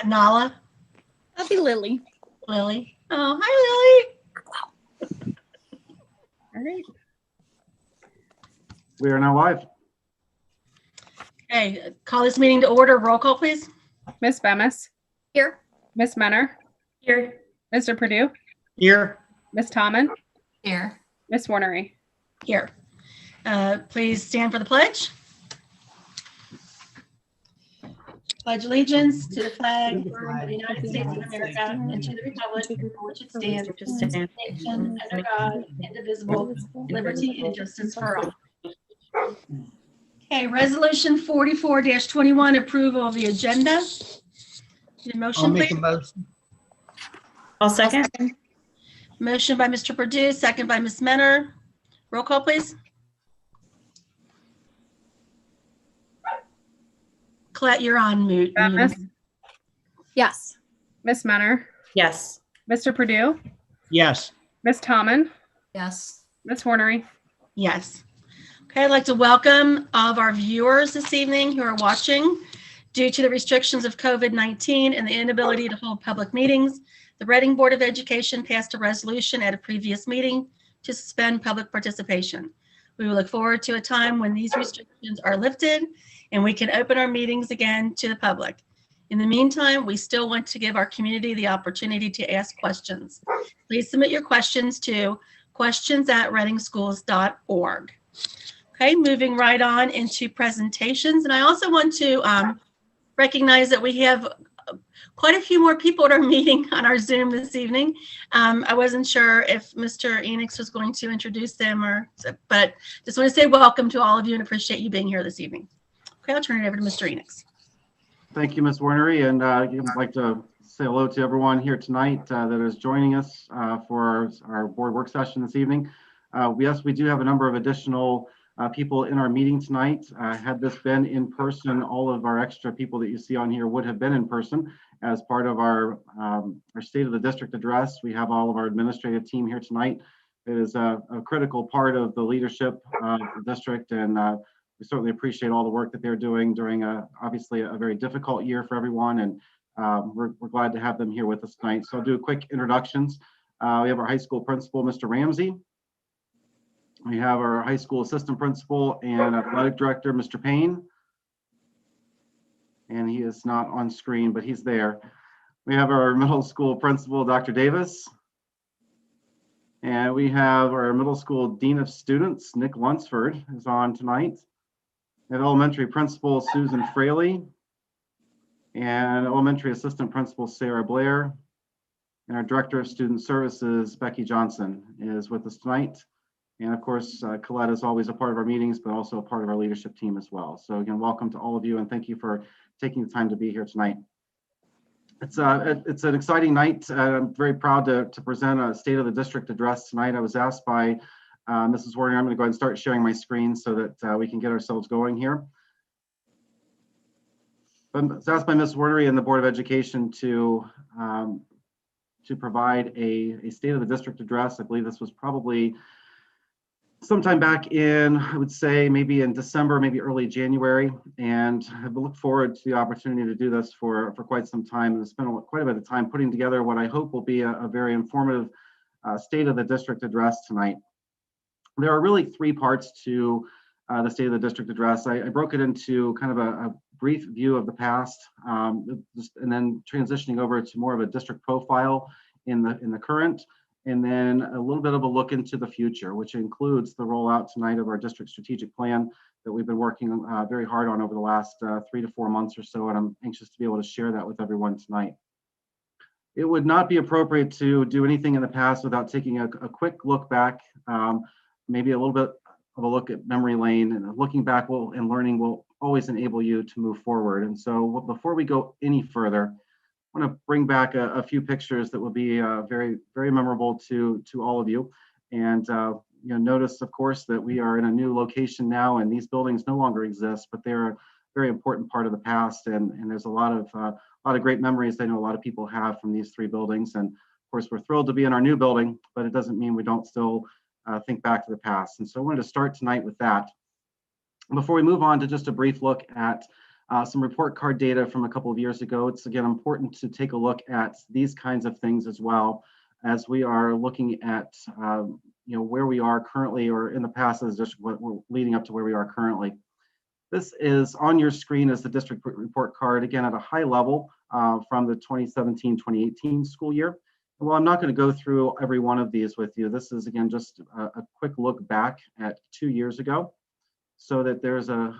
that Nala? That'll be Lily. Lily? Oh, hi, Lily. All right. We are now live. Okay, call this meeting to order. Roll call, please. Miss Bemis, Here. Miss Menner, Here. Mr. Purdue, Here. Miss Tommen, Here. Miss Warnery. Here. Please stand for the pledge. Pledge allegiance to the flag of the United States of America and to the republic for which it stands, one nation, under God, indivisible, liberty and justice for all. Okay, resolution 44-21, approval of the agenda. Need a I'll motion, make please? a motion. I'll second. Motion by Mr. Purdue, second by Ms. Menner. Roll call, please. Colette, you're on mute. Bemis, Yes. Miss Menner, Yes. Mr. Purdue, Yes. Miss Tommen, Yes. Miss Warnery. Yes. Okay, I'd like to welcome all of our viewers this evening who are watching. Due to the restrictions of COVID-19 and the inability to hold public meetings, the Reading Board of Education passed a resolution at a previous meeting to suspend public participation. We will look forward to a time when these restrictions are lifted and we can open our meetings again to the public. In the meantime, we still want to give our community the opportunity to ask questions. Please submit your questions to questions@readingschools.org. Okay, moving right on into presentations. And I also want to recognize that we have quite a few more people at our meeting on our Zoom this evening. I wasn't sure if Mr. Enix was going to introduce them but just want to say welcome to all of you and appreciate you being here this evening. Okay, I'll turn it over to Mr. Enix. Thank you, Ms. Warnery, and I'd like to say hello to everyone here tonight that is joining us for our board work session this evening. Yes, we do have a number of additional people in our meeting tonight. Had this been in person, all of our extra people that you see on here would have been in person as part of our State of the District address. We have all of our administrative team here tonight. It is a critical part of the leadership of the district, and we certainly appreciate all the work that they're doing during obviously a very difficult year for everyone, and we're glad to have them here with us tonight. So I'll do quick introductions. We have our high school principal, Mr. Ramsey. We have our high school assistant principal and athletic director, Mr. Payne. And he is not on screen, but he's there. We have our middle school principal, Dr. Davis. And we have our middle school dean of students, Nick Lunsford, is on tonight. We have elementary principal, Susan Fraley. And elementary assistant principal, Sarah Blair. And our director of student services, Becky Johnson, is with us tonight. And of course, Colette is always a part of our meetings, but also a part of our leadership team as well. So again, welcome to all of you and thank you for taking the time to be here tonight. It's an exciting night. I'm very proud to present a State of the District address tonight. I was asked by Mrs. Warner, I'm going to go ahead and start sharing my screen so that we can get ourselves going here. I was asked by Ms. Warnery and the Board of Education to provide a State of the District address. I believe this was probably sometime back in, I would say maybe in December, maybe early January, and I've looked forward to the opportunity to do this for quite some time and spent quite a bit of time putting together what I hope will be a very informative State of the District address tonight. There are really three parts to the State of the District address. I broke it into kind of a brief view of the past, and then transitioning over to more of a district profile in the current, and then a little bit of a look into the future, which includes the rollout tonight of our district strategic plan that we've been working very hard on over the last 3 to 4 months or so, and I'm anxious to be able to share that with everyone tonight. It would not be appropriate to do anything in the past without taking a quick look back, maybe a little bit of a look at memory lane, and looking back and learning will always enable you to move forward. And so before we go any further, I want to bring back a few pictures that will be very, very memorable to all of you. And notice, of course, that we are in a new location now, and these buildings no longer exist, but they're a very important part of the past. And there's a lot of great memories I know a lot of people have from these three buildings. And of course, we're thrilled to be in our new building, but it doesn't mean we don't still think back to the past. And so I wanted to start tonight with that. Before we move on to just a brief look at some report card data from a couple of years ago. It's again important to take a look at these kinds of things as well as we are looking at where we are currently or in the past as just what we're leading up to where we are currently. This is on your screen as the district report card, again at a high level from the 2017-2018 school year. And while I'm not going to go through every one of these with you, this is again just a quick look back at 2 years ago so that there's a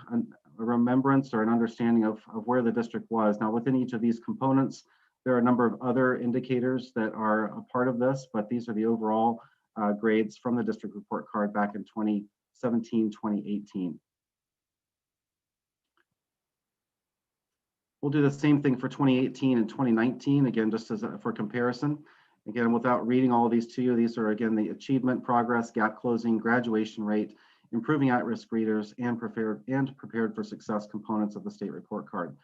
remembrance or an understanding of where the district was. Now within each of these components, there are a number of other indicators that are a part of this, but these are the overall grades from the district report card back in 2017-2018. We'll do the same thing for 2018 and 2019, again, just as for comparison. Again, without reading all of these to you, these are again the achievement, progress, gap closing, graduation rate, improving at-risk readers, and prepared for success components of the state report card.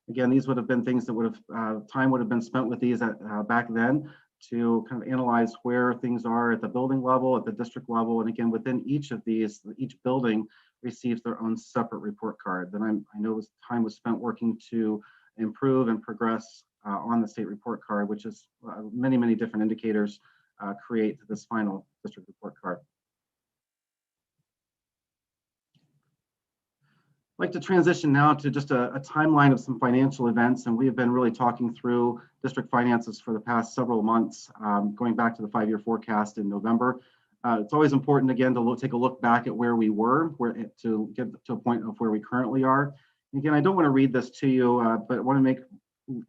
Again, these would have been things that would have, time would have been spent with these back then to kind of analyze where things are at the building level, at the district level, and again, within each of these, each building receives their own separate report card. Then I know time was spent working to improve and progress on the state report card, which is many, many different indicators create this final district report card. I'd like to transition now to just a timeline of some financial events, and we have been really talking through district finances for the past several months, going back to the 5-year forecast in November. It's always important, again, to take a look back at where we were, to get to a point of where we currently are. Again, I don't want to read this to you, but I want to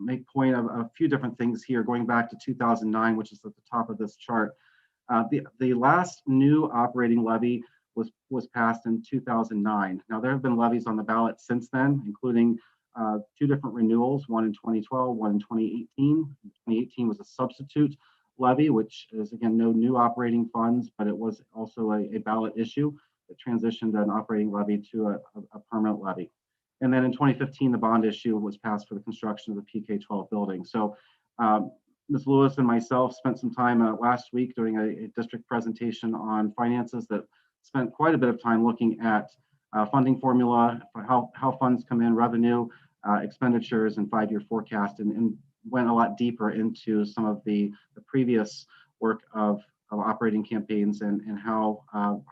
make point of a few different things here, going back to 2009, which is at the top of this chart. The last new operating levy was passed in 2009. Now, there have been levies on the ballot since then, including 2 different renewals, one in 2012, one in 2018. 2018 was a substitute levy, which is, again, no new operating funds, but it was also a ballot issue that transitioned an operating levy to a permanent levy. And then in 2015, the bond issue was passed for the construction of the PK-12 building. So Ms. Lewis and myself spent some time last week doing a district presentation on finances that spent quite a bit of time looking at funding formula, how funds come in, revenue, expenditures, and 5-year forecast, and went a lot deeper into some of the previous work of operating campaigns and how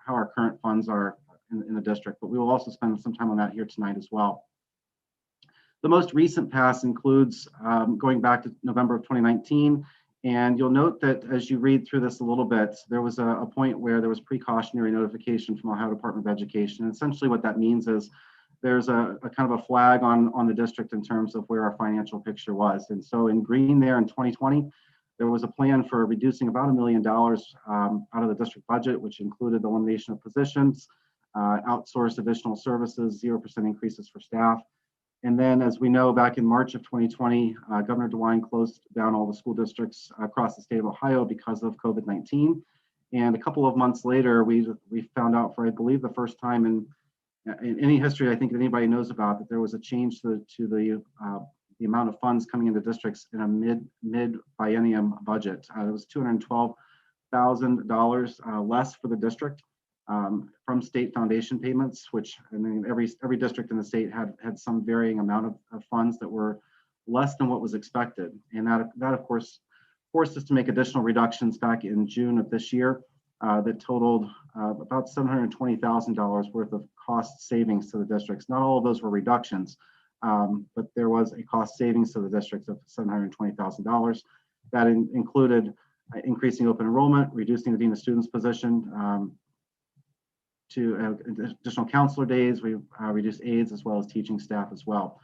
our current funds are in the district. But we will also spend some time on that here tonight as well. The most recent pass includes going back to November of 2019. And you'll note that as you read through this a little bit, there was a point where there was precautionary notification from Ohio Department of Education. And essentially what that means is there's a kind of a flag on the district in terms of where our financial picture was. And so in green there in 2020, there was a plan for reducing about $1 million out of the district budget, which included the elimination of positions, outsourced additional services, 0% increases for staff. And then, as we know, back in March of 2020, Governor DeWine closed down all the school districts across the state of Ohio because of COVID-19. And a couple of months later, we found out for, I believe, the first time in any history I think that anybody knows about, that there was a change to the amount of funds coming into districts in a mid biennium budget. It was $212,000 less for the district. From state foundation payments, which I mean every district in the state had some varying amount of funds that were less than what was expected, and that of course forced us to make additional reductions back in June of this year that totaled about $720,000 worth of cost savings to the districts. Not all of those were reductions, but there was a cost savings to the districts of $720,000 that included increasing open enrollment, reducing the dean of students position. To additional counselor days, we reduced aides as well as teaching staff as well.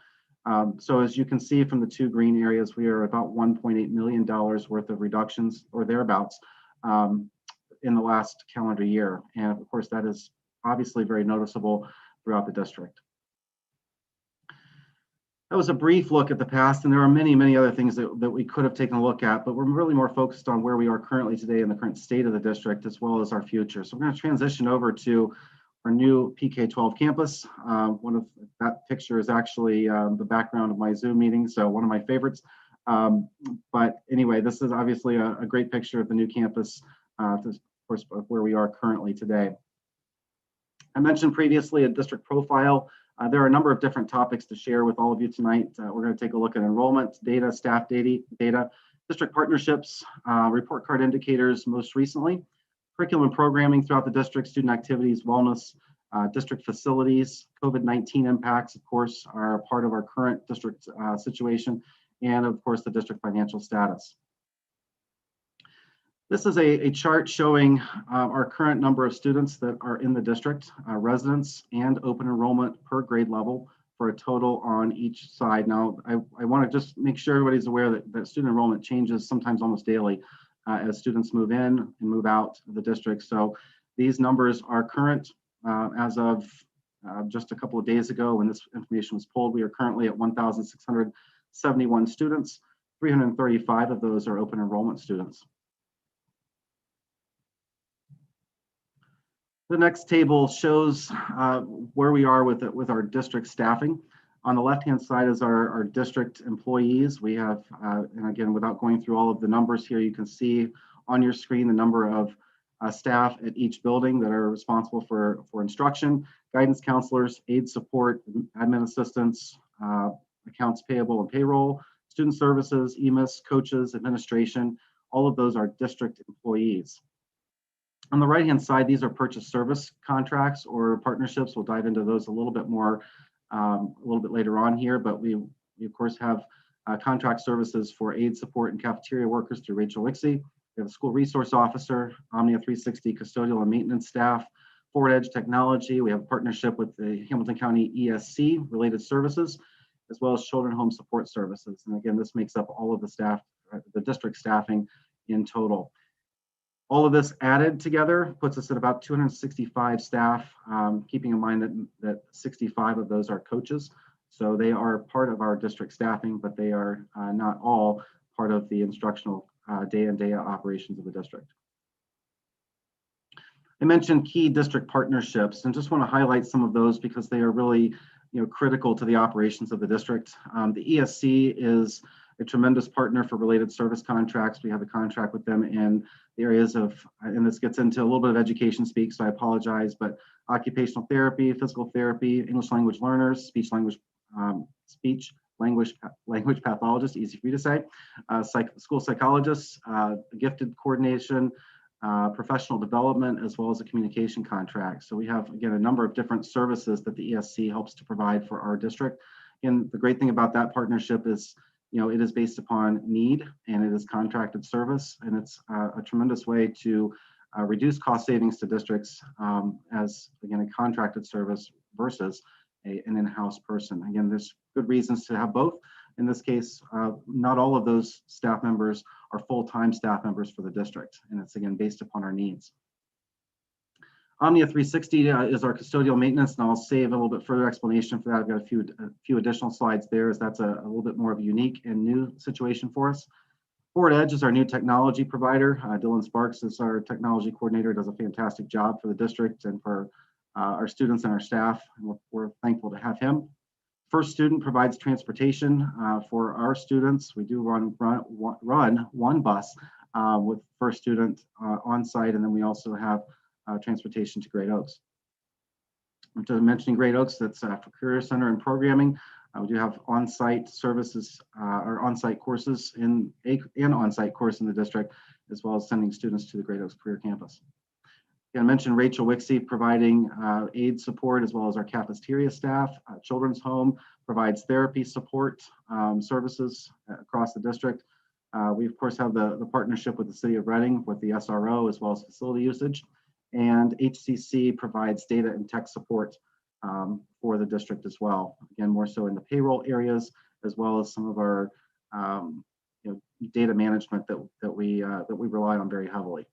So as you can see from the 2 green areas, we are about $1.8 million worth of reductions or thereabouts in the last calendar year. And of course, that is obviously very noticeable throughout the district. That was a brief look at the past, and there are many, many other things that we could have taken a look at, but we're really more focused on where we are currently today in the current state of the district, as well as our future. So we're going to transition over to our new PK-12 campus. One of that picture is actually the background of my Zoom meeting, so one of my favorites. But anyway, this is obviously a great picture of the new campus, of course, of where we are currently today. I mentioned previously a district profile There are a number of different topics to share with all of you tonight. We're going to take a look at enrollment data, staff data, district partnerships, report card indicators most recently, curriculum and programming throughout the district, student activities, wellness, district facilities, COVID-19 impacts, of course, are a part of our current district situation, and of course, the district financial status. This is a chart showing our current number of students that are in the district, residents and open enrollment per grade level for a total on each side. Now, I want to just make sure everybody's aware that student enrollment changes sometimes almost daily as students move in and move out of the district. So these numbers are current as of just a couple of days ago when this information was pulled. We are currently at 1,671 students. 335 of those are open enrollment students. The next table shows where we are with our district staffing. On the left-hand side is our district employees. We have, and again, without going through all of the numbers here, you can see on your screen the number of staff at each building that are responsible for instruction, guidance counselors, aid support, admin assistants, accounts payable and payroll, student services, EMIS, coaches, administration. All of those are district employees. On the right-hand side, these are purchase service contracts or partnerships. We'll dive into those a little bit more a little bit later on here, but we of course have contract services for aid support and cafeteria workers through Rachel Wixie. We have a school resource officer, Omnia 360 custodial and maintenance staff, Forward Edge Technology. We have a partnership with the Hamilton County ESC related services, as well as Children Home Support Services. And again, this makes up all of the staff, the district staffing in total. All of this added together puts us at about 265 staff, keeping in mind that 65 of those are coaches. So they are part of our district staffing, but they are not all part of the instructional day in, day out operations of the district. I mentioned key district partnerships and just want to highlight some of those because they are really critical to the operations of the district. The ESC is a tremendous partner for related service contracts. We have a contract with them in the areas of, and this gets into a little bit of education speak, so I apologize, but occupational therapy, physical therapy, English language learners, speech language pathologists, easy for you to say, school psychologists, gifted coordination, professional development, as well as a communication contract. So we have, again, a number of different services that the ESC helps to provide for our district. And the great thing about that partnership is it is based upon need and it is contracted service, and it's a tremendous way to reduce cost savings to districts as, again, a contracted service versus an in-house person. Again, there's good reasons to have both. In this case, not all of those staff members are full-time staff members for the district, and it's, again, based upon our needs. Omnia 360 is our custodial maintenance, and I'll save a little bit further explanation for that. I've got a few additional slides there, as that's a little bit more of a unique and new situation for us. Forward Edge is our new technology provider. Dylan Sparks is our technology coordinator, does a fantastic job for the district and for our students and our staff, and we're thankful to have him. First Student provides transportation for our students. We do run one bus with First Student on site, and then we also have transportation to Great Oaks. I'm mentioning Great Oaks, that's for Career Center and programming. We do have on-site services or on-site courses in an on-site course in the district, as well as sending students to the Great Oaks Career Campus. Again, I mentioned Rachel Wixie providing aid support, as well as our cafeteria staff. Children's Home provides therapy support services across the district. We, of course, have the partnership with the City of Reading with the SRO, as well as facility usage. And HCC provides data and tech support for the district as well. Again, more so in the payroll areas, as well as some of our data management that we rely on very heavily.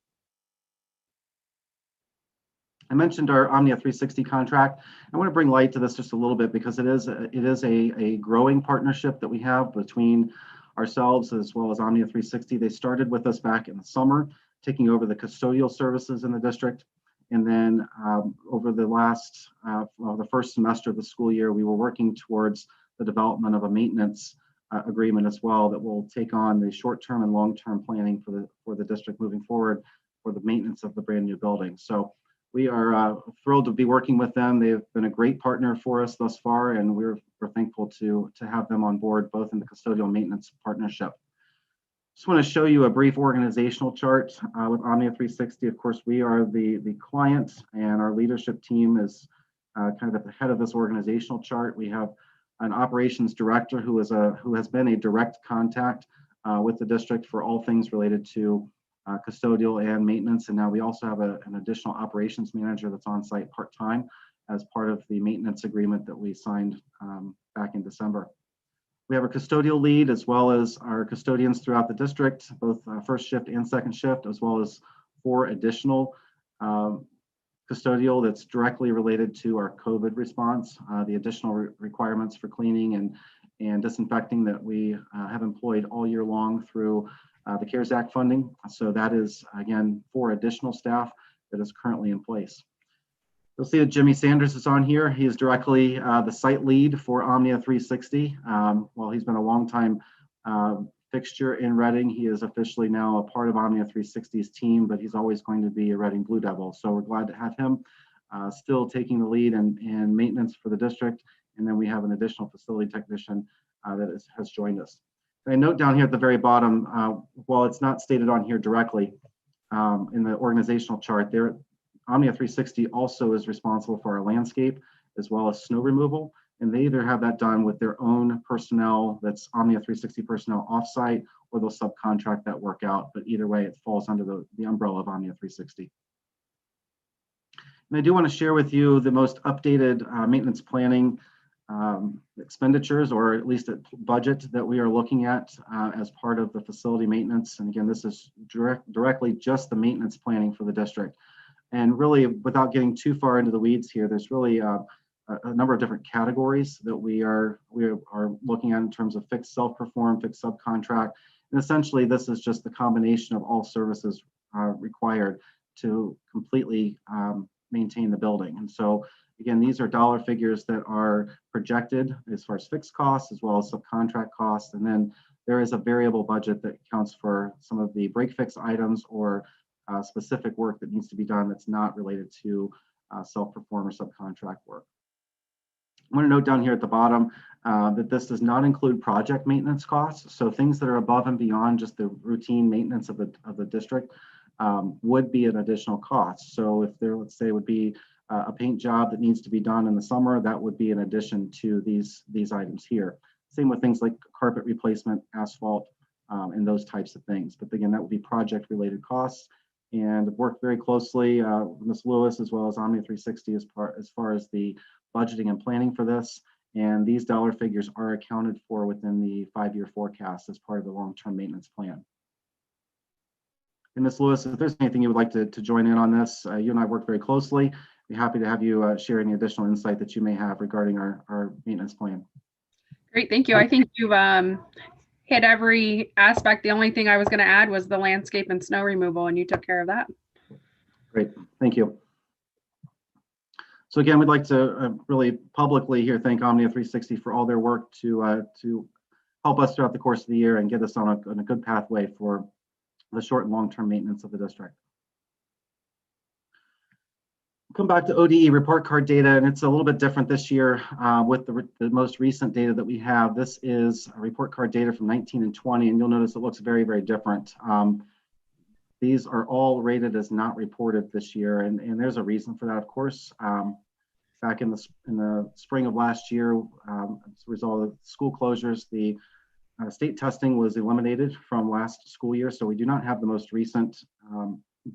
I mentioned our Omnia 360 contract. I want to bring light to this just a little bit because it is a growing partnership that we have between ourselves as well as Omnia 360. They started with us back in the summer, taking over the custodial services in the district. And then over the last, the first semester of the school year, we were working towards the development of a maintenance agreement as well that will take on the short-term and long-term planning for the district moving forward for the maintenance of the brand new building. So we are thrilled to be working with them. They've been a great partner for us thus far, and we're thankful to have them on board, both in the custodial maintenance partnership. Just want to show you a brief organizational chart with Omnia 360. Of course, we are the client, and our leadership team is kind of at the head of this organizational chart. We have an operations director who has been a direct contact with the district for all things related to custodial and maintenance. And now we also have an additional operations manager that's on site part-time as part of the maintenance agreement that we signed back in December. We have a custodial lead, as well as our custodians throughout the district, both first shift and second shift, as well as 4 additional custodial that's directly related to our COVID response, the additional requirements for cleaning and disinfecting that we have employed all year long through the CARES Act funding. So that is, again, 4 additional staff that is currently in place. You'll see that Jimmy Sanders is on here. He is directly the site lead for Omnia 360. While he's been a longtime fixture in Reading, he is officially now a part of Omnia 360's team, but he's always going to be a Reading Blue Devil. So we're glad to have him still taking the lead in maintenance for the district. And then we have an additional facility technician that has joined us. And I note down here at the very bottom, while it's not stated on here directly in the organizational chart, there, Omnia 360 also is responsible for our landscape as well as snow removal. And they either have that done with their own personnel, that's Omnia 360 personnel offsite, or they'll subcontract that work out. But either way, it falls under the umbrella of Omnia 360. And I do want to share with you the most updated maintenance planning expenditures, or at least a budget that we are looking at as part of the facility maintenance. And again, this is directly just the maintenance planning for the district. And really, without getting too far into the weeds here, there's really a number of different categories that we are looking at in terms of fixed self-perform, fixed subcontract. And essentially, this is just the combination of all services required to completely maintain the building. And so, again, these are dollar figures that are projected as far as fixed costs as well as subcontract costs. And then there is a variable budget that accounts for some of the break fix items or specific work that needs to be done that's not related to self-perform or subcontract work. I want to note down here at the bottom that this does not include project maintenance costs. So things that are above and beyond just the routine maintenance of the district would be an additional cost. So if there, let's say, would be a paint job that needs to be done in the summer, that would be in addition to these items here. Same with things like carpet replacement, asphalt, and those types of things. But again, that would be project related costs. And I've worked very closely with Ms. Lewis as well as Omnia 360 as far as the budgeting and planning for this. And these dollar figures are accounted for within the 5-year forecast as part of the long-term maintenance plan. And Ms. Lewis, if there's anything you would like to join in on this, you and I work very closely. Be happy to have you share any additional insight that you may have regarding our maintenance plan. Great, thank you. I think you've hit every aspect. The only thing I was going to add was the landscape and snow removal, and you took care of that. Great, thank you. So again, we'd like to really publicly here thank Omnia 360 for all their work to help us throughout the course of the year and get us on a good pathway for the short and long-term maintenance of the district. Come back to ODE report card data, and it's a little bit different this year with the most recent data that we have. This is a report card data from 19 and 20, and you'll notice it looks very, very different. These are all rated as not reported this year, and there's a reason for that, of course. Back in the spring of last year, as a result of school closures, the state testing was eliminated from last school year, so we do not have the most recent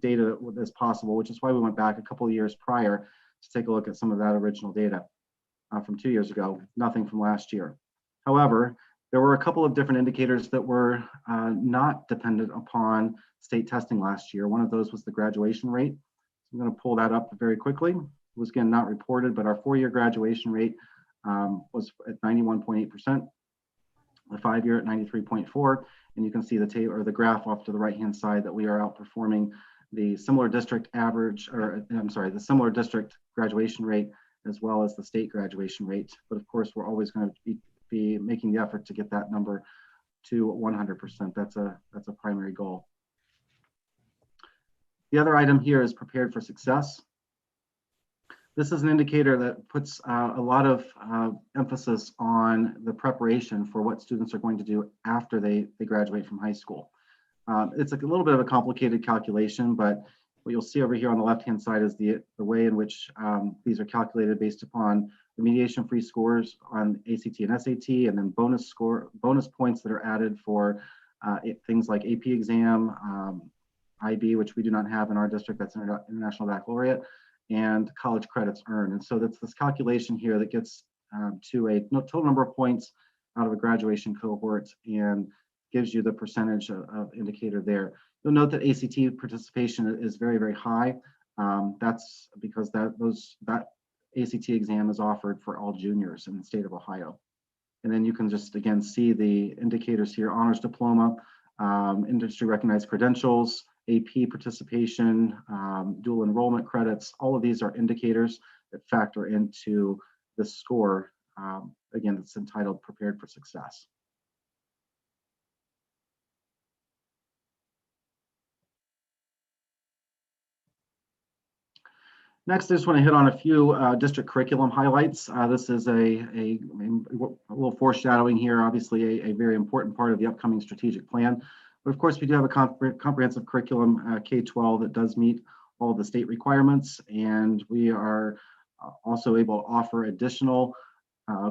data as possible, which is why we went back a couple of years prior to take a look at some of that original data from 2 years ago, nothing from last year. However, there were a couple of different indicators that were not dependent upon state testing last year. One of those was the graduation rate. So I'm going to pull that up very quickly. It was, again, not reported, but our 4-year graduation rate was at 91.8%, the 5-year at 93.4%, and you can see the table or the graph off to the right-hand side that we are outperforming the similar district average, or I'm sorry, the similar district graduation rate as well as the state graduation rate. But of course, we're always going to be making the effort to get that number to 100%. That's a primary goal. The other item here is prepared for success. This is an indicator that puts a lot of emphasis on the preparation for what students are going to do after they graduate from high school. It's a little bit of a complicated calculation, but what you'll see over here on the left-hand side is the way in which these are calculated based upon remediation-free scores on ACT and SAT, and then bonus points that are added for things like AP exam, IB, which we do not have in our district, that's International Baccalaureate, and college credits earned. And so that's this calculation here that gets to a total number of points out of a graduation cohort and gives you the percentage of indicator there. You'll note that ACT participation is very, very high. That's because that ACT exam is offered for all juniors in the state of Ohio. And then you can just, again, see the indicators here: honors diploma, industry recognized credentials, AP participation, dual enrollment credits. All of these are indicators that factor into the score. Again, it's entitled Prepared for Success. Next, I just want to hit on a few district curriculum highlights. This is a little foreshadowing here, obviously a very important part of the upcoming strategic plan. But of course, we do have a comprehensive curriculum, K-12, that does meet all of the state requirements. And we are also able to offer additional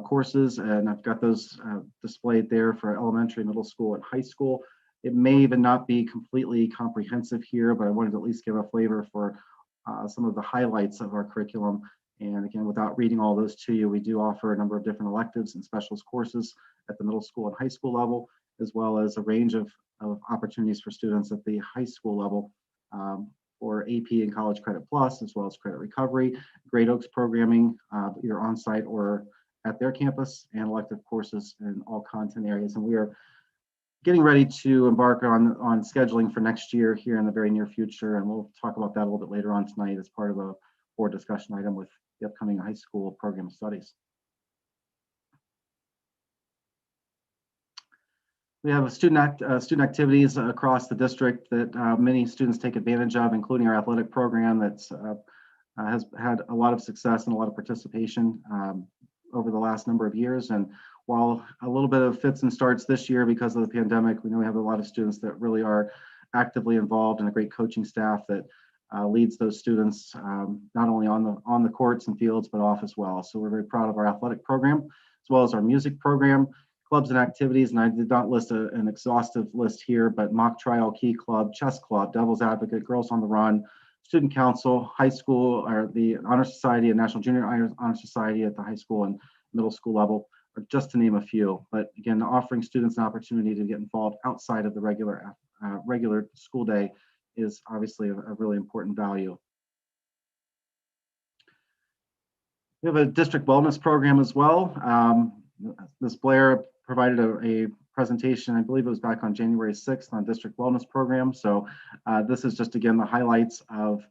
courses. And I've got those displayed there for elementary, middle school, and high school. It may even not be completely comprehensive here, but I wanted to at least give a flavor for some of the highlights of our curriculum. And again, without reading all those to you, we do offer a number of different electives and specialist courses at the middle school and high school level, as well as a range of opportunities for students at the high school level for AP and College Credit Plus, as well as credit recovery, Great Oaks programming, either on-site or at their campus, and elective courses in all content areas. And we are getting ready to embark on scheduling for next year here in the very near future, and we'll talk about that a little bit later on tonight as part of a board discussion item with the upcoming high school program of studies. We have student activities across the district that many students take advantage of, including our athletic program that's has had a lot of success and a lot of participation over the last number of years. And while a little bit of fits and starts this year because of the pandemic, we know we have a lot of students that really are actively involved, and a great coaching staff that leads those students not only on the courts and fields, but off as well. So we're very proud of our athletic program, as well as our music program, clubs and activities. And I did not list an exhaustive list here, but mock trial, key club, chess club, devil's advocate, girls on the run, student council, high school, or the honor society and national junior honor society at the high school and middle school level, or just to name a few. But again, offering students an opportunity to get involved outside of the regular school day is obviously a really important value. We have a district wellness program as well. Ms. Blair provided a presentation, I believe it was back on January 6th, on district wellness program. So this is just, again, the highlights of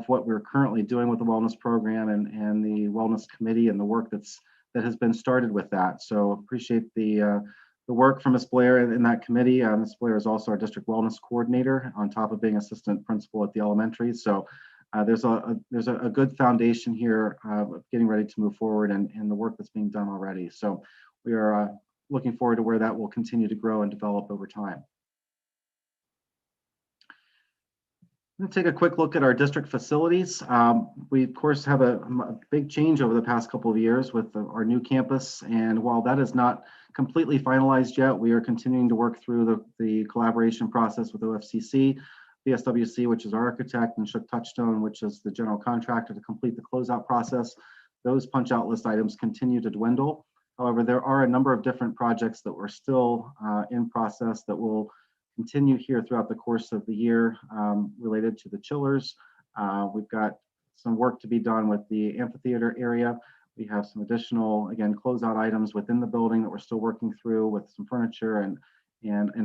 what we're currently doing with the wellness program and the wellness committee and the work that has been started with that. So appreciate the work from Ms. Blair in that committee. Ms. Blair is also our district wellness coordinator on top of being assistant principal at the elementary. So there's a good foundation here of getting ready to move forward and the work that's being done already. So we are looking forward to where that will continue to grow and develop over time. I'm going to take a quick look at our district facilities. We, of course, have a big change over the past couple of years with our new campus. And while that is not completely finalized yet, we are continuing to work through the collaboration process with OFCC, BSWC, which is our architect, and Shook Touchstone, which is the general contractor, to complete the closeout process. Those punch-out list items continue to dwindle. However, there are a number of different projects that we're still in process that will continue here throughout the course of the year related to the chillers. We've got some work to be done with the amphitheater area. We have some additional, again, closeout items within the building that we're still working through with some furniture and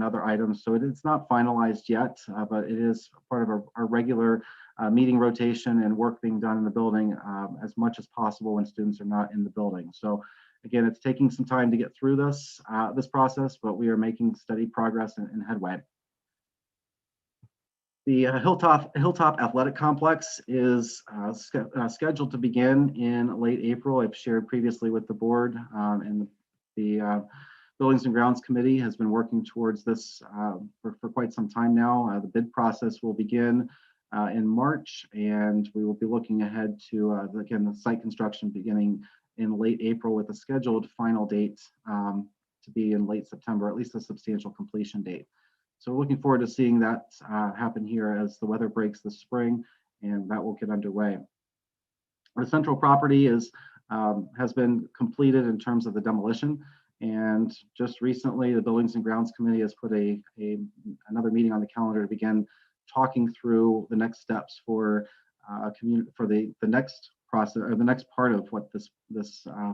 other items. So it's not finalized yet, but it is part of our regular meeting rotation and work being done in the building as much as possible when students are not in the building. So again, it's taking some time to get through this process, but we are making steady progress and headway. The Hilltop Athletic Complex is scheduled to begin in late April. I've shared previously with the board, and the Buildings and Grounds Committee has been working towards this for quite some time now. The bid process will begin in March, and we will be looking ahead to, again, the site construction beginning in late April with a scheduled final date to be in late September, at least a substantial completion date. So we're looking forward to seeing that happen here as the weather breaks this spring, and that will get underway. Our central property has been completed in terms of the demolition, and just recently the Buildings and Grounds Committee has put another meeting on the calendar to begin talking through the next steps for the next process, or the next part of what this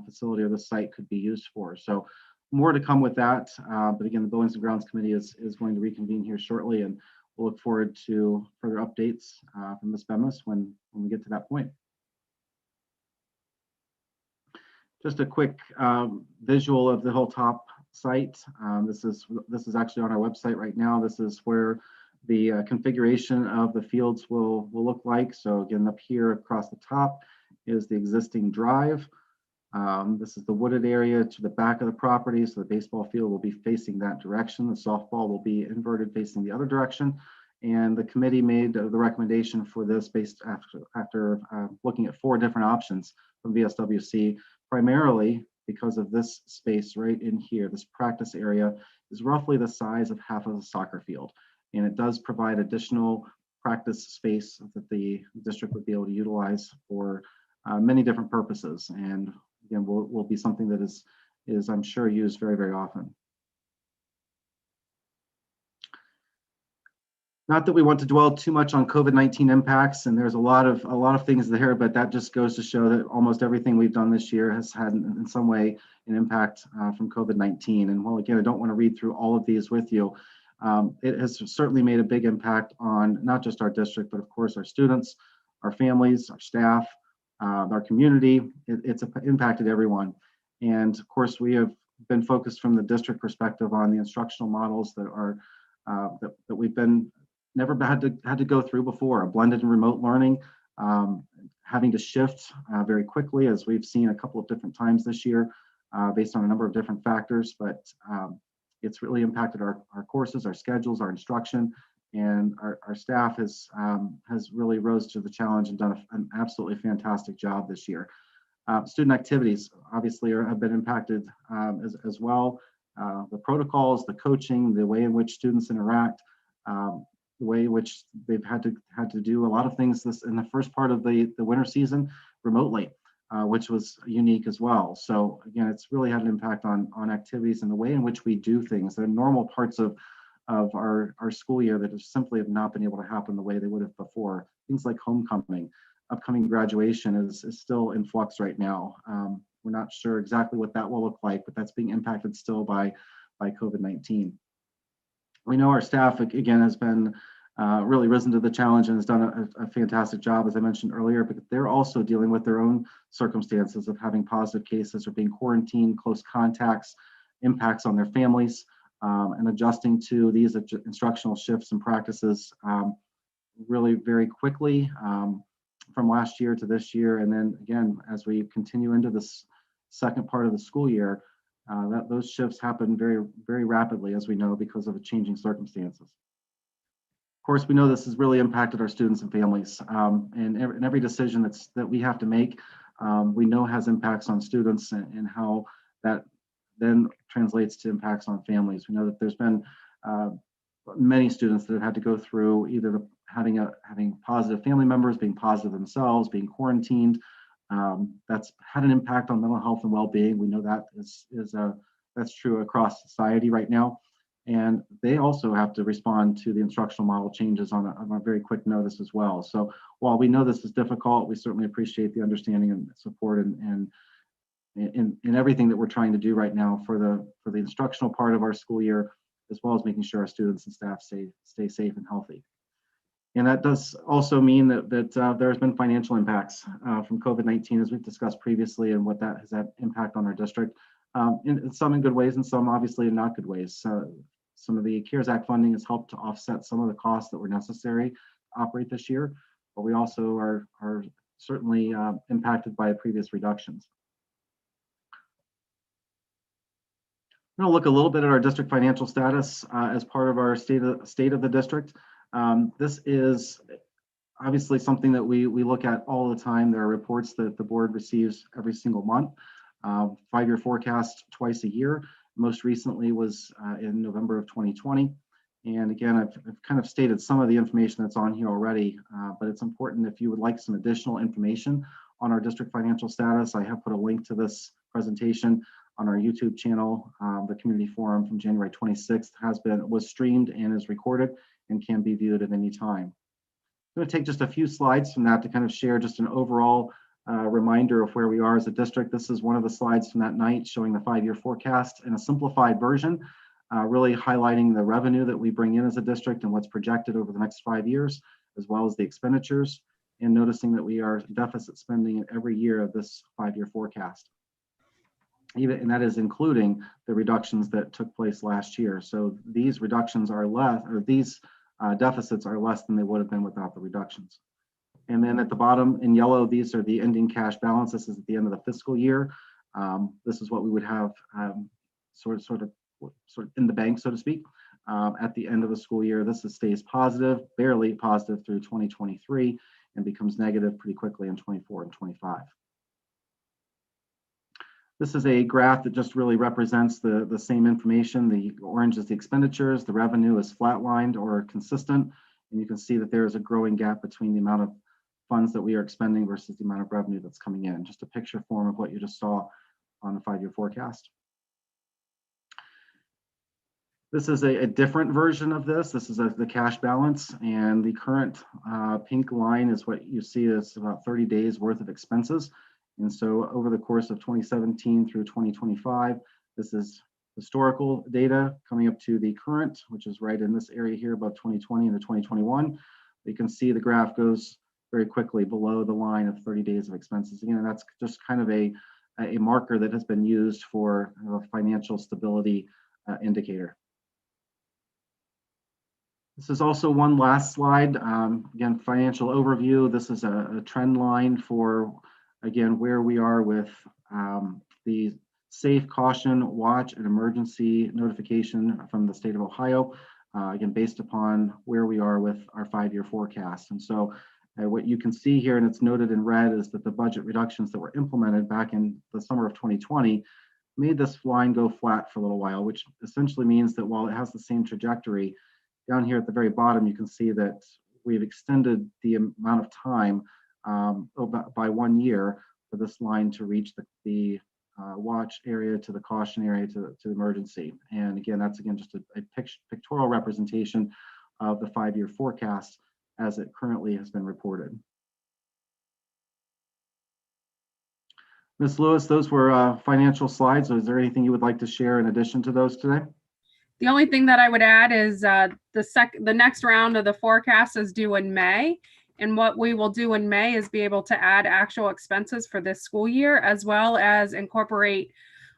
facility or this site could be used for. So more to come with that, but again, the Buildings and Grounds Committee is going to reconvene here shortly, and we'll look forward to further updates from Ms. Bemis when we get to that point. Just a quick visual of the Hilltop site. This is actually on our website right now. This is where the configuration of the fields will look like. So again, up here across the top is the existing drive. This is the wooded area to the back of the property. So the baseball field will be facing that direction. The softball will be inverted facing the other direction. And the committee made the recommendation for this based after looking at 4 different options from VSWC, primarily because of this space right in here. This practice area is roughly the size of half of the soccer field. And it does provide additional practice space that the district would be able to utilize for many different purposes. And again, will be something that is I'm sure used very, very often. Not that we want to dwell too much on COVID-19 impacts, and there's a lot of things there, but that just goes to show that almost everything we've done this year has had in some way an impact from COVID-19. And while again, I don't want to read through all of these with you, it has certainly made a big impact on not just our district, but of course our students, our families, our staff, our community. It's impacted everyone. And of course, we have been focused from the district perspective on the instructional models that are that we've never had to go through before, a blended and remote learning, having to shift very quickly, as we've seen a couple of different times this year, based on a number of different factors. But it's really impacted our courses, our schedules, our instruction, and our staff has really rose to the challenge and done an absolutely fantastic job this year. Student activities obviously have been impacted as well. The protocols, the coaching, the way in which students interact, the way in which they've had to do a lot of things in the first part of the winter season remotely, which was unique as well. So again, it's really had an impact on activities and the way in which we do things. They're normal parts of our school year that simply have not been able to happen the way they would have before. Things like homecoming, upcoming graduation is still in flux right now. We're not sure exactly what that will look like, but that's being impacted still by COVID-19. We know our staff, again, has been really risen to the challenge and has done a fantastic job, as I mentioned earlier, but they're also dealing with their own circumstances of having positive cases or being quarantined, close contacts, impacts on their families, and adjusting to these instructional shifts and practices really very quickly from last year to this year. And then again, as we continue into this second part of the school year, those shifts happen very, very rapidly, as we know, because of changing circumstances. Of course, we know this has really impacted our students and families, and every decision that we have to make, we know has impacts on students and how that then translates to impacts on families. We know that there's been many students that have had to go through either having positive family members, being positive themselves, being quarantined. That's had an impact on mental health and well-being. We know that that's true across society right now. And they also have to respond to the instructional model changes on a very quick notice as well. So while we know this is difficult, we certainly appreciate the understanding and support and in everything that we're trying to do right now for the instructional part of our school year, as well as making sure our students and staff stay safe and healthy. And that does also mean that there's been financial impacts from COVID-19, as we've discussed previously, and what that has had impact on our district. In some in good ways and some obviously in not good ways. some of the CARES Act funding has helped to offset some of the costs that were necessary to operate this year, but we also are certainly impacted by previous reductions. I'm going to look a little bit at our district financial status as part of our state of the district. This is obviously something that we look at all the time. There are reports that the board receives every single month, 5-year forecast twice a year. Most recently was in November of 2020. And again, I've kind of stated some of the information that's on here already, but it's important if you would like some additional information on our district financial status. I have put a link to this presentation on our YouTube channel. The community forum from January 26th was streamed and is recorded and can be viewed at any time. I'm going to take just a few slides from that to kind of share just an overall reminder of where we are as a district. This is one of the slides from that night showing the 5-year forecast in a simplified version, really highlighting the revenue that we bring in as a district and what's projected over the next 5 years, as well as the expenditures, and noticing that we are deficit spending every year of this 5-year forecast. And that is including the reductions that took place last year. So these reductions are less, or these deficits are less than they would have been without the reductions. And then at the bottom in yellow, these are the ending cash balance. This is at the end of the fiscal year. This is what we would have sort of in the bank, so to speak, at the end of the school year. This stays positive, barely positive through 2023, and becomes negative pretty quickly in 24 and 25. This is a graph that just really represents the same information. The orange is the expenditures, the revenue is flatlined or consistent, and you can see that there is a growing gap between the amount of funds that we are expending versus the amount of revenue that's coming in. Just a picture form of what you just saw on the 5-year forecast. This is a different version of this. This is the cash balance, and the current pink line is what you see as about 30 days worth of expenses. And so over the course of 2017 through 2025, this is historical data coming up to the current, which is right in this area here above 2020 into 2021. You can see the graph goes very quickly below the line of 30 days of expenses. Again, that's just kind of a marker that has been used for a financial stability indicator. This is also one last slide. Again, financial overview. This is a trend line for, again, where we are with the safe, caution, watch, and emergency notification from the state of Ohio, again, based upon where we are with our 5-year forecast. And so what you can see here, and it's noted in red, is that the budget reductions that were implemented back in the summer of 2020 made this line go flat for a little while, which essentially means that while it has the same trajectory, down here at the very bottom, you can see that we've extended the amount of time by 1 year for this line to reach the watch area, to the caution area, to the emergency. And again, that's just a pictorial representation of the 5-year forecast as it currently has been reported. Ms. Lewis, those were financial slides. Is there anything you would like to share in addition to those today? The only thing that I would add is the next round of the forecast is due in May. And what we will do in May is be able to add actual expenses for this school year, as well as incorporate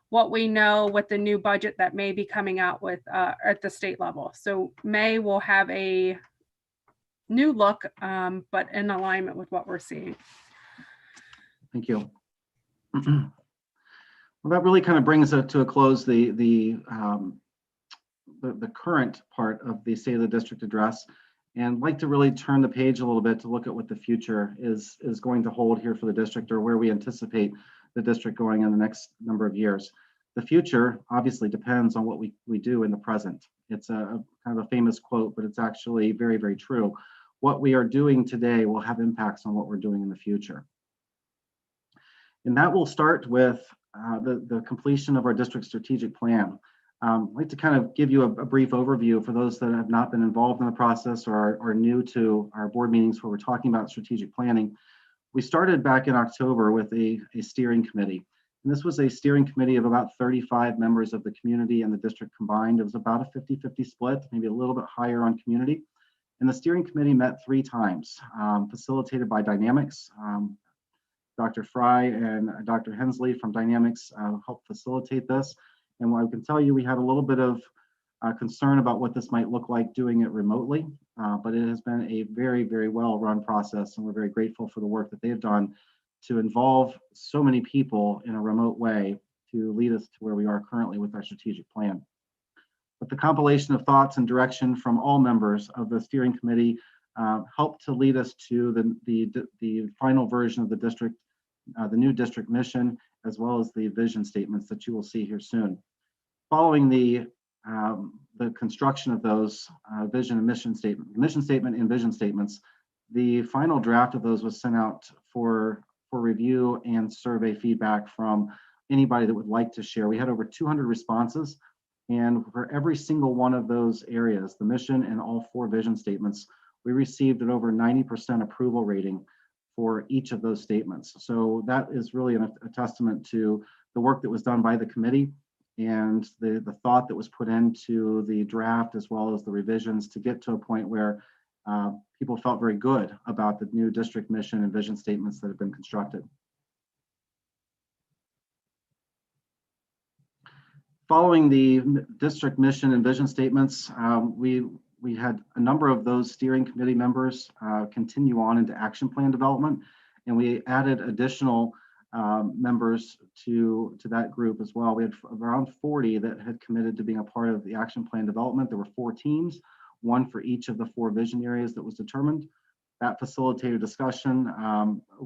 what we know with the new budget that may be coming out with at the state level. So May will have a new look, but in alignment with what we're seeing. Thank you. Well, that really kind of brings it to a close the current part of the State of the District address, and I'd like to really turn the page a little bit to look at what the future is going to hold here for the district, or where we anticipate the district going in the next number of years. The future obviously depends on what we do in the present. It's a kind of a famous quote, but it's actually very, very true. What we are doing today will have impacts on what we're doing in the future. And that will start with the completion of our district strategic plan. I'd like to kind of give you a brief overview for those that have not been involved in the process or are new to our board meetings where we're talking about strategic planning. We started back in October with a steering committee. And this was a steering committee of about 35 members of the community and the district combined. It was about a 50-50 split, maybe a little bit higher on community. And the steering committee met 3 times, facilitated by Dynamics. Dr. Fry and Dr. Hensley from Dynamics helped facilitate this. And what I can tell you, we had a little bit of concern about what this might look like doing it remotely, but it has been a very, very well-run process, and we're very grateful for the work that they've done to involve so many people in a remote way to lead us to where we are currently with our strategic plan. But the compilation of thoughts and direction from all members of the steering committee helped to lead us to the final version of the district, the new district mission, as well as the vision statements that you will see here soon. Following the construction of those mission statement and vision statements, the final draft of those was sent out for review and survey feedback from anybody that would like to share. We had over 200 responses, and for every single one of those areas, the mission and all 4 vision statements, we received an over 90% approval rating for each of those statements. So that is really a testament to the work that was done by the committee and the thought that was put into the draft as well as the revisions to get to a point where people felt very good about the new district mission and vision statements that have been constructed. Following the district mission and vision statements, we had a number of those steering committee members continue on into action plan development, and we added additional members to that group as well. We had around 40 that had committed to being a part of the action plan development. There were 4 teams, 1 for each of the 4 vision areas that was determined. That facilitated discussion,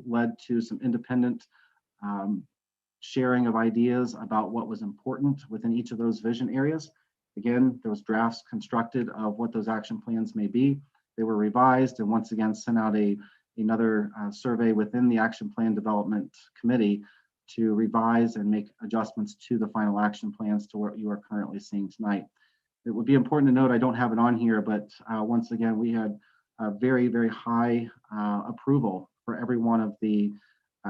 led to some independent sharing of ideas about what was important within each of those vision areas. Again, there was drafts constructed of what those action plans may be. They were revised and once again sent out another survey within the action plan development committee to revise and make adjustments to the final action plans to what you are currently seeing tonight. It would be important to note, I don't have it on here, but once again, we had a very, very high approval for every one of the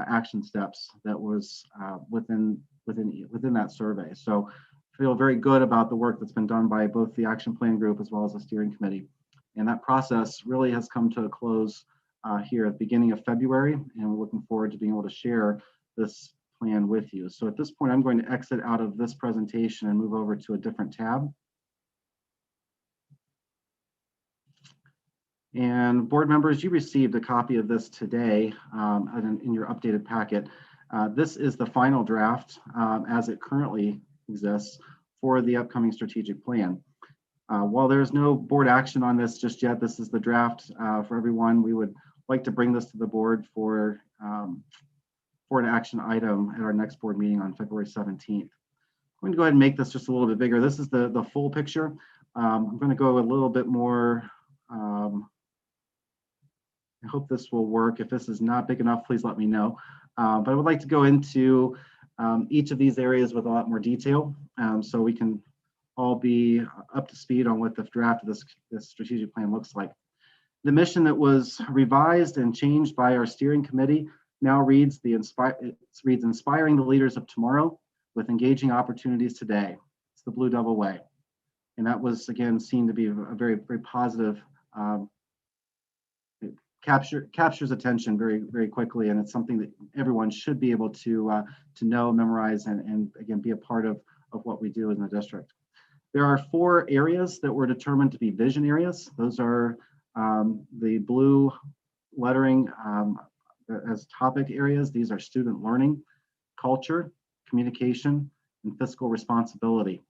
action steps that was within that survey. So I feel very good about the work that's been done by both the action plan group as well as the steering committee. And that process really has come to a close here at the beginning of February, and we're looking forward to being able to share this plan with you. So at this point, I'm going to exit out of this presentation and move over to a different tab. And board members, you received a copy of this today in your updated packet. This is the final draft as it currently exists for the upcoming strategic plan. While there's no board action on this just yet, this is the draft for everyone. We would like to bring this to the board for an action item at our next board meeting on February 17th. I'm going to go ahead and make this just a little bit bigger. This is the full picture. I'm going to go a little bit more. I hope this will work. If this is not big enough, please let me know. But I would like to go into each of these areas with a lot more detail so we can all be up to speed on what the draft of this strategic plan looks like. The mission that was revised and changed by our steering committee now reads inspiring the leaders of tomorrow with engaging opportunities today. It's the Blue Devil way. And that was, again, seen to be a very, very positive, it captures attention very, very quickly. And it's something that everyone should be able to know, memorize, and again, be a part of what we do in the district. There are 4 areas that were determined to be vision areas. Those are the blue lettering as topic areas. These are student learning, culture, communication, and fiscal responsibility.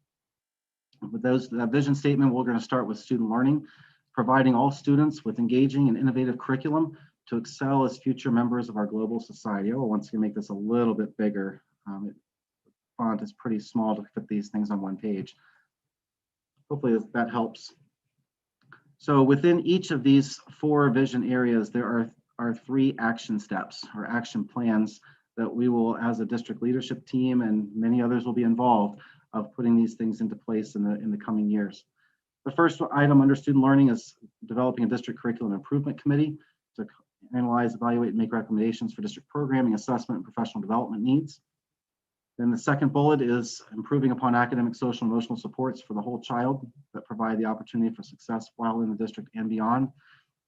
With that vision statement, we're going to start with student learning, providing all students with engaging and innovative curriculum to excel as future members of our global society. I will once again make this a little bit bigger. The font is pretty small to fit these things on one page. Hopefully that helps. So within each of these 4 vision areas, there are 3 action steps or action plans that we will, as a district leadership team, and many others will be involved, of putting these things into place in the coming years. The first item under student learning is developing a district curriculum improvement committee to analyze, evaluate, and make recommendations for district programming, assessment, and professional development needs. Then the second bullet is improving upon academic, social, and emotional supports for the whole child that provide the opportunity for success while in the district and beyond.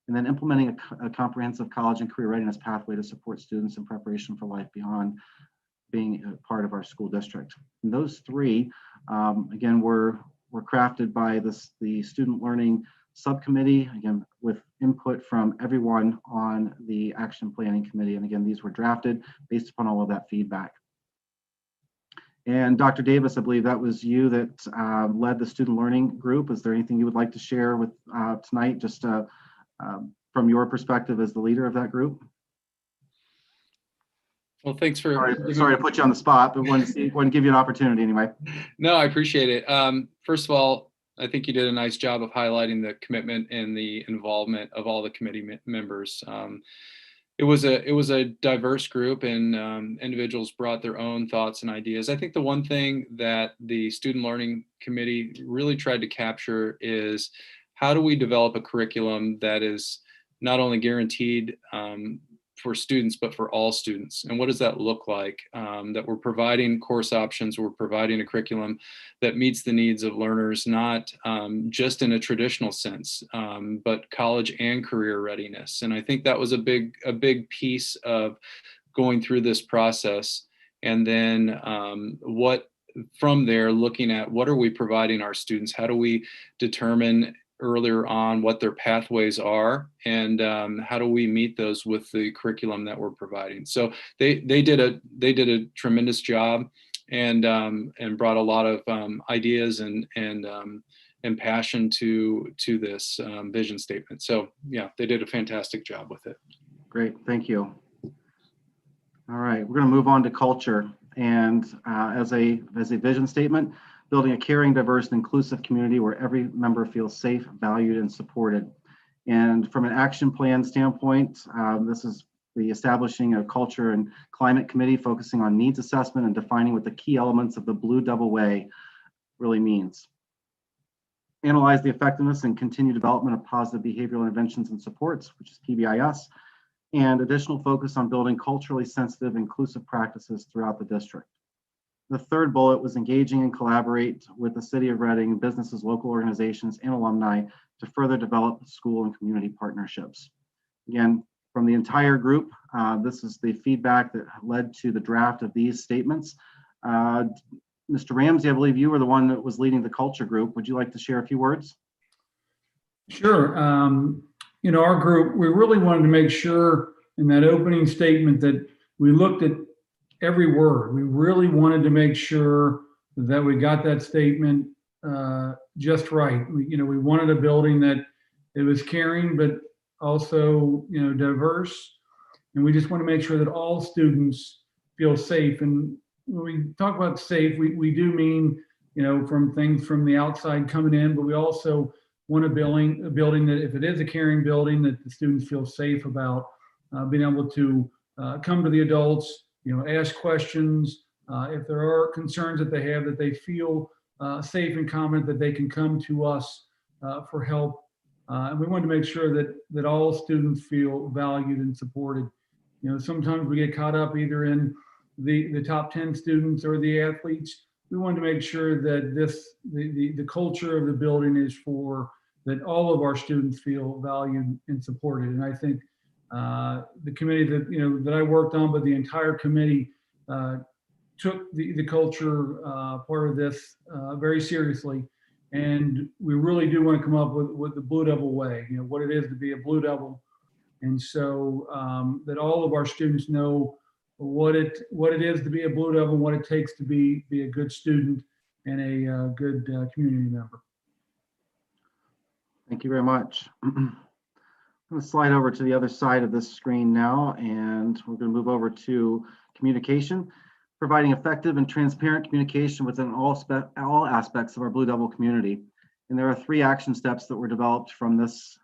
And then implementing a comprehensive college and career readiness pathway to support students in preparation for life beyond being a part of our school district. And those 3, again, were were crafted by the Student Learning Subcommittee, again, with input from everyone on the Action Planning Committee. And again, these were drafted based upon all of that feedback. And Dr. Davis, I believe that was you that led the student learning group. Is there anything you would like to share with tonight, just from your perspective as the leader of that group? Well, thanks for. Sorry to put you on the spot, but wanted to give you an opportunity anyway. No, I appreciate it. First of all, I think you did a nice job of highlighting the commitment and the involvement of all the committee members. It was a diverse group, and individuals brought their own thoughts and ideas. I think the one thing that the Student Learning Committee really tried to capture is how do we develop a curriculum that is not only guaranteed for students, but for all students. And what does that look like? That we're providing course options, we're providing a curriculum that meets the needs of learners, not just in a traditional sense, but college and career readiness. And I think that was a big piece of going through this process. And then from there, looking at what are we providing our students? How do we determine earlier on what their pathways are, and how do we meet those with the curriculum that we're providing? So they did a tremendous job, and brought a lot of ideas and passion to this vision statement. So yeah, they did a fantastic job with it. Great, thank you. All right, we're going to move on to culture, and as a vision statement, building a caring, diverse, and inclusive community where every member feels safe, valued, and supported. And from an action plan standpoint, this is the establishing a culture and climate committee focusing on needs assessment and defining what the key elements of the Blue Double Way really means. Analyze the effectiveness and continued development of positive behavioral interventions and supports, which is PBIS, and additional focus on building culturally sensitive, inclusive practices throughout the district. The third bullet was engaging and collaborate with the City of Reading, businesses, local organizations, and alumni to further develop school and community partnerships. Again, from the entire group, this is the feedback that led to the draft of these statements. Mr. Ramsey, I believe you were the one that was leading the culture group. Would you like to share a few words? Sure. Our group, we really wanted to make sure in that opening statement that we looked at every word. We really wanted to make sure that we got that statement just right. We wanted a building that it was caring, but also, diverse. And we just want to make sure that all students feel safe. And when we talk about safe, we do mean, from things from the outside coming in, but we also want a building that if it is a caring building, that the students feel safe about being able to come to the adults, ask questions. If there are concerns that they have, that they feel safe and confident that they can come to us for help. And we want to make sure that all students feel valued and supported. Sometimes we get caught up either in the top 10 students or the athletes. We want to make sure that the culture of the building is for that all of our students feel valued and supported. And I think the committee that I worked on, but the entire committee took the culture part of this very seriously. And we really do want to come up with the Blue Devil way, what it is to be a Blue Devil. And so that all of our students know what it is to be a Blue Devil, what it takes to be a good student and a good community member. Thank you very much. I'm going to slide over to the other side of this screen now, and we're going to move over to communication, providing effective and transparent communication within all aspects of our Blue Devil community. And there are 3 action steps that were developed from this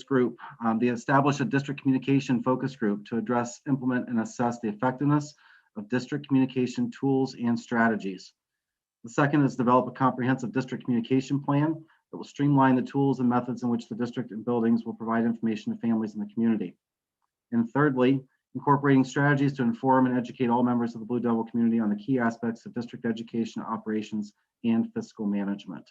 group. They established a district communication focus group to address, implement, and assess the effectiveness of district communication tools and strategies. The second is develop a comprehensive district communication plan that will streamline the tools and methods in which the district and buildings will provide information to families in the community. And thirdly, incorporating strategies to inform and educate all members of the Blue Devil community on the key aspects of district education, operations, and fiscal management.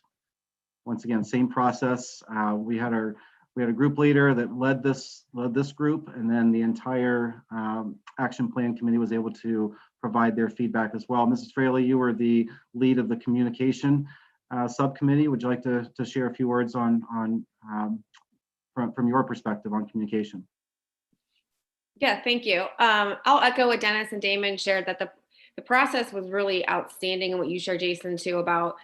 Once again, same process. We had a group leader that led this group, and then the entire action plan committee was able to provide their feedback as well. Mrs. Fraley, you were the lead of the communication subcommittee, would you like to share a few words on from your perspective on communication? Yeah, thank you. I'll echo what Dennis and Damon shared, that the process was really outstanding, and what you shared, Jason, too, about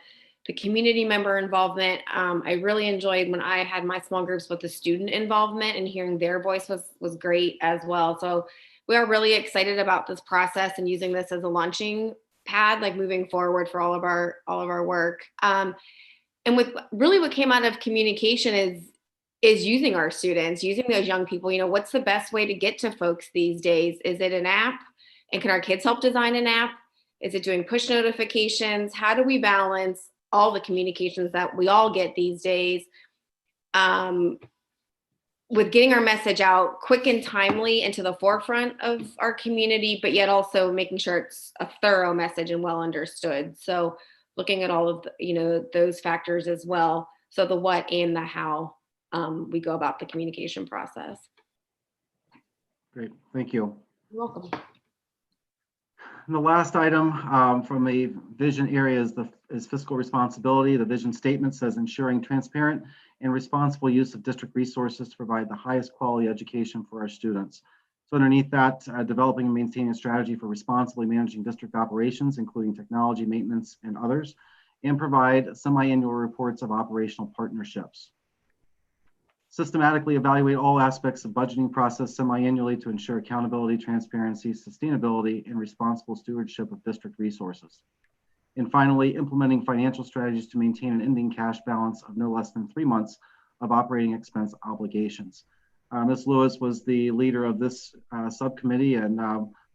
the community member involvement. I really enjoyed when I had my small groups with the student involvement, and hearing their voice was great as well. So we are really excited about this process and using this as a launching pad, like moving forward for all of our work. And with really what came out of communication is using our students, using those young people. You know, what's the best way to get to folks these days? Is it an app? And can our kids help design an app? Is it doing push notifications? How do we balance all the communications that we all get these days with getting our message out quick and timely into the forefront of our community, but yet also making sure it's a thorough message and well understood? So looking at all of those factors as well. So the what and the how we go about the communication process. Great, thank you. You're welcome. And the last item from a vision area is fiscal responsibility. The vision statement says ensuring transparent and responsible use of district resources to provide the highest quality education for our students. So underneath that, developing and maintaining a strategy for responsibly managing district operations, including technology, maintenance, and others, and provide semi-annual reports of operational partnerships. Systematically evaluate all aspects of budgeting process semi-annually to ensure accountability, transparency, sustainability, and responsible stewardship of district resources. And finally, implementing financial strategies to maintain an ending cash balance of no less than 3 months of operating expense obligations. Ms. Lewis was the leader of this subcommittee, and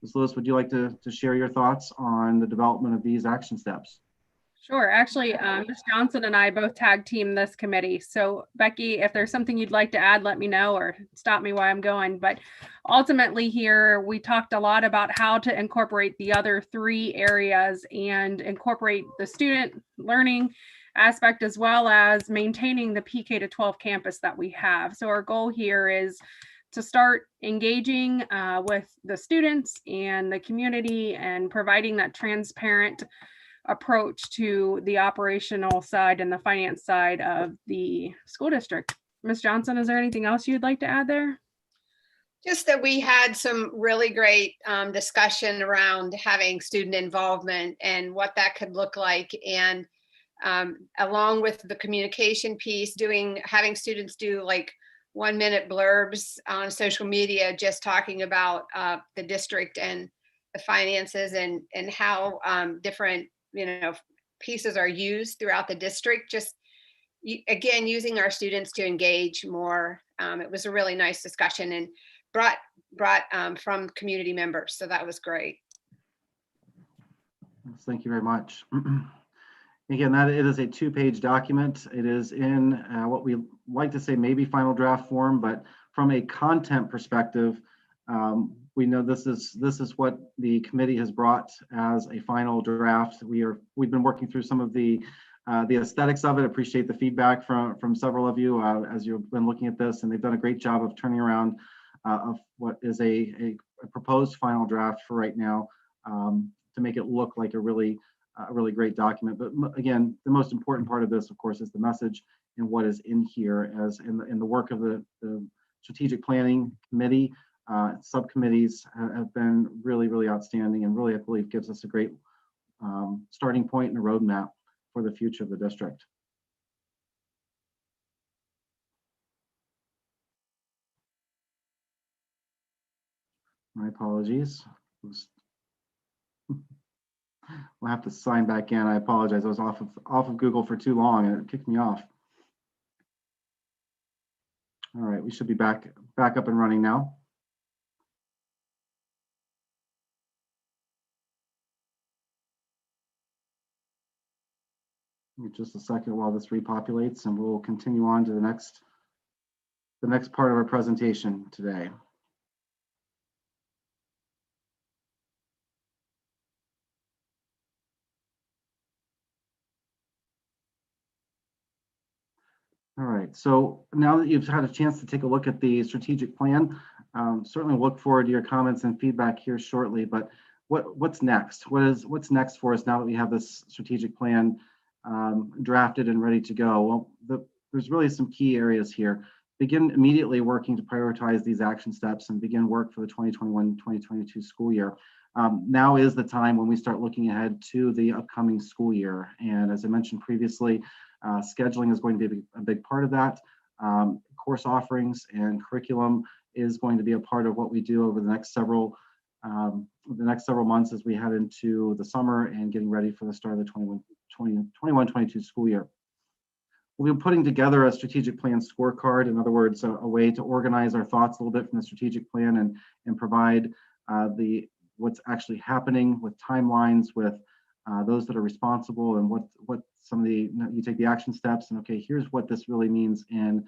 Ms. Lewis, would you like to share your thoughts on the development of these action steps? Sure. Actually, Ms. Johnson and I both tag team this committee. So Becky, if there's something you'd like to add, let me know or stop me while I'm going. But ultimately here, we talked a lot about how to incorporate the other 3 areas and incorporate the student learning aspect as well as maintaining the PK to 12 campus that we have. So our goal here is to start engaging with the students and the community and providing that transparent approach to the operational side and the finance side of the school district. Ms. Johnson, is there anything else you'd like to add there? Just that we had some really great discussion around having student involvement and what that could look like. And along with the communication piece, having students do like 1-minute blurbs on social media, just talking about the district and the finances and how different pieces are used throughout the district. Just again, using our students to engage more. It was a really nice discussion and brought from community members. So that was great. Thank you very much. Again, it is a 2-page document. It is in what we like to say maybe final draft form, but from a content perspective, we know this is what the committee has brought as a final draft. We've been working through some of the aesthetics of it. Appreciate the feedback from several of you as you've been looking at this, and they've done a great job of turning around of what is a proposed final draft for right now to make it look like a really great document. But again, the most important part of this, of course, is the message and what is in here as in the work of the strategic planning committee. Subcommittees have been really outstanding, and really I believe gives us a great starting point and a roadmap for the future of the district. My apologies. We'll have to sign back in. I apologize. I was off of Google for too long and it kicked me off. All right, we should be back up and running now. Just a second while this repopulates, and we'll continue on to the next part of our presentation today. All right, so now that you've had a chance to take a look at the strategic plan, certainly look forward to your comments and feedback here shortly. But what's next? What's next for us now that we have this strategic plan drafted and ready to go. Well, there's really some key areas here. Begin immediately working to prioritize these action steps and begin work for the 2021-2022 school year. Now is the time when we start looking ahead to the upcoming school year. And as I mentioned previously, scheduling is going to be a big part of that. Course offerings and curriculum is going to be a part of what we do over the next several months as we head into the summer and getting ready for the start of the 21-22 school year. We'll be putting together a strategic plan scorecard. In other words, a way to organize our thoughts a little bit from the strategic plan and provide what's actually happening with timelines, with those that are responsible, and what some of the, you take the action steps and okay, here's what this really means in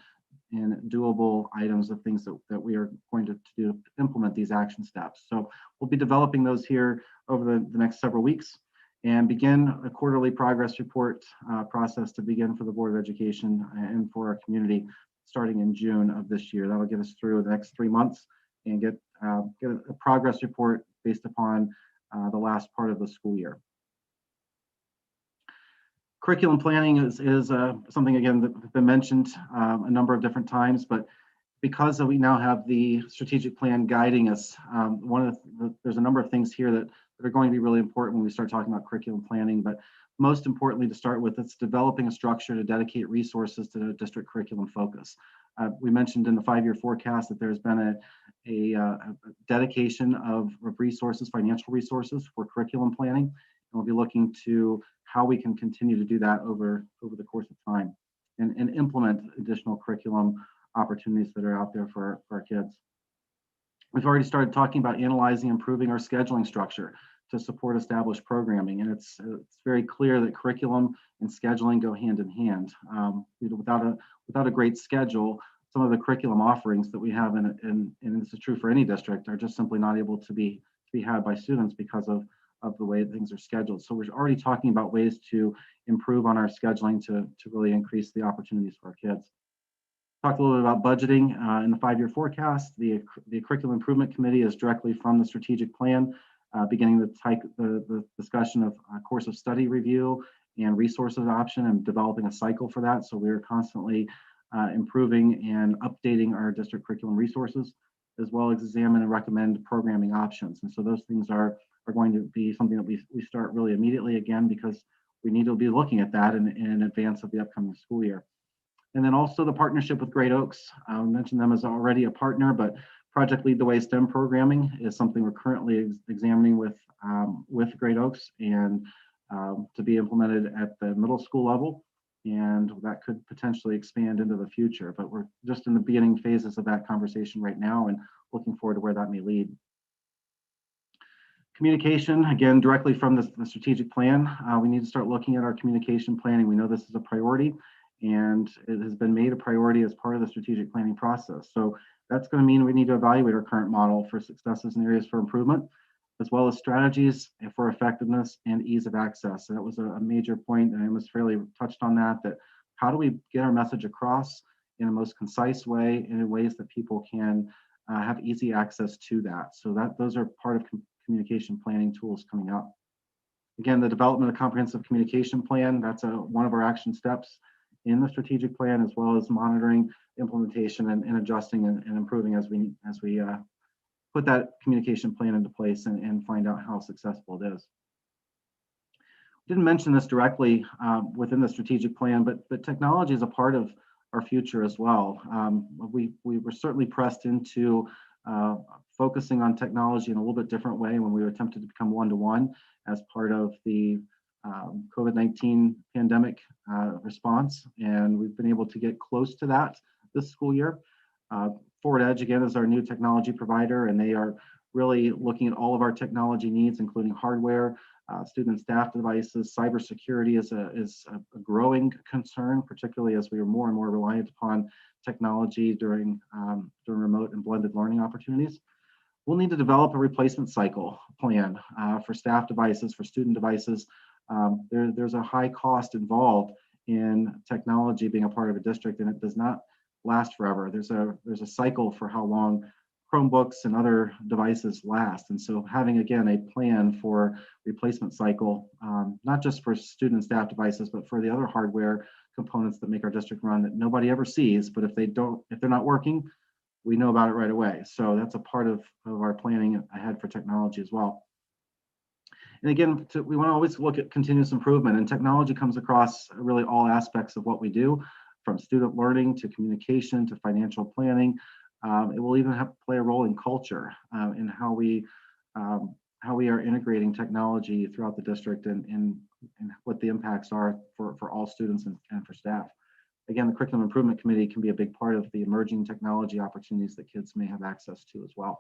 doable items of things that we are going to do to implement these action steps. So we'll be developing those here over the next several weeks and begin a quarterly progress report process to begin for the Board of Education and for our community starting in June of this year. That'll get us through the next 3 months and get a progress report based upon the last part of the school year. Curriculum planning is something, again, that's been mentioned a number of different times, but because we now have the strategic plan guiding us, there's a number of things here that are going to be really important when we start talking about curriculum planning, but most importantly to start with, it's developing a structure to dedicate resources to the district curriculum focus. We mentioned in the 5-year forecast that there's been a dedication of resources, financial resources for curriculum planning. And we'll be looking to how we can continue to do that over the course of time and implement additional curriculum opportunities that are out there for our kids. We've already started talking about analyzing, improving our scheduling structure to support established programming. And it's very clear that curriculum and scheduling go hand in hand. Without a great schedule, some of the curriculum offerings that we have and this is true for any district, are just simply not able to be had by students because of the way things are scheduled. So we're already talking about ways to improve on our scheduling to really increase the opportunities for our kids. Talked a little bit about budgeting in the 5-year forecast. The Curriculum Improvement Committee is directly from the strategic plan, beginning the discussion of course of study review and resource adoption and developing a cycle for that. So we're constantly improving and updating our district curriculum resources, as well as examine and recommend programming options. And so those things are going to be something that we start really immediately, again, because we need to be looking at that in advance of the upcoming school year. And then also the partnership with Great Oaks. I mentioned them as already a partner, but Project Lead the Way STEM programming is something we're currently examining with Great Oaks and to be implemented at the middle school level. And that could potentially expand into the future, but we're just in the beginning phases of that conversation right now and looking forward to where that may lead. Communication, again, directly from the strategic plan. We need to start looking at our communication planning. We know this is a priority and it has been made a priority as part of the strategic planning process. So that's going to mean we need to evaluate our current model for successes and areas for improvement, as well as strategies for effectiveness and ease of access. So that was a major point, and I almost fairly touched on that how do we get our message across in the most concise way and in ways that people can have easy access to that. So those are part of communication planning tools coming up. Again, the development of comprehensive communication plan, that's one of our action steps in the strategic plan, as well as monitoring implementation and adjusting and improving as we put that communication plan into place and find out how successful it is. Didn't mention this directly within the strategic plan, but technology is a part of our future as well. We were certainly pressed into focusing on technology in a little bit different way when we attempted to become one-to-one as part of the COVID-19 pandemic response. And we've been able to get close to that this school year. Forward Edge, again, is our new technology provider, and they are really looking at all of our technology needs, including hardware, student and staff devices. Cybersecurity is a growing concern, particularly as we are more and more reliant upon technology during remote and blended learning opportunities. We'll need to develop a replacement cycle plan for staff devices, for student devices. There's a high cost involved in technology being a part of a district, and it does not last forever. There's a cycle for how long Chromebooks and other devices last. And so having, again, a plan for replacement cycle, not just for student and staff devices, but for the other hardware components that make our district run that nobody ever sees, but if they're not working, we know about it right away. So that's a part of our planning ahead for technology as well. And again, we want to always look at continuous improvement, and technology comes across really all aspects of what we do, from student learning to communication to financial planning. It will even have to play a role in culture, in how we are integrating technology throughout the district and what the impacts are for all students and for staff. Again, the Curriculum Improvement Committee can be a big part of the emerging technology opportunities that kids may have access to as well.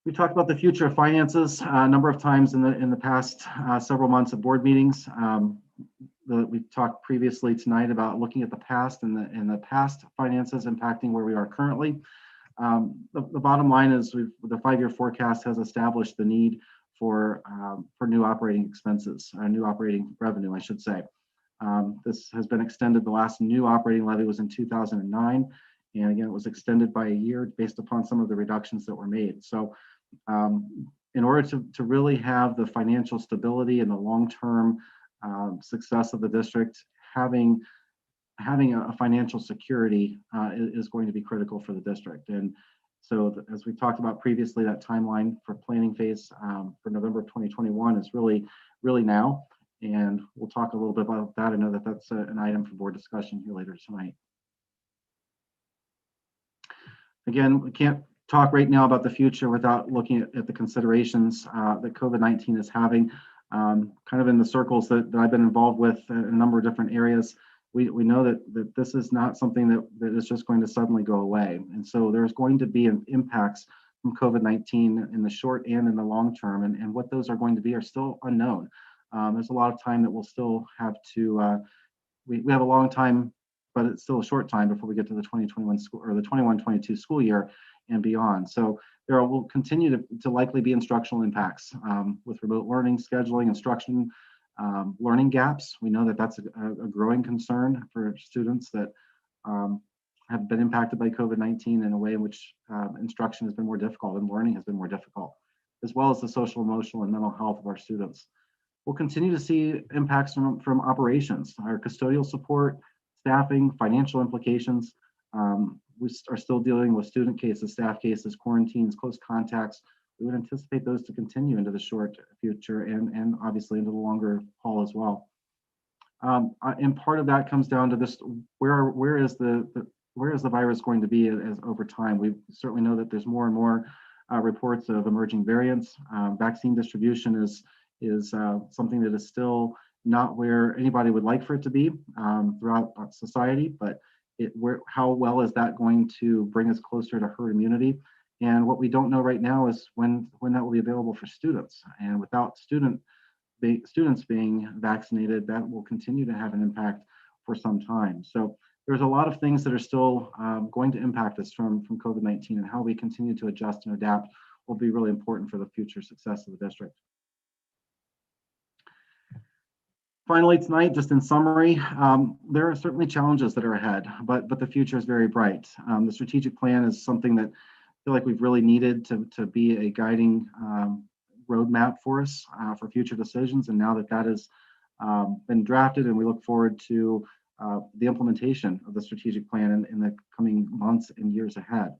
We talked about the future of finances a number of times in the past several months of board meetings. We talked previously tonight about looking at the past and the past finances impacting where we are currently. The bottom line is the 5-year forecast has established the need for new operating expenses, new operating revenue, I should say. This has been extended. The last new operating levy was in 2009. And again, it was extended by a year based upon some of the reductions that were made. So in order to really have the financial stability and the long-term success of the district, having a financial security is going to be critical for the district. And so as we talked about previously, that timeline for planning phase for November 2021 is really now. And we'll talk a little bit about that. I know that that's an item for board discussion here later tonight. Again, we can't talk right now about the future without looking at the considerations that COVID-19 is having. Kind of in the circles that I've been involved with in a number of different areas, we know that this is not something that is just going to suddenly go away. And so there's going to be impacts from COVID-19 in the short and in the long term. And what those are going to be are still unknown. There's a lot of time that we'll still have to, we have a long time, but it's still a short time before we get to the 2021 school or the 21-22 school year and beyond. So there will continue to likely be instructional impacts with remote learning, scheduling, instruction, learning gaps. We know that that's a growing concern for students that have been impacted by COVID-19 in a way in which instruction has been more difficult and learning has been more difficult, as well as the social, emotional, and mental health of our students. We'll continue to see impacts from operations, our custodial support, staffing, financial implications. We are still dealing with student cases, staff cases, quarantines, close contacts. We would anticipate those to continue into the short future and obviously into the longer haul as well. And part of that comes down to this: where is the virus going to be as over time? We certainly know that there's more and more reports of emerging variants. Vaccine distribution is something that is still not where anybody would like for it to be throughout society, but how well is that going to bring us closer to herd immunity? And what we don't know right now is when that will be available for students. And without students being vaccinated, that will continue to have an impact for some time. So there's a lot of things that are still going to impact us from COVID-19, and how we continue to adjust and adapt will be really important for the future success of the district. Finally, tonight, just in summary, there are certainly challenges that are ahead, but the future is very bright. The strategic plan is something that I feel like we've really needed to be a guiding roadmap for us for future decisions. And now that has been drafted, and we look forward to the implementation of the strategic plan in the coming months and years ahead.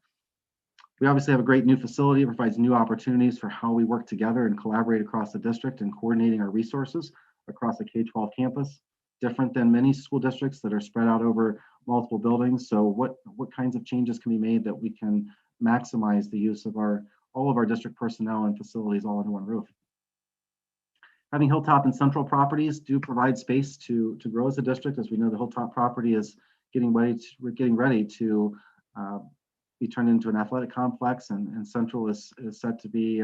We obviously have a great new facility. It provides new opportunities for how we work together and collaborate across the district and coordinating our resources across the K-12 campus, different than many school districts that are spread out over multiple buildings. So what kinds of changes can be made that we can maximize the use of all of our district personnel and facilities all under one roof? Having Hilltop and Central properties do provide space to grow as a district. As we know, the Hilltop property is getting ready to be turned into an athletic complex, and Central is set to be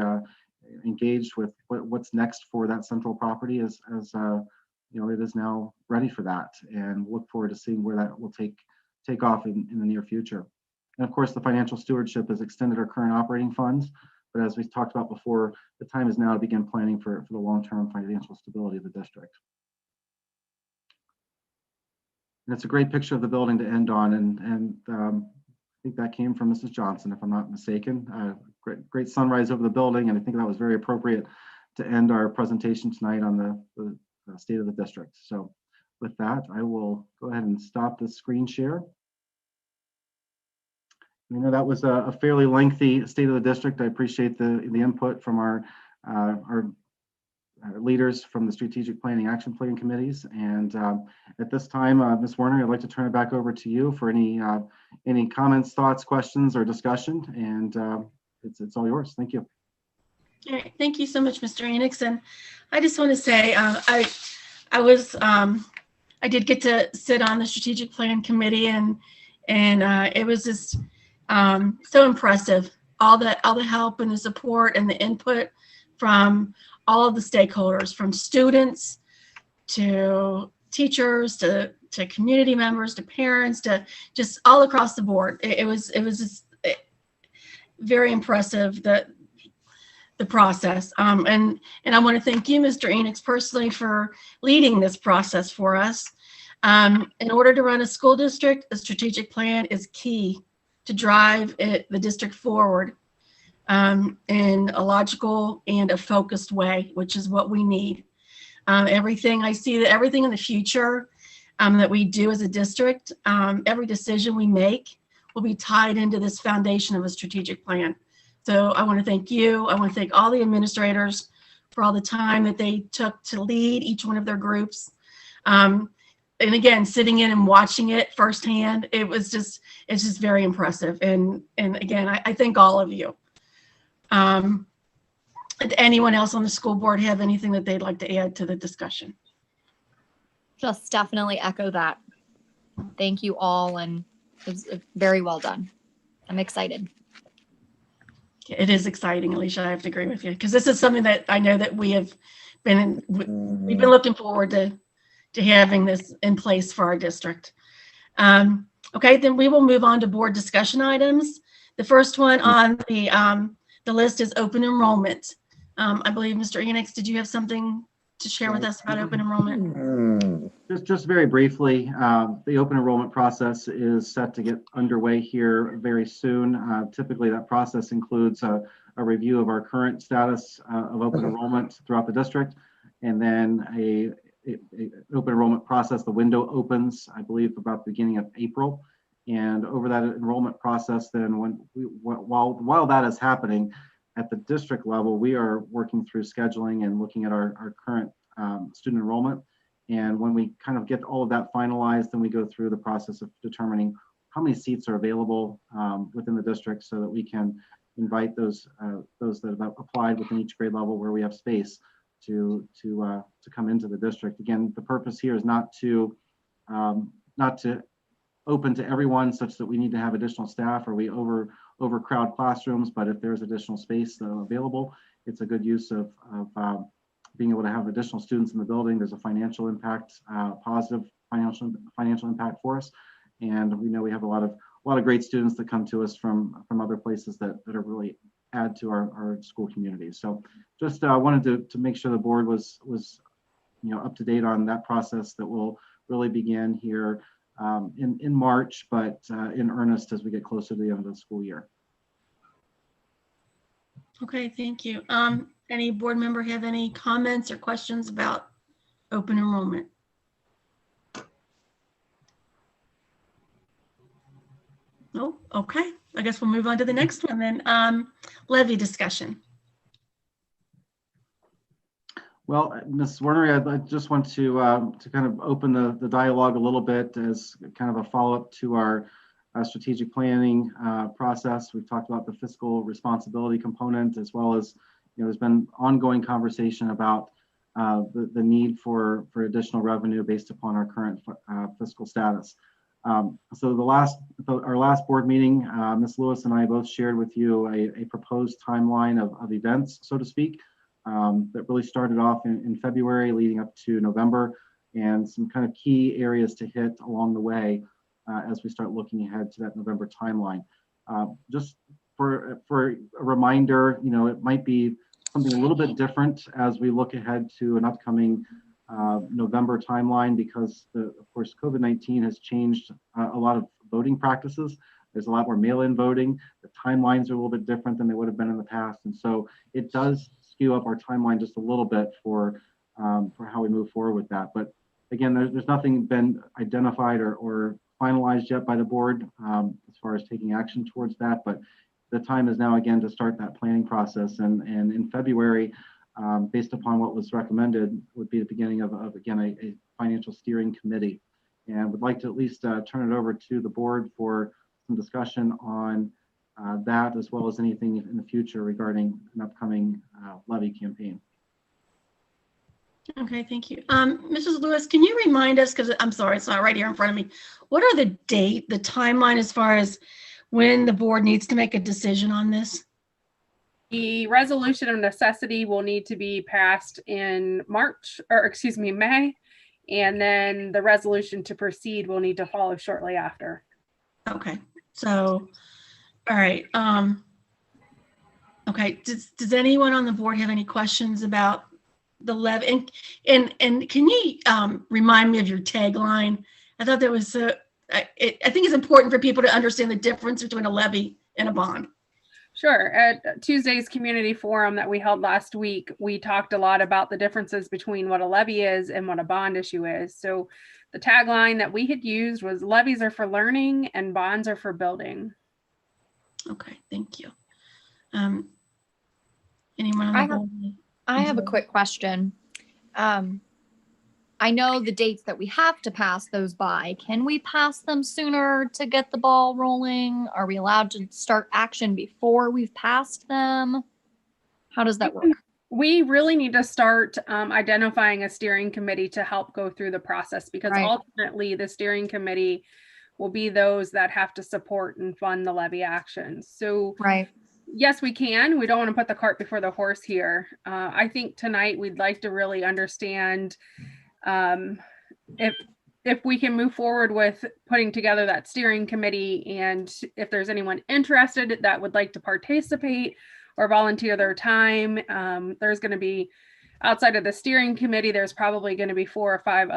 engaged with what's next for that Central property as it is now ready for that, and look forward to seeing where that will take off in the near future. And of course, the financial stewardship has extended our current operating funds, but as we talked about before, the time is now to begin planning for the long-term financial stability of the district. And it's a great picture of the building to end on, and think that came from Mrs. Johnson, if I'm not mistaken. Great sunrise over the building, and I think that was very appropriate to end our presentation tonight on the state of the district. So with that, I will go ahead and stop the screen share. You know, that was a fairly lengthy state of the district. I appreciate the input from our leaders from the strategic planning action plan committees. And at this time, Ms. Werner, I'd like to turn it back over to you for any comments, thoughts, questions, or discussion. And it's all yours. Thank you. All right, thank you so much, Mr. Enix. And I just want to say, I did get to sit on the strategic plan committee, and it was just so impressive. All the help and the support and the input from all of the stakeholders, from students to teachers to community members to parents to just all across the board. It was just very impressive, the process. And I want to thank you, Mr. Enix, personally for leading this process for us. In order to run a school district, a strategic plan is key to drive the district forward in a logical and a focused way, which is what we need. Everything I see, that everything in the future that we do as a district, every decision we make will be tied into this foundation of a strategic plan. So I want to thank you. I want to thank all the administrators for all the time that they took to lead each one of their groups. And again, sitting in and watching it firsthand, it's just very impressive. And again, I thank all of you. Did anyone else on the school board have anything that they'd like to add to the discussion? Just definitely echo that. Thank you all, and it was very well done. I'm excited. It is exciting, Alicia. I have to agree with you, because this is something that I know that we've been looking forward to having this in place for our district. Okay, then we will move on to board discussion items. The first one on the list is open enrollment. I believe, Mr. Enix, did you have something to share with us about open enrollment? Just very briefly, the open enrollment process is set to get underway here very soon. Typically, that process includes a review of our current status of open enrollment throughout the district, and then a open enrollment process. The window opens, I believe, about the beginning of April, and over that enrollment process, then while that is happening at the district level, we are working through scheduling and looking at our current student enrollment. And when we kind of get all of that finalized, then we go through the process of determining how many seats are available within the district, so that we can invite those that have applied within each grade level where we have space to come into the district. Again, the purpose here is not to open to everyone such that we need to have additional staff or we overcrowd classrooms, but if there's additional space available, it's a good use of being able to have additional students in the building. There's a financial impact, positive financial impact for us, and we know we have a lot of great students that come to us from other places that are really add to our school community. So just wanted to make sure the board was up to date on that process that will really begin here in March, but in earnest as we get closer to the end of the school year. Okay, thank you. Any board member have any comments or questions about open enrollment? No? Okay, I guess we'll move on to the next one then. Levy discussion. Well, Ms. Werner, I just want to kind of open the dialogue a little bit as kind of a follow-up to our strategic planning process. We've talked about the fiscal responsibility component, as well as, there's been ongoing conversation about the need for additional revenue based upon our current fiscal status. So our last board meeting, Ms. Lewis and I both shared with you a proposed timeline of events, so to speak, that really started off in February leading up to November, and some kind of key areas to hit along the way as we start looking ahead to that November timeline. Just for a reminder, it might be something a little bit different as we look ahead to an upcoming November timeline, because of course, COVID-19 has changed a lot of voting practices There's a lot more mail-in voting. The timelines are a little bit different than they would have been in the past. And so it does skew up our timeline just a little bit for how we move forward with that. But again, there's nothing been identified or finalized yet by the board as far as taking action towards that. But the time is now again to start that planning process. And in February, based upon what was recommended, would be the beginning of again, a financial steering committee. And would like to at least turn it over to the board for some discussion on that, as well as anything in the future regarding an upcoming levy campaign. Okay, thank you. Mrs. Lewis, can you remind us, because I'm sorry, it's not right here in front of me, what are the timeline as far as when the board needs to make a decision on this? The resolution of necessity will need to be passed in May, and then the resolution to proceed will need to follow shortly after. Okay, so, all right. Okay, does anyone on the board have any questions about the levy? And can you remind me of your tagline? I thought that was, I think it's important for people to understand the difference between a levy and a bond. Sure. At Tuesday's community forum that we held last week, we talked a lot about the differences between what a levy is and what a bond issue is. So the tagline that we had used was levies are for learning and bonds are for building. Okay, thank you. Anyone on the board? I have a quick question. I know the dates that we have to pass those by. Can we pass them sooner to get the ball rolling? Are we allowed to start action before we've passed them? How does that work? We really need to start identifying a steering committee to help go through the process, because Right. ultimately the steering committee will be those that have to support and fund the levy actions. So Right. yes, we can. We don't want to put the cart before the horse here. I think tonight we'd like to really understand if we can move forward with putting together that steering committee, and if there's anyone interested that would like to participate or volunteer their time. There's going to be, outside of the steering committee, there's probably going to be 4 or 5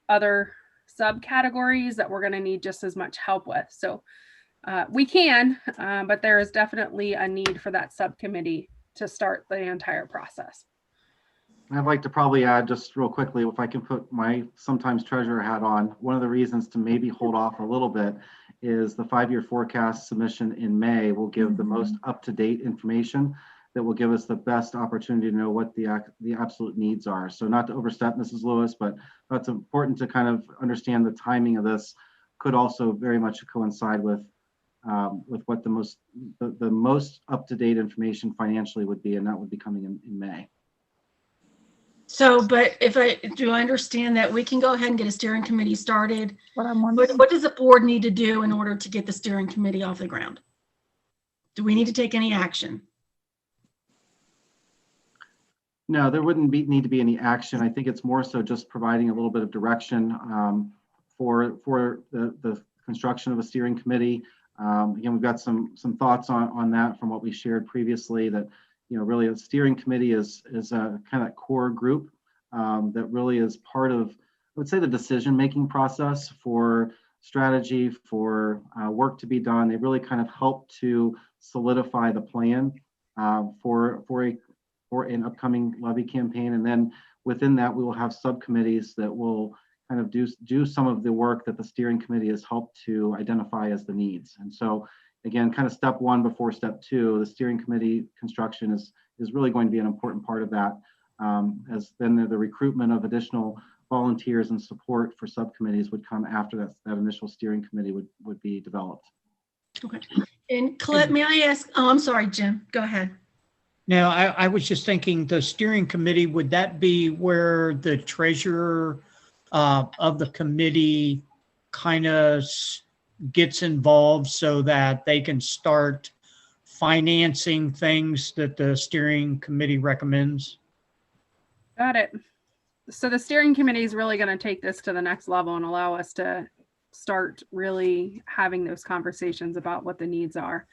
other subcategories that we're going to need just as much help with. So we can, but there is definitely a need for that subcommittee to start the entire process. I'd like to probably add just real quickly, if I can put my sometimes treasurer hat on, one of the reasons to maybe hold off a little bit is the 5-year forecast submission in May will give the most up-to-date information that will give us the best opportunity to know what the absolute needs are. So not to overstep, Mrs. Lewis, but that's important to kind of understand the timing of this could also very much coincide with what the most up-to-date information financially would be, and that would be coming in May. So, but do I understand that we can go ahead and get a steering committee started? What I'm wondering. What does the board need to do in order to get the steering committee off the ground? Do we need to take any action? No, there wouldn't need to be any action. I think it's more so just providing a little bit of direction for the construction of a steering committee. Again, we've got some thoughts on that from what we shared previously, that really a steering committee is a kind of core group that really is part of, I would say, the decision-making process for strategy, for work to be done. They really kind of help to solidify the plan for an upcoming levy campaign. And then within that, we will have subcommittees that will kind of do some of the work that the steering committee has helped to identify as the needs. And so again, kind of step 1 before step 2, the steering committee construction is really going to be an important part of that, as then the recruitment of additional volunteers and support for subcommittees would come after that initial steering committee would be developed. Okay. And Colette, may I ask, I'm sorry, Jim, go ahead. Now, I was just thinking, the steering committee, would that be where the treasurer of the committee kind of gets involved so that they can start financing things that the steering committee recommends? Got it. So the steering committee is really going to take this to the next level and allow us to start really having those conversations about what the needs are.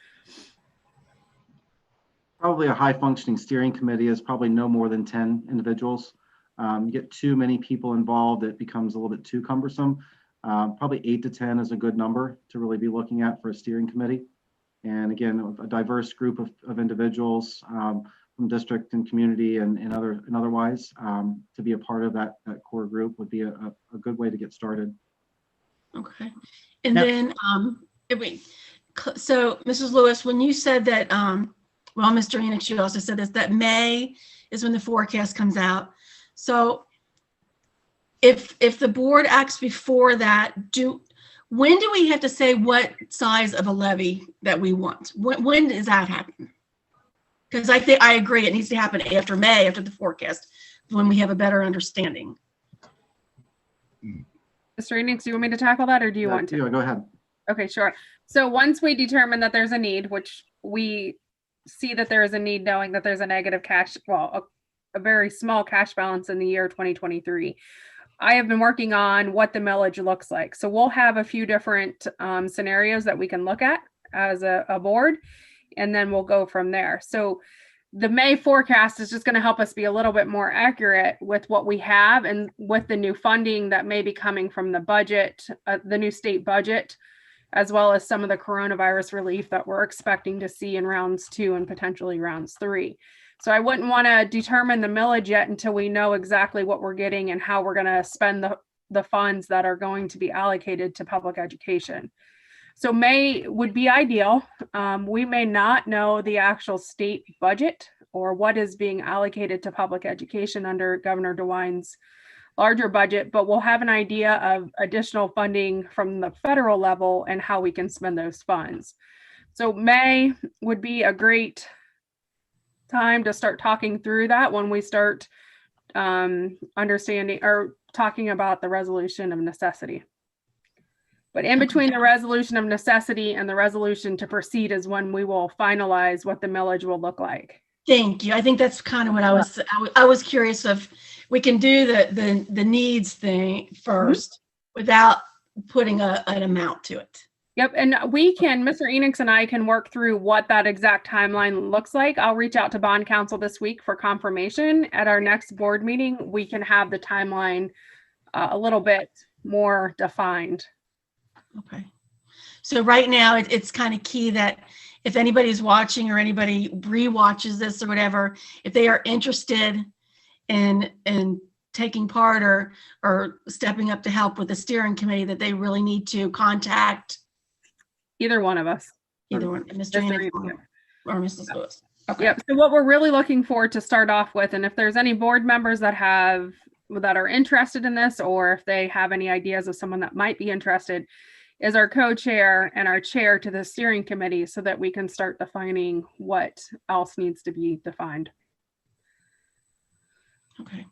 Probably a high-functioning steering committee is probably no more than 10 individuals. You get too many people involved, it becomes a little bit too cumbersome. Probably 8 to 10 is a good number to really be looking at for a steering committee. And again, a diverse group of individuals from district and community and otherwise to be a part of that core group would be a good way to get started. Okay. And Now- then, so Mrs. Lewis, when you said that, well, Mr. Enoch, you also said this, that May is when the forecast comes out. So if the board acts before that, when do we have to say what size of a levy that we want? When does that happen? Because I think I agree it needs to happen after May, after the forecast, when we have a better understanding. Mr. Enix, do you want me to tackle that or do you want to? Yeah, go ahead. Okay, sure. So once we determine that there's a need, which we see that there is a need, knowing that there's a negative cash, well, a very small cash balance in the year 2023, I have been working on what the millage looks like. So we'll have a few different scenarios that we can look at as a board, and then we'll go from there. So the May forecast is just going to help us be a little bit more accurate with what we have and with the new funding that may be coming from the budget, the new state budget, as well as some of the coronavirus relief that we're expecting to see in rounds 2 and potentially rounds 3. So I wouldn't want to determine the millage yet until we know exactly what we're getting and how we're going to spend the funds that are going to be allocated to public education. So May would be ideal. We may not know the actual state budget or what is being allocated to public education under Governor DeWine's larger budget, but we'll have an idea of additional funding from the federal level and how we can spend those funds. So May would be a great time to start talking through that when we start understanding or talking about the resolution of necessity. But in between the resolution of necessity and the resolution to proceed is when we will finalize what the millage will look like. Thank you. I think that's kind of what I was curious if we can do the needs thing first without putting an amount to it. Yep, and we can, Mr. Enix and I can work through what that exact timeline looks like. I'll reach out to bond counsel this week for confirmation. At our next board meeting, we can have the timeline a little bit more defined. Okay. So right now it's kind of key that if anybody's watching or anybody re-watches this or whatever, if they are interested in taking part or stepping up to help with the steering committee, that they really need to contact Either one of us. either one, Mr. Enix or Mrs. Lewis. Okay. Yep. So what we're really looking for to start off with, and if there's any board members that are interested in this, or if they have any ideas of someone that might be interested, is our co-chair and our chair to the steering committee so that we can start defining what else needs to be defined. Okay.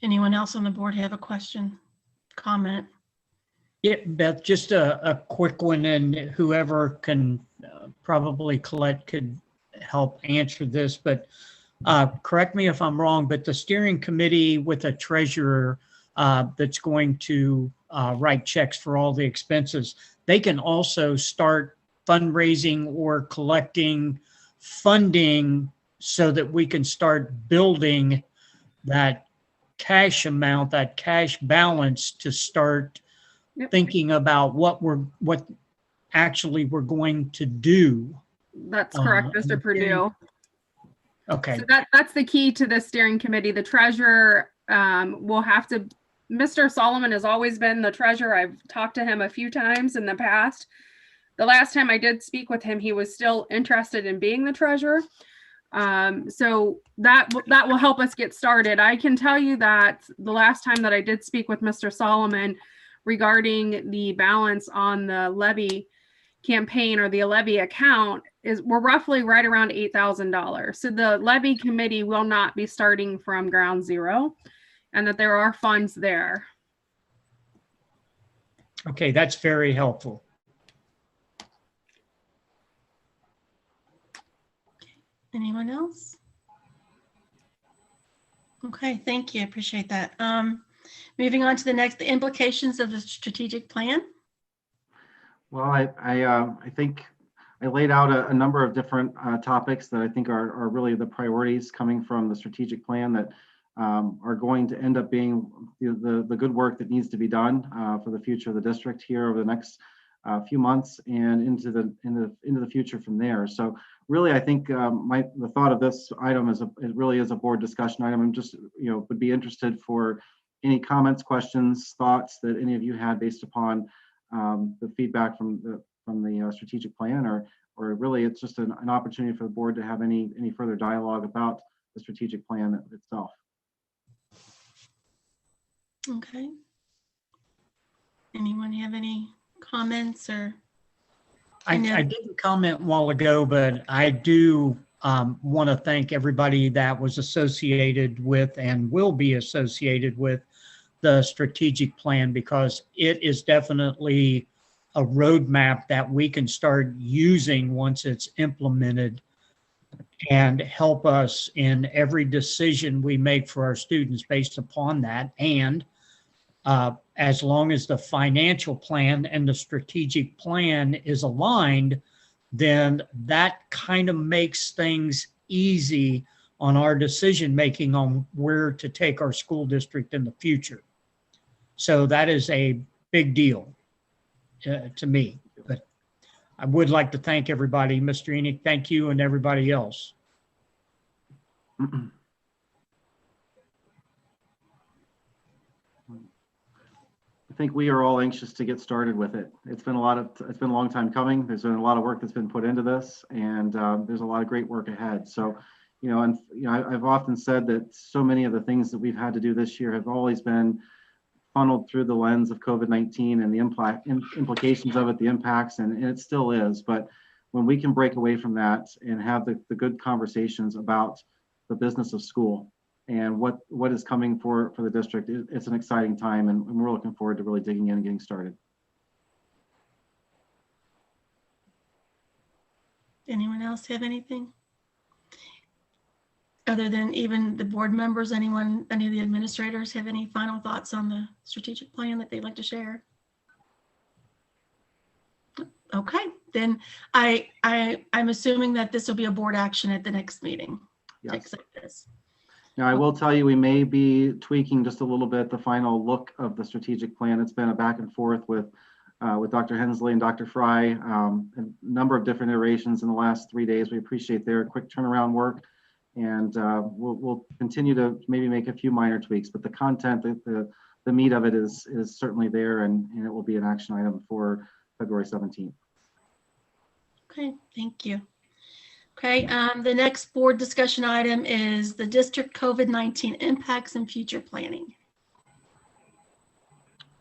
Anyone else on the board have a question, comment? Yeah, Beth, just a quick one, and whoever can, probably Colette could help answer this, but correct me if I'm wrong, but the steering committee with a treasurer that's going to write checks for all the expenses, they can also start fundraising or collecting funding so that we can start building that cash amount, that cash balance to start thinking about what actually we're going to do. That's correct, Mr. Purdue. Okay. So that's the key to the steering committee. The treasurer will have to, Mr. Solomon has always been the treasurer. I've talked to him a few times in the past. The last time I did speak with him, he was still interested in being the treasurer. So that will help us get started. I can tell you that the last time that I did speak with Mr. Solomon regarding the balance on the levy campaign or the levy account we're roughly right around $8,000. So the levy committee will not be starting from ground zero, and that there are funds there. Okay, that's very helpful. Anyone else? Okay, thank you. I appreciate that. Moving on to the implications of the strategic plan. Well, I think I laid out a number of different topics that I think are really the priorities coming from the strategic plan that are going to end up being the good work that needs to be done for the future of the district here over the next few months and into the future from there. So really, I think the thought of this item is it really is a board discussion item. I'm just would be interested for any comments, questions, thoughts that any of you had based upon the feedback from the strategic plan, or really it's just an opportunity for the board to have any further dialogue about the strategic plan itself. Okay. Anyone have any comments or? I didn't comment a while ago, but I do want to thank everybody that was associated with and will be associated with the strategic plan, because it is definitely a roadmap that we can start using once it's implemented and help us in every decision we make for our students based upon that. And as long as the financial plan and the strategic plan is aligned, then that kind of makes things easy on our decision making on where to take our school district in the future. So that is a big deal to me. But I would like to thank everybody. Mr. Enoch, thank you, and everybody else. I think we are all anxious to get started with it. It's been a long time coming. There's been a lot of work that's been put into this, and there's a lot of great work ahead. So, I've often said that so many of the things that we've had to do this year have always been funneled through the lens of COVID-19 and the implications of it, the impacts, and it still is. But when we can break away from that and have the good conversations about the business of school and what is coming for the district, it's an exciting time, and we're looking forward to really digging in and getting started. Anyone else have anything? Other than even the board members, any of the administrators have any final thoughts on the strategic plan that they'd like to share? Okay, then I'm assuming that this will be a board action at the next meeting. Yes. Like this. Now, I will tell you, we may be tweaking just a little bit the final look of the strategic plan. It's been a back and forth with Dr. Hensley and Dr. Fry, a number of different iterations in the last 3 days. We appreciate their quick turnaround work, and we'll continue to maybe make a few minor tweaks, but the content, the meat of it is certainly there, and it will be an action item for February 17th. Okay, thank you. Okay, the next board discussion item is the district COVID-19 impacts and future planning.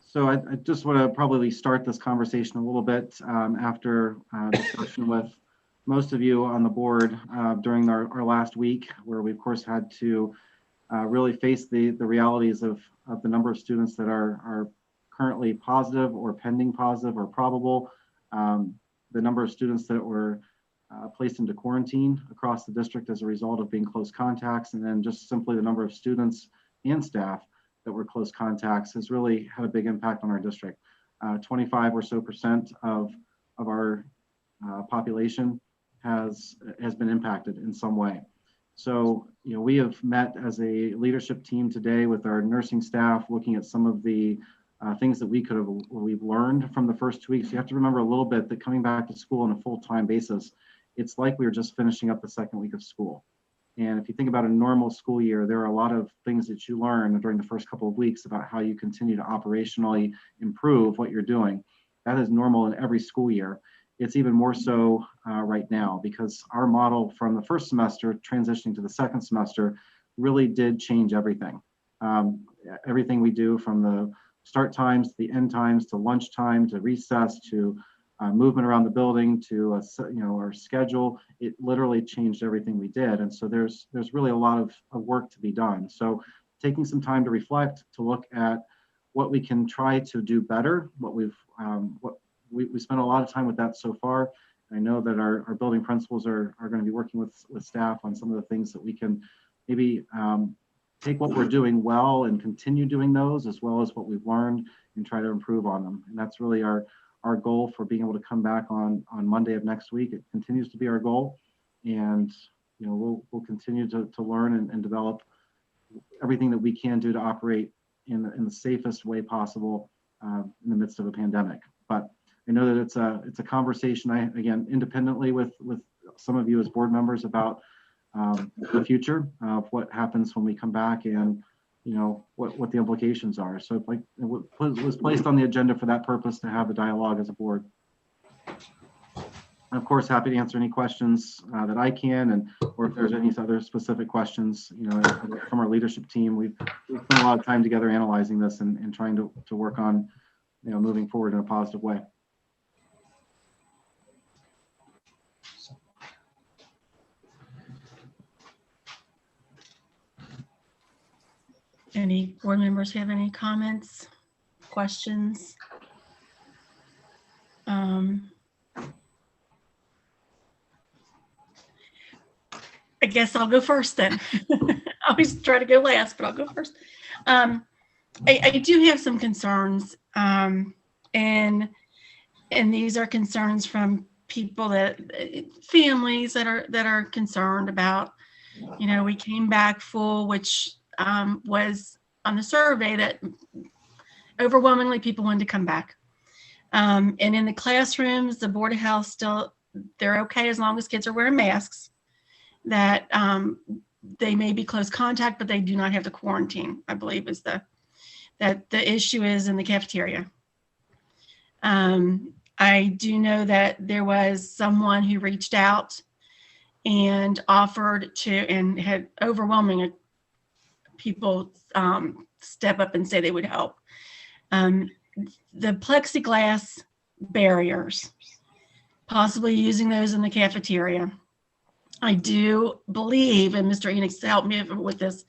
So I just want to probably start this conversation a little bit after discussion with most of you on the board during our last week, where we of course had to really face the realities of the number of students that are currently positive or pending positive or probable, the number of students that were placed into quarantine across the district as a result of being close contacts, and then just simply the number of students and staff that were close contacts has really had a big impact on our district. 25% or so of our population has been impacted in some way. So, we have met as a leadership team today with our nursing staff, looking at some of the things that we've learned from the first 2 weeks. You have to remember a little bit that coming back to school on a full-time basis, it's like we were just finishing up the second week of school. And if you think about a normal school year, there are a lot of things that you learn during the first couple of weeks about how you continue to operationally improve what you're doing. That is normal in every school year. It's even more so right now, because our model from the first semester transitioning to the second semester really did change everything. Everything we do, from the start times to the end times to lunch time to recess to movement around the building to our schedule, it literally changed everything we did. And so there's really a lot of work to be done. So taking some time to reflect, to look at what we can try to do better, we spent a lot of time with that so far. I know that our building principals are going to be working with staff on some of the things that we can maybe take what we're doing well and continue doing those, as well as what we've learned, and try to improve on them. And that's really our goal for being able to come back on Monday of next week. It continues to be our goal, and we'll continue to learn and develop everything that we can do to operate in the safest way possible in the midst of a pandemic. But I know that it's a conversation again, independently with some of you as board members about the future of what happens when we come back, and what the implications are. So it was placed on the agenda for that purpose, to have a dialogue as a board. And of course, happy to answer any questions that I can, or if there's any other specific questions, from our leadership team. We've spent a lot of time together analyzing this and trying to work on, moving forward in a positive way. Any board members have any comments, questions? I guess I'll go first then. I always try to go last, but I'll go first. I do have some concerns, and these are concerns from people families that are concerned about. We came back full, which was on the survey that overwhelmingly people wanted to come back. And in the classrooms, the Board of Health still, they're okay as long as kids are wearing masks. That they may be close contact, but they do not have to quarantine, I believe is the issue is in the cafeteria. I do know that there was someone who reached out and offered to, and had overwhelming people step up and say they would help. The plexiglass barriers, possibly using those in the cafeteria. I do believe, and Mr. Enix helped me with this,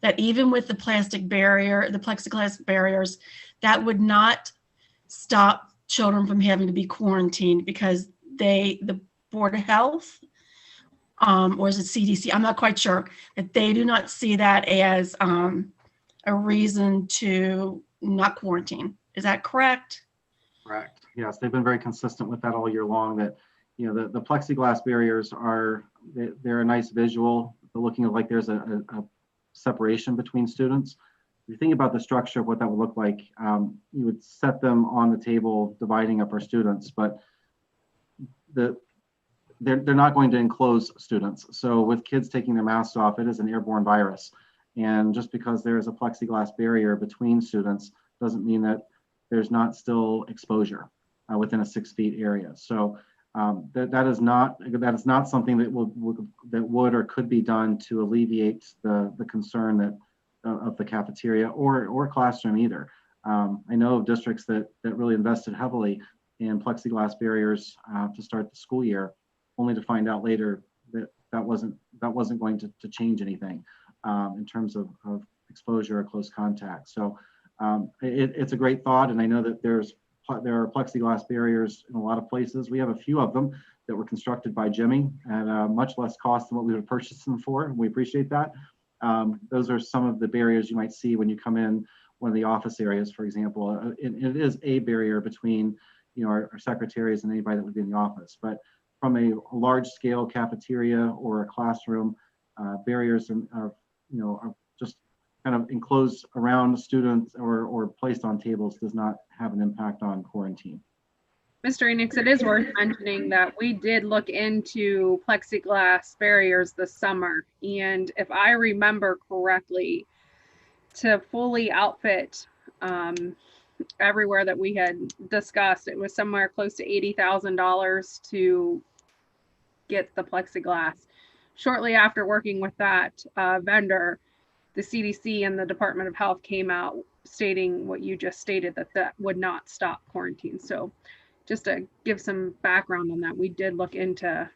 that even with the plexiglass barriers, that would not stop children from having to be quarantined, because the Board of Health, or is it CDC? I'm not quite sure, that they do not see that as a reason to not quarantine. Is that correct? Correct. Yes, they've been very consistent with that all year long, that the plexiglass barriers they're a nice visual, looking like there's a separation between students. If you think about the structure of what that would look like, you would set them on the table, dividing up our students, but they're not going to enclose students. So with kids taking their masks off, it is an airborne virus. And just because there is a plexiglass barrier between students doesn't mean that there's not still exposure within a 6 feet area. So that is not something that would or could be done to alleviate the concern of the cafeteria or classroom either. I know of districts that really invested heavily in plexiglass barriers to start the school year, only to find out later that wasn't going to change anything in terms of exposure or close contact. So it's a great thought, and I know that there are plexiglass barriers in a lot of places. We have a few of them that were constructed by Jimmy at much less cost than what we would have purchased them for, and we appreciate that. Those are some of the barriers you might see when you come in one of the office areas, for example. It is a barrier between our secretaries and anybody that would be in the office. But from a large scale cafeteria or a classroom, barriers are just kind of enclosed around students or placed on tables does not have an impact on quarantine. Mr. Enix, it is worth mentioning that we did look into plexiglass barriers this summer. And if I remember correctly, to fully outfit everywhere that we had discussed, it was somewhere close to $80,000 to get the plexiglass. Shortly after working with that vendor, the CDC and the Department of Health came out stating what you just stated, that would not stop quarantine. So just to give some background on that, we did look into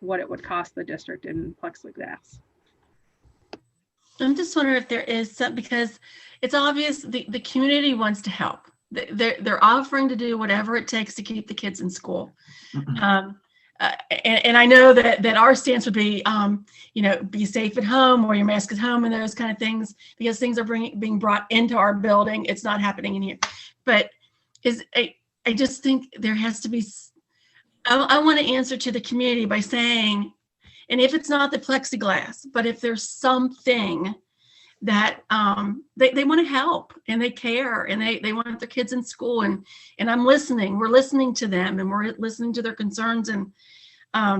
what it would cost the district in plexiglass. I'm just wondering if there is some, because it's obvious the community wants to help. They're offering to do whatever it takes to keep the kids in school. And I know that our stance would be, be safe at home, wear your mask at home, and those kind of things, because things are being brought into our building. It's not happening in here. But I just think there has to be, I want to answer to the community by saying, and if it's not the plexiglass, but if there's something that they want to help and they care and they want their kids in school, and I'm listening. We're listening to them and we're listening to their concerns. And I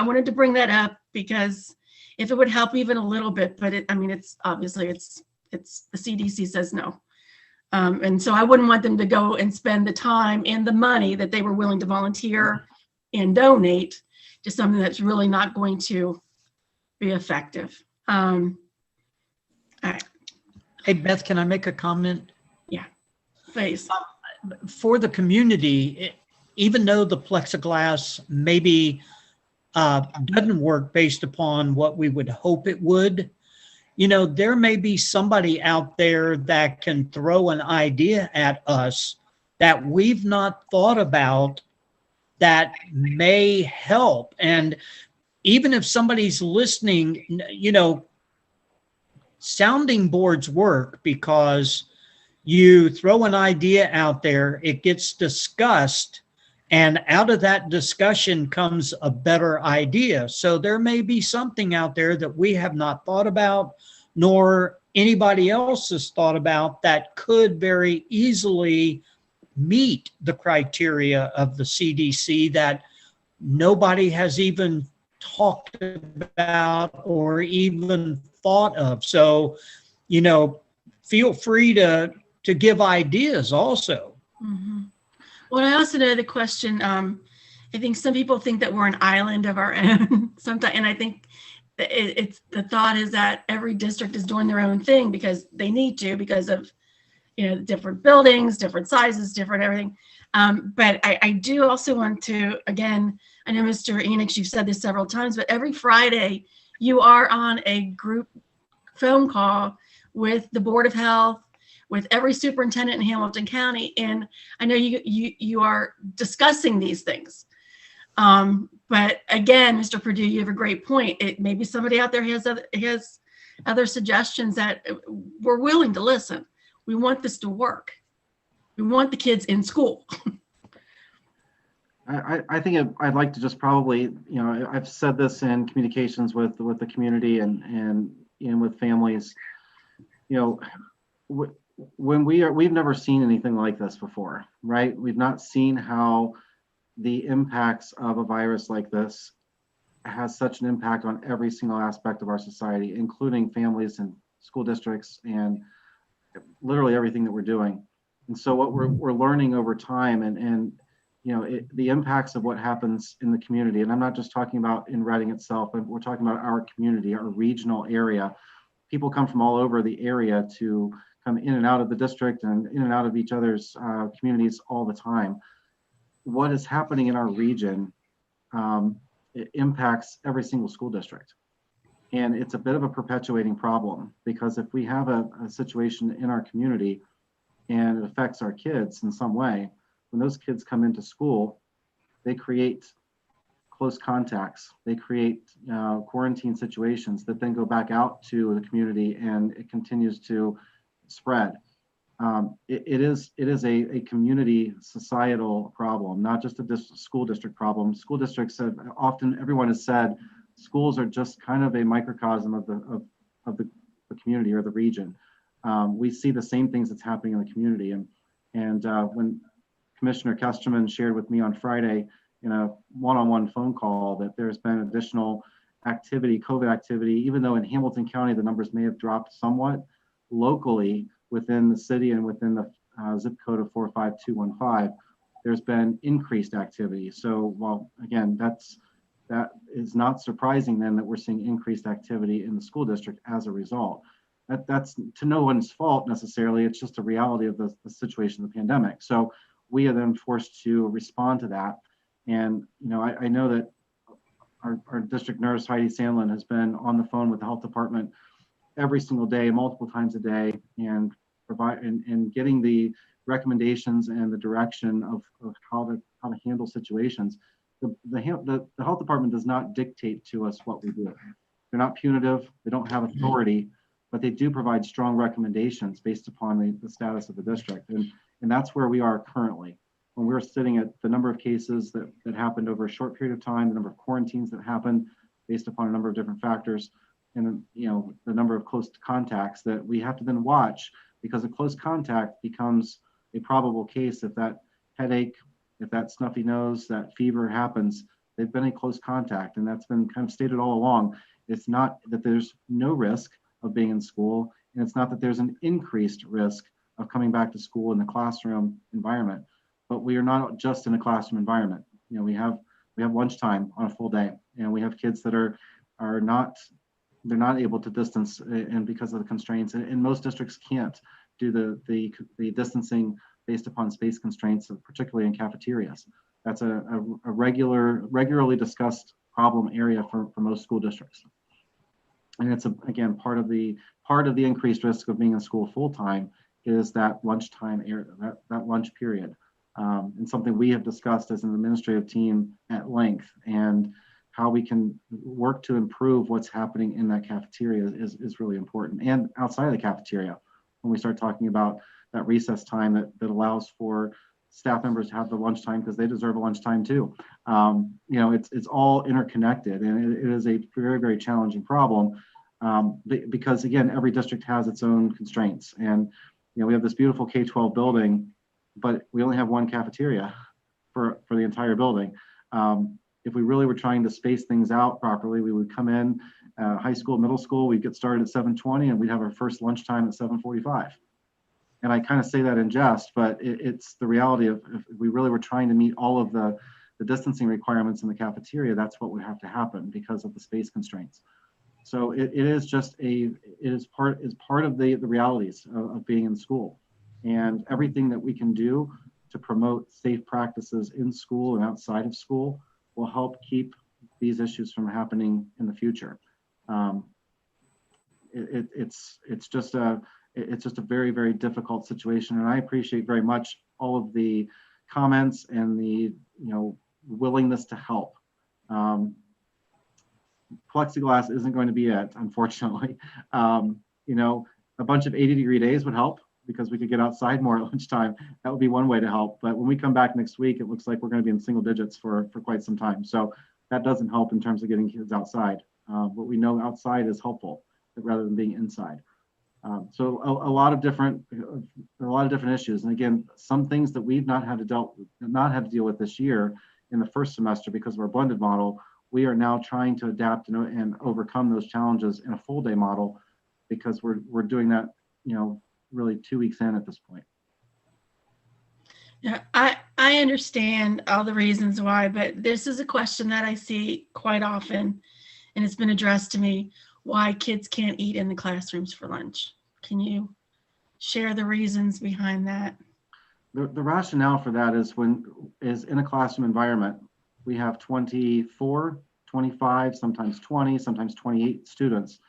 wanted to bring that up because if it would help even a little bit, but it's obviously it's the CDC says no. And so I wouldn't want them to go and spend the time and the money that they were willing to volunteer and donate to something that's really not going to be effective. All right. Hey, Beth, can I make a comment? Please. For the community, even though the plexiglass maybe doesn't work based upon what we would hope it would, there may be somebody out there that can throw an idea at us that we've not thought about that may help. And even if somebody's listening, sounding boards work because you throw an idea out there, it gets discussed, and out of that discussion comes a better idea. So there may be something out there that we have not thought about, nor anybody else has thought about, that could very easily meet the criteria of the CDC that nobody has even talked about or even thought of. So, feel free to give ideas also. Mm-hmm. Well, I also know the question, I think some people think that we're an island of our own sometimes. And I think it's the thought is that every district is doing their own thing because they need to, because of, different buildings, different sizes, different everything. But I do also want to, again, I know Mr. Enix, you've said this several times, but every Friday you are on a group phone call with the Board of Health, with every superintendent in Hamilton County. And I know you are discussing these things. But again, Mr. Perdue, you have a great point. It maybe somebody out there has other suggestions that we're willing to listen. We want this to work. We want the kids in school. I think I'd like to just probably, I've said this in communications with the community and with families, when we've never seen anything like this before, right? We've not seen how the impacts of a virus like this has such an impact on every single aspect of our society, including families and school districts and literally everything that we're doing. And so what we're learning over time and the impacts of what happens in the community, and I'm not just talking about in Reading itself, but we're talking about our community, our regional area. People come from all over the area to come in and out of the district and in and out of each other's communities all the time. What is happening in our region, it impacts every single school district. And it's a bit of a perpetuating problem, because if we have a situation in our community and it affects our kids in some way, when those kids come into school, they create close contacts. They create quarantine situations that then go back out to the community, and it continues to spread. It is a community societal problem, not just a school district problem. School districts have often, everyone has said, schools are just kind of a microcosm of the community or the region. We see the same things that's happening in the community, and when Commissioner Kesterman shared with me on Friday in a one-on-one phone call that there's been additional activity, COVID activity, even though in Hamilton County the numbers may have dropped somewhat, locally within the city and within the zip code of 45215, there's been increased activity. So, well, again, that is not surprising then that we're seeing increased activity in the school district as a result. That's to no one's fault necessarily. It's just a reality of the situation of the pandemic. So we are then forced to respond to that. And, I know that our district nurse, Heidi Sandlin, has been on the phone with the health department every single day, multiple times a day, and getting the recommendations and the direction of how to handle situations. The health department does not dictate to us what we do. They're not punitive. They don't have authority, but they do provide strong recommendations based upon the status of the district. And that's where we are currently. When we're sitting at the number of cases that happened over a short period of time, the number of quarantines that happened based upon a number of different factors, and the number of close contacts that we have to then watch, because a close contact becomes a probable case. If that headache, if that snuffy nose, that fever happens, they've been a close contact, and that's been kind of stated all along. It's not that there's no risk of being in school, and it's not that there's an increased risk of coming back to school in the classroom environment. But we are not just in a classroom environment. We have lunchtime on a full day, and we have kids that are not, they're not able to distance, and because of the constraints, and most districts can't do the distancing based upon space constraints, particularly in cafeterias. That's a regularly discussed problem area for most school districts. And it's again part of the increased risk of being in school full time is that lunchtime area, that lunch period, and something we have discussed as an administrative team at length, and how we can work to improve what's happening in that cafeteria is really important, and outside of the cafeteria, when we start talking about that recess time that allows for staff members to have the lunchtime, because they deserve a lunchtime too. It's all interconnected, and it is a very, very challenging problem, because again, every district has its own constraints, and we have this beautiful K-12 building, but we only have one cafeteria for the entire building. If we really were trying to space things out properly, we would come in high school, middle school, we'd get started at 7:20, and we'd have our first lunchtime at 7:45. And I kind of say that in jest, but it's the reality of if we really were trying to meet all of the distancing requirements in the cafeteria, that's what would have to happen because of the space constraints. So it is part of the realities of being in school, and everything that we can do to promote safe practices in school and outside of school will help keep these issues from happening in the future. It's just a very, very difficult situation, and I appreciate very much all of the comments and the willingness to help. Plexiglass isn't going to be it, unfortunately. A bunch of 80-degree days would help, because we could get outside more at lunchtime. That would be one way to help. But when we come back next week, it looks like we're going to be in single digits for quite some time. So that doesn't help in terms of getting kids outside. But we know outside is helpful rather than being inside. So a lot of different issues. And again, some things that we've not had to deal with this year in the first semester because of our blended model, we are now trying to adapt and overcome those challenges in a full day model, because we're doing that, really 2 weeks in at this point. Yeah, I understand all the reasons why, but this is a question that I see quite often, and it's been addressed to me, why kids can't eat in the classrooms for lunch. Can you share the reasons behind that? The rationale for that is in a classroom environment, we have 24, 25, sometimes 20, sometimes 28 students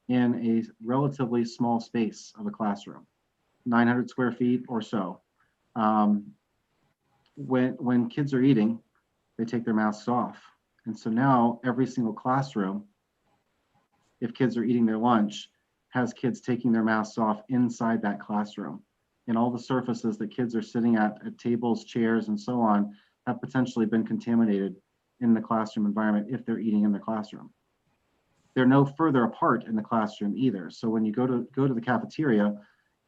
in a relatively small space of a classroom, 900 square feet or so. When kids are eating, they take their masks off. And so now every single classroom, if kids are eating their lunch, has kids taking their masks off inside that classroom. And all the surfaces that kids are sitting at tables, chairs, and so on, have potentially been contaminated in the classroom environment if they're eating in the classroom. They're no further apart in the classroom either. So when you go to the cafeteria,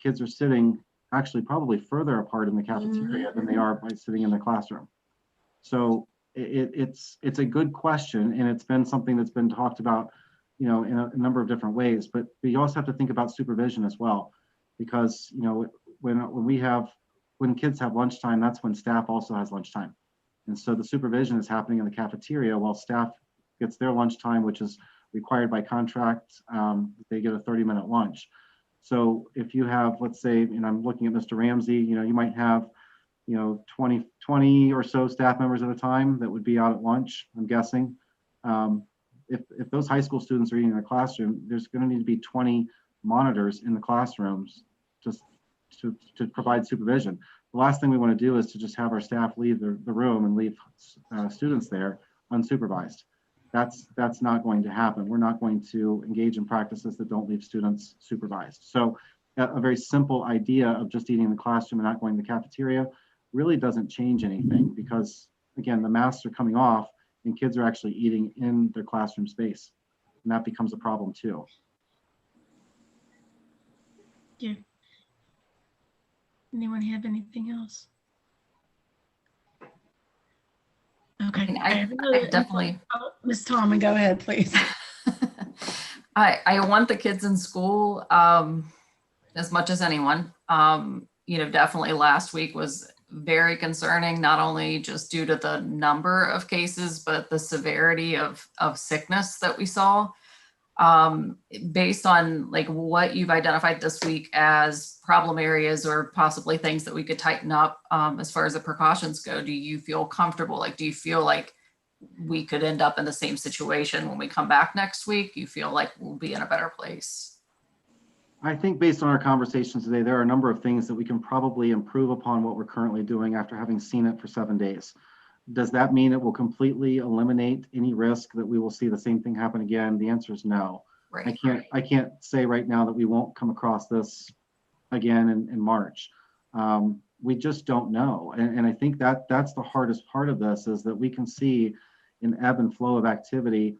kids are sitting actually probably further apart in the cafeteria than they are by sitting in the classroom. So it's a good question, and it's been something that's been talked about, in a number of different ways. But you also have to think about supervision as well, because when kids have lunchtime, that's when staff also has lunchtime. And so the supervision is happening in the cafeteria while staff gets their lunchtime, which is required by contract. They get a 30-minute lunch. So if you have, let's say, I'm looking at Mr. Ramsey, you might have, 20 or so staff members at a time that would be out at lunch, I'm guessing. If those high school students are eating in their classroom, there's going to need to be 20 monitors in the classrooms just to provide supervision. The last thing we want to do is to just have our staff leave the room and leave students there unsupervised. That's not going to happen. We're not going to engage in practices that don't leave students supervised. So a very simple idea of just eating in the classroom and not going to the cafeteria really doesn't change anything, because again, the masks are coming off and kids are actually eating in their classroom space. and that becomes a problem too. Yeah. Anyone have anything else? Okay. mean, I have I another- definitely, Oh, Ms. Tomlin, go ahead, please. I want the kids in school as much as anyone. Definitely last week was very concerning, not only just due to the number of cases, but the severity of sickness that we saw. Based on like what you've identified this week as problem areas or possibly things that we could tighten up as far as the precautions go, do you feel comfortable? Like, do you feel like we could end up in the same situation when we come back next week? You feel like we'll be in a better place? I think based on our conversations today, there are a number of things that we can probably improve upon what we're currently doing after having seen it for 7 days. Does that mean it will completely eliminate any risk that we will see the same thing happen again? The answer is no. Right. I can't say right now that we won't come across this again in March. We just don't know. And I think that's the hardest part of this, is that we can see an ebb and flow of activity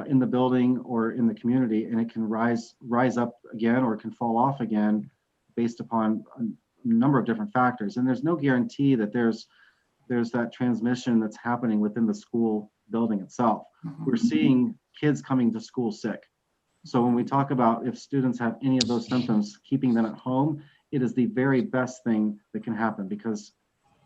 in the building or in the community, and it can rise up again, or it can fall off again based upon a number of different factors. And there's no guarantee that there's that transmission that's happening within the school building itself. We're seeing kids coming to school sick. So when we talk about if students have any of those symptoms, keeping them at home, it is the very best thing that can happen, because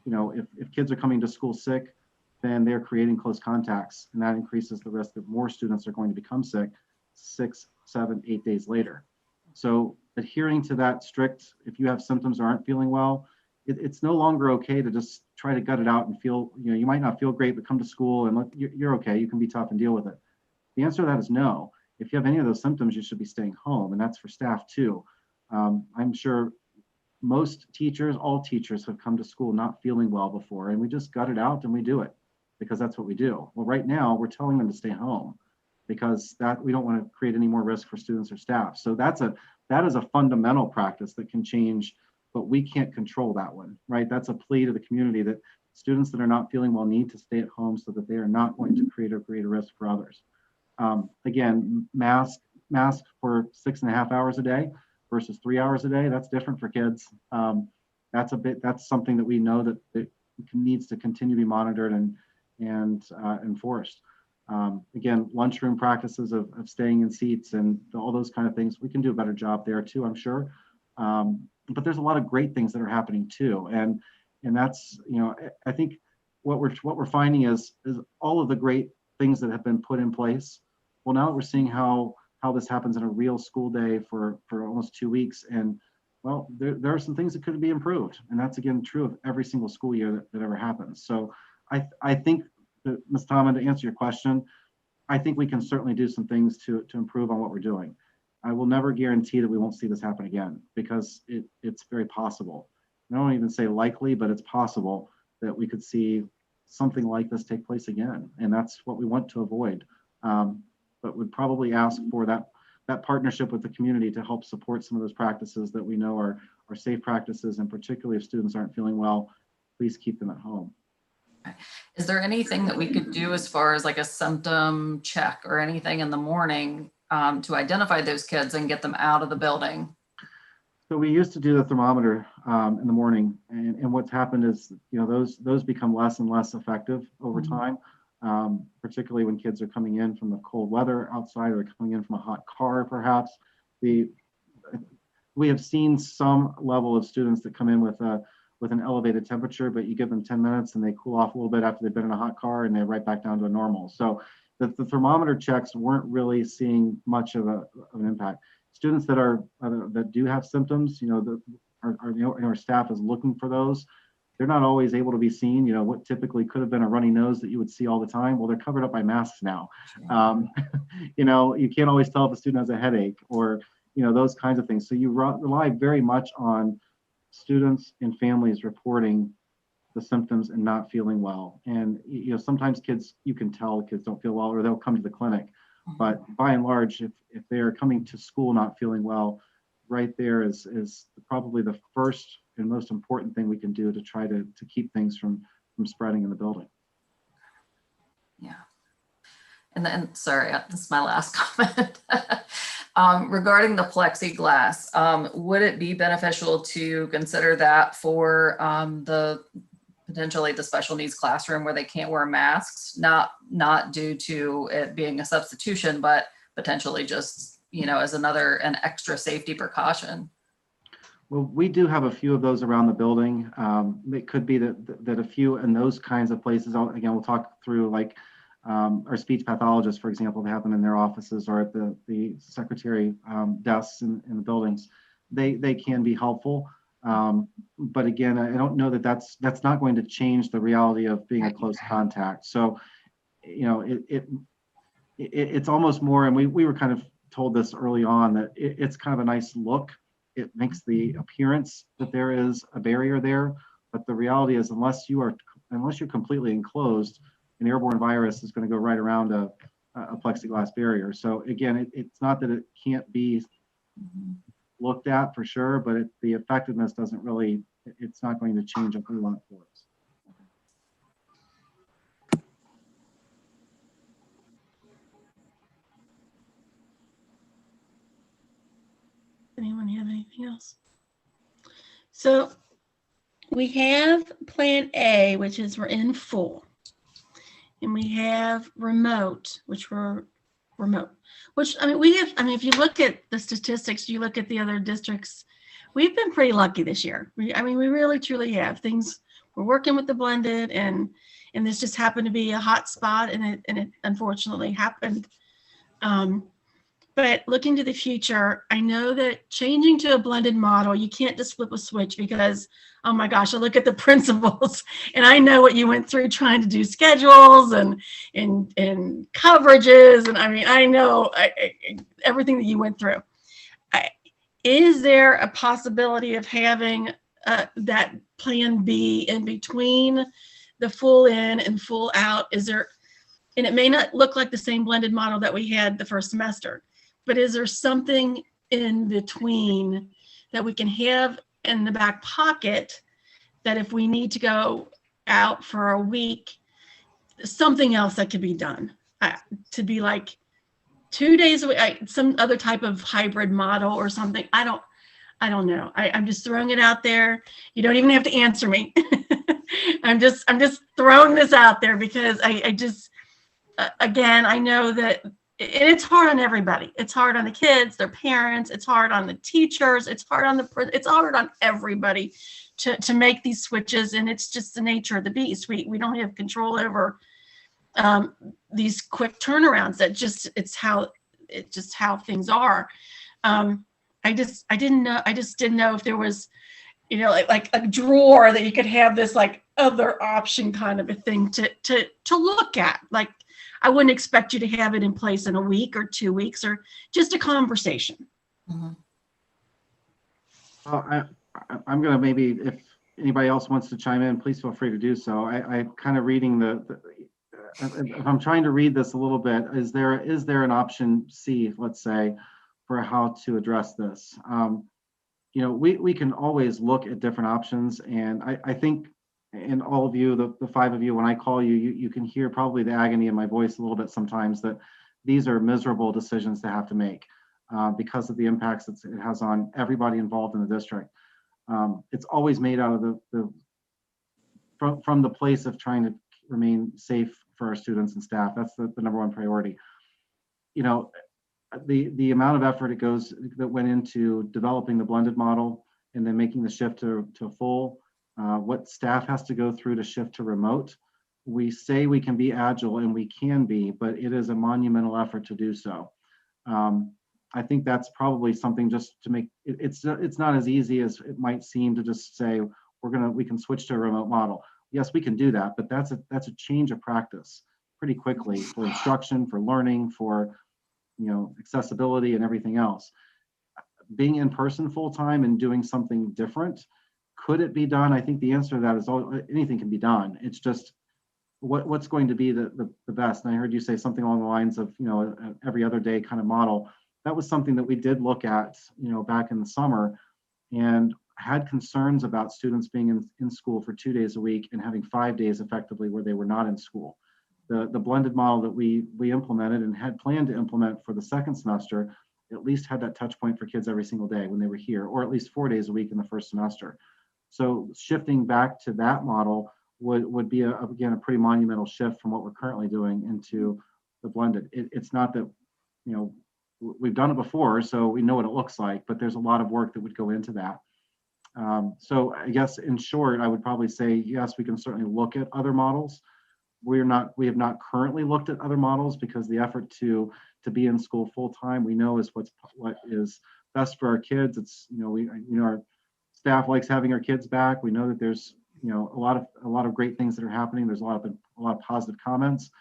if kids are coming to school sick, then they're creating close contacts, and that increases the risk that more students are going to become sick 6, 7, 8 days later. So adhering to that strict, if you have symptoms or aren't feeling well, it's no longer okay to just try to gut it out and feel, you might not feel great, but come to school and you're okay, you can be tough and deal with it. The answer to that is no. If you have any of those symptoms, you should be staying home, and that's for staff too. I'm sure most teachers, all teachers have come to school not feeling well before, and we just gut it out and we do it because that's what we do. Well, right now we're telling them to stay home because we don't want to create any more risk for students or staff. So that is a fundamental practice that can change, but we can't control that one, right? That's a plea to the community that students that are not feeling well need to stay at home so that they are not going to create a greater risk for others. Again, mask for 6.5 hours a day versus 3 hours a day, that's different for kids. That's something that we know that it needs to continue to be monitored and enforced. Again, lunchroom practices of staying in seats and all those kind of things, we can do a better job there too, I'm sure. But there's a lot of great things that are happening too. And that's, I think what we're finding is all of the great things that have been put in place. Well, now that we're seeing how this happens in a real school day for almost 2 weeks, and well, there are some things that could be improved. And that's again true of every single school year that ever happens. So I think that, Ms. Tomlin, to answer your question, I think we can certainly do some things to improve on what we're doing. I will never guarantee that we won't see this happen again, because it's very possible. I don't even say likely, but it's possible that we could see something like this take place again. And that's what we want to avoid. But would probably ask for that partnership with the community to help support some of those practices that we know are safe practices. And particularly if students aren't feeling well, please keep them at home. Is there anything that we could do as far as like a symptom check or anything in the morning to identify those kids and get them out of the building? So we used to do the thermometer in the morning, and what's happened is, those become less and less effective over time, particularly when kids are coming in from the cold weather outside or coming in from a hot car, perhaps. We have seen some level of students that come in with an elevated temperature, but you give them 10 minutes and they cool off a little bit after they've been in a hot car and they're right back down to a normal. So the thermometer checks weren't really seeing much of an impact. Students that do have symptoms, our staff is looking for those. They're not always able to be seen. What typically could have been a runny nose that you would see all the time, well, they're covered up by masks now. You can't always tell if a student has a headache or those kinds of things. So you rely very much on students and families reporting the symptoms and not feeling well. And sometimes kids, you can tell kids don't feel well, or they'll come to the clinic. But by and large, if they are coming to school not feeling well, right there is probably the first and most important thing we can do to try to keep things from spreading in the building. Yeah. And then, sorry, this is my last comment. Regarding the plexiglass, would it be beneficial to consider that for potentially the special needs classroom where they can't wear masks, not due to it being a substitution, but potentially just, as an extra safety precaution? Well, we do have a few of those around the building. It could be that a few in those kinds of places, again, we'll talk through like our speech pathologists, for example, they have them in their offices or at the secretary desks in the buildings. They can be helpful. But again, I don't know that that's not going to change the reality of being a close contact. So, it's almost more, and we were kind of told this early on, that it's kind of a nice look. It makes the appearance that there is a barrier there, but the reality is unless you're completely enclosed, an airborne virus is going to go right around a plexiglass barrier. So again, it's not that it can't be looked at for sure, but the effectiveness doesn't really, it's not going to change a whole lot for us. Anyone have anything else? So we have Plan A, which is we're in full. And we have remote, which we're remote, which, if you look at the statistics, you look at the other districts, we've been pretty lucky this year. We really, truly have. Things, we're working with the blended, and this just happened to be a hot spot, and it unfortunately happened. But looking to the future, I know that changing to a blended model, you can't just flip a switch because, oh my gosh, I look at the principals and I know what you went through trying to do schedules and coverages. And I know everything that you went through. Is there a possibility of having that Plan B in between the full in and full out? And it may not look like the same blended model that we had the first semester, but is there something in between that we can have in the back pocket that if we need to go out for a week, something else that could be done to be like 2 days a week, some other type of hybrid model or something? I don't know. I'm just throwing it out there. You don't even have to answer me. I'm just throwing this out there because I just, again, I know that it's hard on everybody. It's hard on the kids, their parents. It's hard on the teachers. It's hard on everybody to make these switches. And it's just the nature of the beast. We don't have control over these quick turnarounds. It's just how things are. I just didn't know if there was, like a drawer that you could have this like other option kind of a thing to look at. Like, I wouldn't expect you to have it in place in a week or 2 weeks, or just a conversation. Mhm. Well, I'm going to, maybe if anybody else wants to chime in, please feel free to do so. I'm kind of reading if I'm trying to read this a little bit, is there an option C, let's say, for how to address this? We can always look at different options, and I think, and all of you, the five of you, when I call you, you can hear probably the agony in my voice a little bit sometimes, that these are miserable decisions to have to make because of the impacts it has on everybody involved in the district. It's always made out of from the place of trying to remain safe for our students and staff. That's the number one priority. The amount of effort that went into developing the blended model and then making the shift to full, what staff has to go through to shift to remote. We say we can be agile, and we can be, but it is a monumental effort to do so. I think that's probably something just to make it's not as easy as it might seem to just say we can switch to a remote model. Yes, we can do that, but that's a change of practice pretty quickly for instruction, for learning, for accessibility and everything else. Being in person full time and doing something different, could it be done? I think the answer to that is anything can be done. It's just what's going to be the best. And I heard you say something along the lines of every other day kind of model. That was something that we did look at back in the summer, and had concerns about students being in school for 2 days a week and having 5 days effectively where they were not in school. the blended model that we implemented and had planned to implement for the second semester at least had that touch point for kids every single day when they were here, or at least 4 days a week in the first semester. So shifting back to that model would be, again, a pretty monumental shift from what we're currently doing into the blended. It's not that, we've done it before, so we know what it looks like, but there's a lot of work that would go into that. So I guess in short, I would probably say, yes, we can certainly look at other models. We have not currently looked at other models because the effort to be in school full time, we know is what is best for our kids. It's, our staff likes having our kids back. We know that there's, a lot of great things that are happening. There's a lot of positive comments.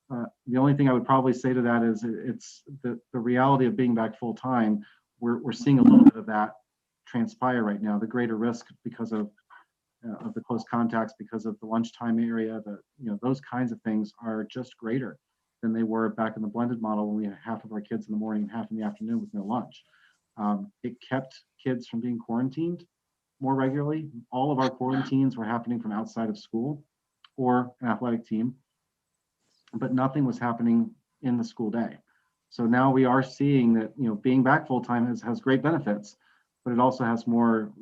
The only thing I would probably say to that is it's the reality of being back full time. We're seeing a little bit of that transpire right now. The greater risk because of the close contacts, because of the lunchtime area, those kinds of things are just greater than they were back in the blended model when we had half of our kids in the morning and half in the afternoon with no lunch. It kept kids from being quarantined more regularly. All of our quarantines were happening from outside of school or an athletic team, but nothing was happening in the school day. So now we are seeing that, being back full time has great benefits, but it also has more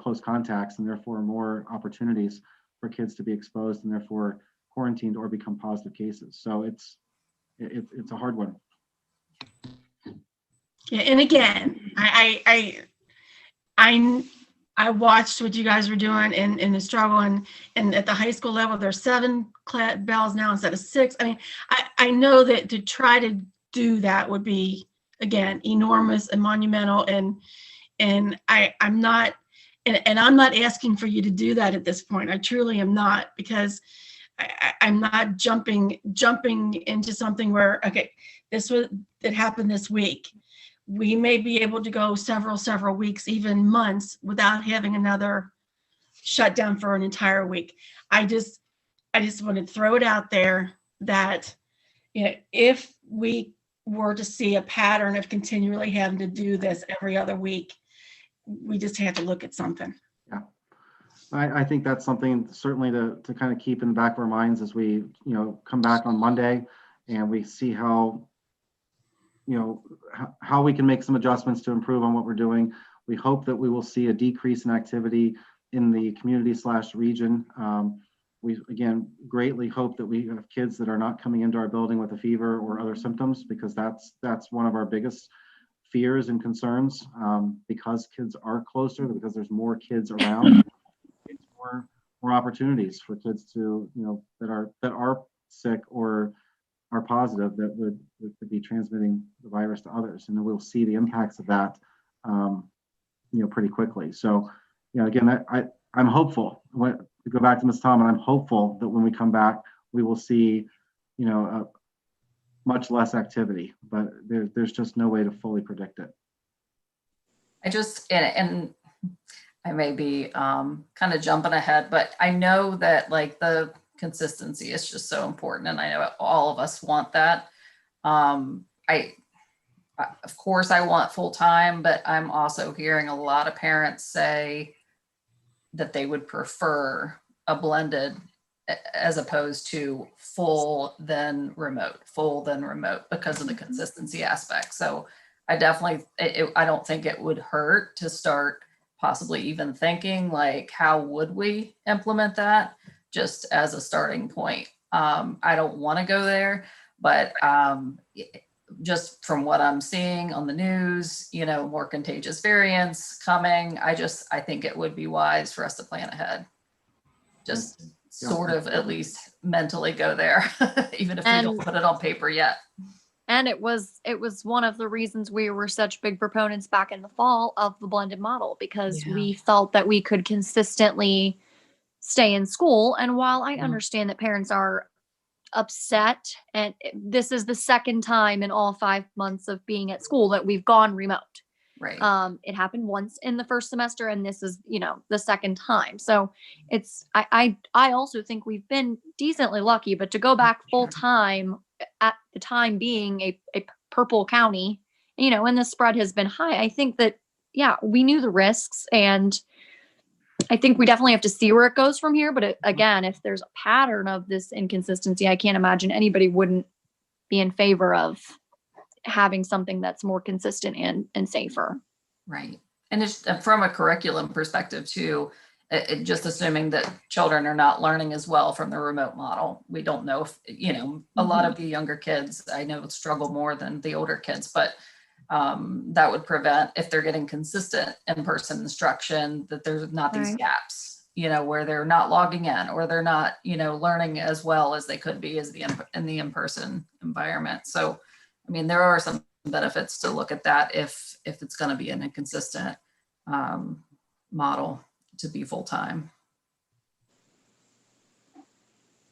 close contacts and therefore more opportunities for kids to be exposed and therefore quarantined or become positive cases. So it's a hard one. Yeah, and again, I watched what you guys were doing in the struggle, and at the high school level, there's 7 bells now instead of 6. I mean, I know that to try to do that would be, again, enormous and monumental, and I'm not asking for you to do that at this point. I truly am not, because I'm not jumping into something where, okay, it happened this week. We may be able to go several weeks, even months, without having another shutdown for an entire week. I just want to throw it out there that, if we were to see a pattern of continually having to do this every other week, we just have to look at something. Yeah, I think that's something certainly to kind of keep in the back of our minds as we, come back on Monday and we see how we can make some adjustments to improve on what we're doing. We hope that we will see a decrease in activity in the community/region. We, again, greatly hope that we have kids that are not coming into our building with a fever or other symptoms, because that's one of our biggest fears and concerns, because kids are closer, because there's more kids around. It's more opportunities for kids to, that are sick or are positive that could be transmitting the virus to others, and then we'll see the impacts of that, pretty quickly. So, again, I'm hopeful. To go back to Ms. Tom, and I'm hopeful that when we come back, we will see, much less activity, but there's just no way to fully predict it. And I may be kind of jumping ahead, but I know that the consistency is just so important, and I know all of us want that. Of course I want full time, but I'm also hearing a lot of parents say that they would prefer a blended as opposed to full then remote because of the consistency aspect. So I definitely, I don't think it would hurt to start possibly even thinking how would we implement that, just as a starting point. I don't want to go there, but just from what I'm seeing on the news, more contagious variants coming, I think it would be wise for us to plan ahead. Just sort of at least mentally go there, even if we don't put it on paper yet. And it was one of the reasons we were such big proponents back in the fall of the blended model, because we felt that we could consistently stay in school. And while I understand that parents are upset, and this is the second time in all 5 months of being at school that we've gone remote. Right. It happened once in the first semester, and this is, the second time. So it's, I also think we've been decently lucky, but to go back full time at the time being a purple county, and the spread has been high, I think that, we knew the risks, and I think we definitely have to see where it goes from here. But again, if there's a pattern of this inconsistency, I can't imagine anybody wouldn't be in favor of having something that's more consistent and safer. Right. And it's from a curriculum perspective too, just assuming that children are not learning as well from the remote model. We don't know if, a lot of the younger kids I know struggle more than the older kids, but that would prevent, if they're getting consistent in-person instruction, that there's not these Right. gaps, where they're not logging in or they're not, learning as well as they could be as in the in-person environment. So, I mean, there are some benefits to look at that if it's going to be an inconsistent model to be full-time.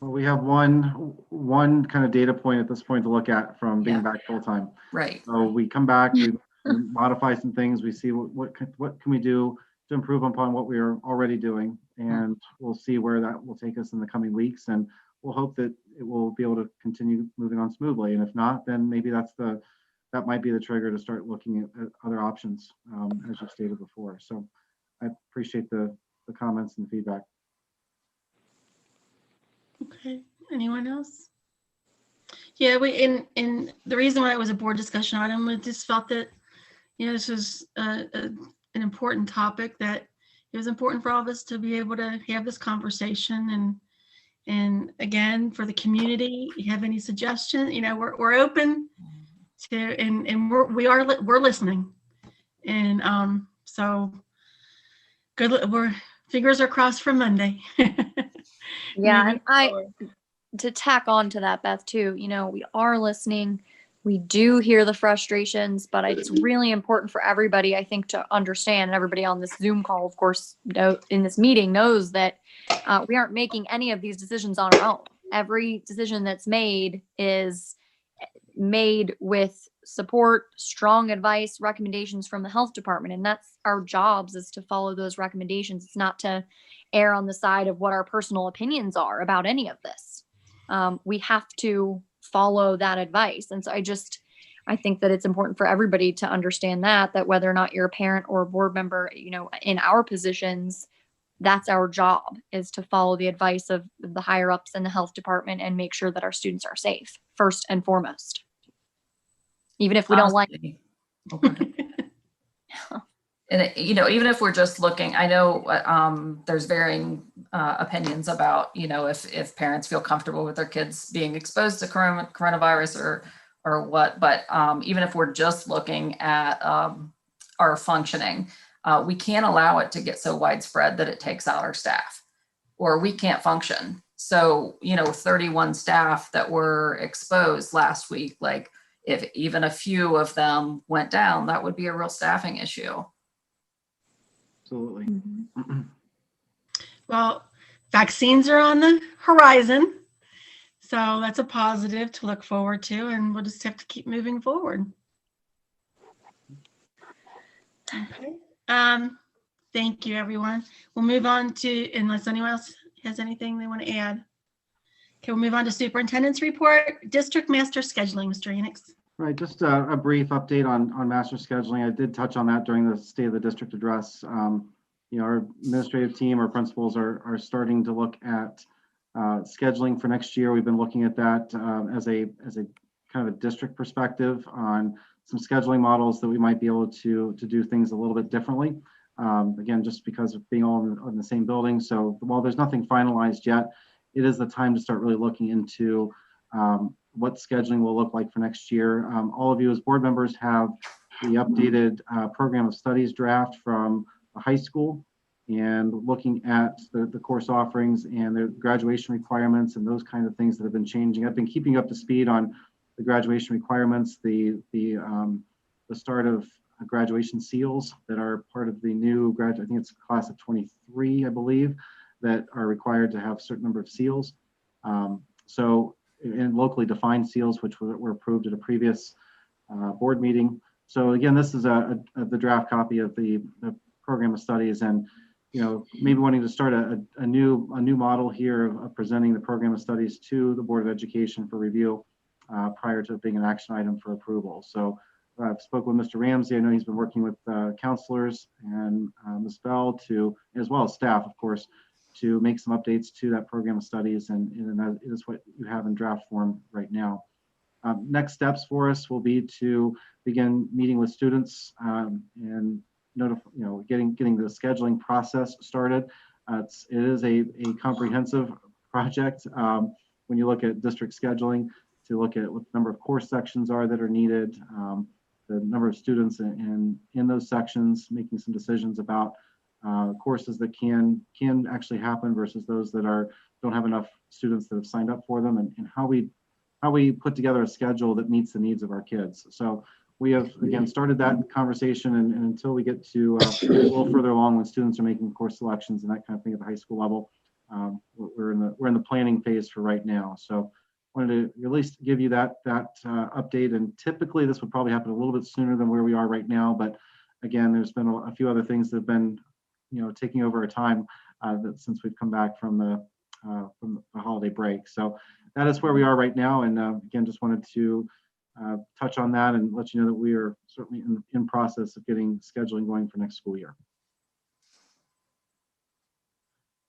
Well, we have one kind of data point at this point to look at from being back full-time. Right. So we come back, we modify some things, we see what can we do to improve upon what we are already doing, and we'll see where that will take us in the coming weeks, and we'll hope that it will be able to continue moving on smoothly. And if not, then maybe that might be the trigger to start looking at other options, as you stated before. So I appreciate the comments and the feedback. Okay, anyone else? Yeah, in the reason why it was a board discussion item, we just felt that, this was an important topic, that it was important for all of us to be able to have this conversation. And again, for the community, you have any suggestion, we're open to, and we're listening. And so good, fingers are crossed for Monday. Yeah, Moving and forward. to tack on to that, Beth, too, we are listening. We do hear the frustrations, but it's really important for everybody, I think, to understand, and everybody on this Zoom call, of course, in this meeting knows that we aren't making any of these decisions on our own. Every decision that's made is made with support, strong advice, recommendations from the health department. And that's our jobs, is to follow those recommendations. It's not to err on the side of what our personal opinions are about any of this. We have to follow that advice. And so I think that it's important for everybody to understand that whether or not you're a parent or a board member, in our positions, that's our job, is to follow the advice of the higher ups in the health department and make sure that our students are safe first and foremost. Even if we don't like it. Okay. And even if we're just looking, I know there's varying opinions about, if parents feel comfortable with their kids being exposed to coronavirus or what, but even if we're just looking at our functioning, we can't allow it to get so widespread that it takes out our staff, or we can't function. So, 31 staff that were exposed last week, like if even a few of them went down, that would be a real staffing issue. Absolutely. Mm-hmm. Well, vaccines are on the horizon, so that's a positive to look forward to, and we'll just have to keep moving forward. Okay. Thank you, everyone. We'll move on to, unless anyone else has anything they want to add. Okay, we'll move on to superintendent's report, district master scheduling, Mr. Enix. Right, just a brief update on master scheduling. I did touch on that during the State of the District address. Our administrative team, our principals are starting to look at scheduling for next year. We've been looking at that as a kind of a district perspective on some scheduling models that we might be able to do things a little bit differently. Again, just because of being all in the same building. So while there's nothing finalized yet, it is the time to start really looking into what scheduling will look like for next year. All of you as board members have the updated program of studies draft from the high school, and looking at the course offerings and the graduation requirements and those kind of things that have been changing. I've been keeping up to speed on the graduation requirements, the start of graduation seals that are part of the new graduate, I think it's class of 23, I believe, that are required to have a certain number of seals. And locally defined seals, which were approved at a previous board meeting. So again, this is the draft copy of the program of studies, and maybe wanting to start a new model here of presenting the program of studies to the Board of Education for review prior to it being an action item for approval. So I've spoken with Mr. Ramsey. I know he's been working with counselors and Ms. Bell to, as well as staff, of course, to make some updates to that program of studies, and that is what you have in draft form right now. Next steps for us will be to begin meeting with students and getting the scheduling process started. It is a comprehensive project when you look at district scheduling, to look at what the number of course sections are that are needed, the number of students in those sections, making some decisions about courses that can actually happen versus those that don't have enough students that have signed up for them, and how we put together a schedule that meets the needs of our kids. So we have, again, started that conversation, and until we get to a little further along when students are making course selections and that kind of thing at the high school level, we're in the planning phase for right now. So wanted to at least give you that update. And typically this would probably happen a little bit sooner than where we are right now, but again, there's been a few other things that have been taking over our time since we've come back from the holiday break. So that is where we are right now. And again, just wanted to touch on that and let you know that we are certainly in process of getting scheduling going for next school year.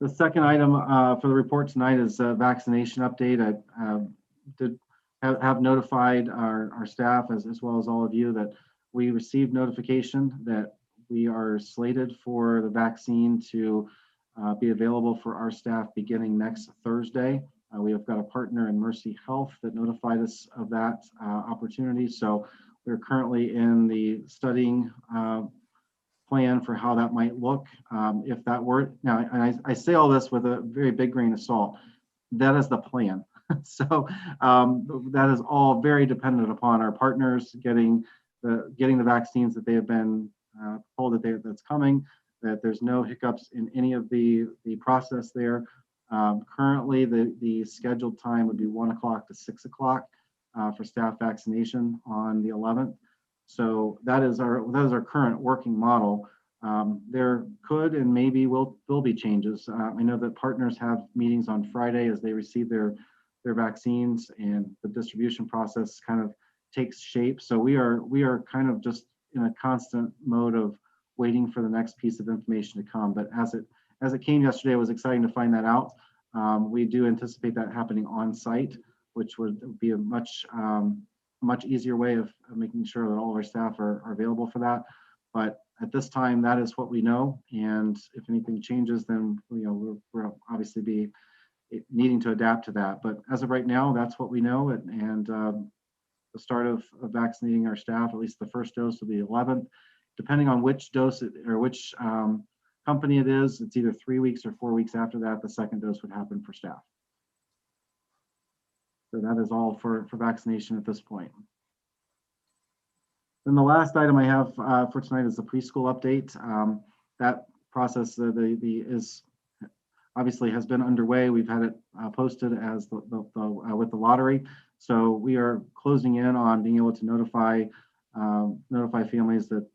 The second item for the report tonight is a vaccination update. I did have notified our staff as well as all of you that we received notification that we are slated for the vaccine to be available for our staff beginning next Thursday. We have got a partner in Mercy Health that notified us of that opportunity. So we're currently in the studying plan for how that might look. If that were, now, and I say all this with a very big grain of salt, that is the plan. So that is all very dependent upon our partners getting the vaccines that they have been told that's coming, that there's no hiccups in any of the process there. Currently, the scheduled time would be 1 o'clock to 6 o'clock for staff vaccination on the 11th. So that is our current working model. There could and maybe will be changes. I know that partners have meetings on Friday as they receive their vaccines, and the distribution process kind of takes shape. So we are kind of just in a constant mode of waiting for the next piece of information to come. But as it came yesterday, it was exciting to find that out. We do anticipate that happening on site, which would be a much easier way of making sure that all of our staff are available for that. But at this time, that is what we know. And if anything changes, then we'll obviously be needing to adapt to that. But as of right now, that's what we know. And the start of vaccinating our staff, at least the first dose, will be 11th. Depending on which dose or which company it is, it's either 3 weeks or 4 weeks after that, the second dose would happen for staff. So that is all for vaccination at this point. Then the last item I have for tonight is the preschool update. That process is obviously has been underway. We've had it posted as with the lottery. So we are closing in on being able to notify families that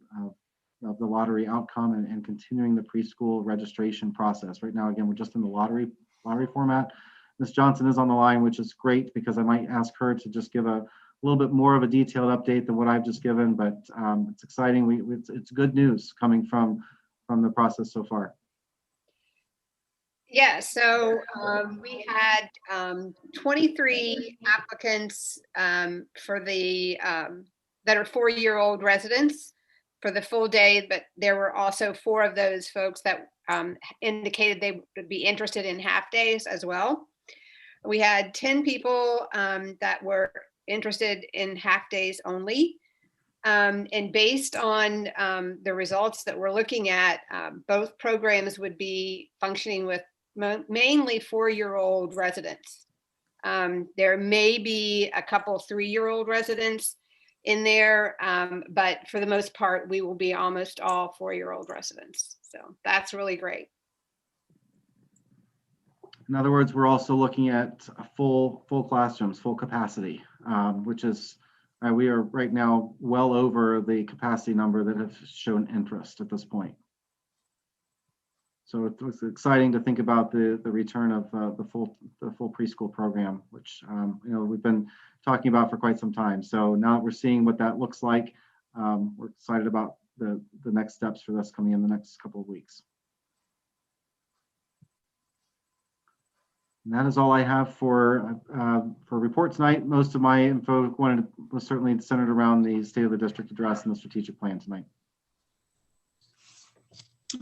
of the lottery outcome and continuing the preschool registration process. Right now, again, we're just in the lottery format. Ms. Johnson is on the line, which is great because I might ask her to just give a little bit more of a detailed update than what I've just given, but it's exciting. It's good news coming from the process so far. Yeah, so we had 23 applicants for the that are 4-year-old residents for the full day, but there were also 4 of those folks that indicated they would be interested in half days as well. We had 10 people that were interested in half days only. And based on the results that we're looking at, both programs would be functioning with mainly 4-year-old residents. There may be a couple 3-year-old residents in there, but for the most part, we will be almost all 4-year-old residents. So that's really great. In other words, we're also looking at full classrooms, full capacity, which is we are right now well over the capacity number that have shown interest at this point. So it's exciting to think about the return of the full preschool program, which we've been talking about for quite some time. So now that we're seeing what that looks like, we're excited about the next steps for this coming in the next couple of weeks. And that is all I have for report tonight. Most of my info was certainly centered around the State of the District address and the strategic plan tonight.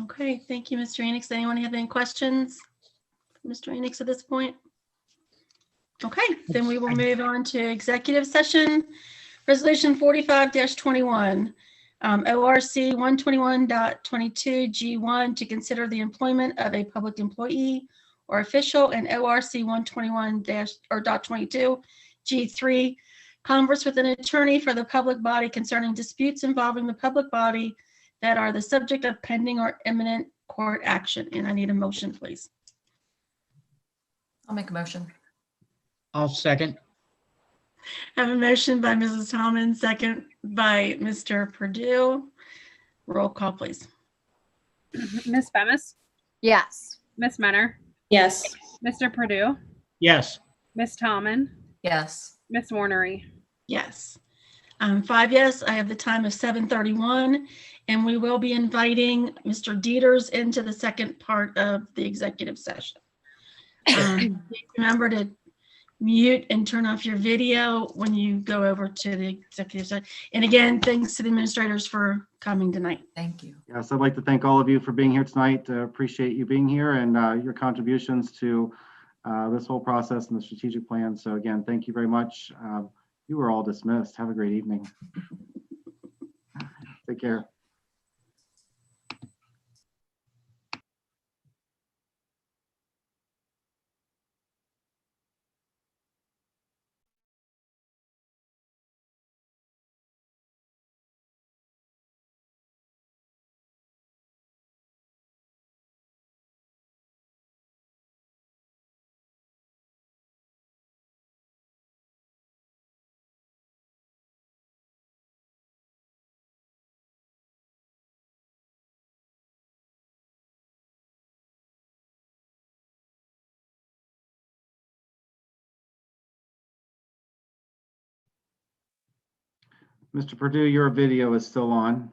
Okay, thank you, Mr. Enix. Anyone have any questions? Mr. Enix at this point? Okay, then we will move on to executive session. Resolution 45-21, ORC 121.22 G1 to consider the employment of a public employee or official, and ORC 121-22 G3, converse with an attorney for the public body concerning disputes involving the public body that are the subject of pending or imminent court action. And I need a motion, please. I'll make a motion. I'll second. I have a motion by Mrs. Tallman, second by Mr. Purdue. Roll call, please. Ms. Bemis, Yes. Ms. Menner, Yes. Mr. Purdue, Yes. Ms. Tallman, Yes. Ms. Warnery. Yes. 5 yes. I have the time of 7:31, and we will be inviting Mr. Dieters into the second part of the executive session. Please remember to mute and turn off your video when you go over to the executive session. And again, thanks to the administrators for coming tonight. Thank you. Yes, I'd like to thank all of you for being here tonight. Appreciate you being here and your contributions to this whole process and the strategic plan. So again, thank you very much. You are all dismissed. Have a great evening. Take care. Mr. Purdue, your video is still on.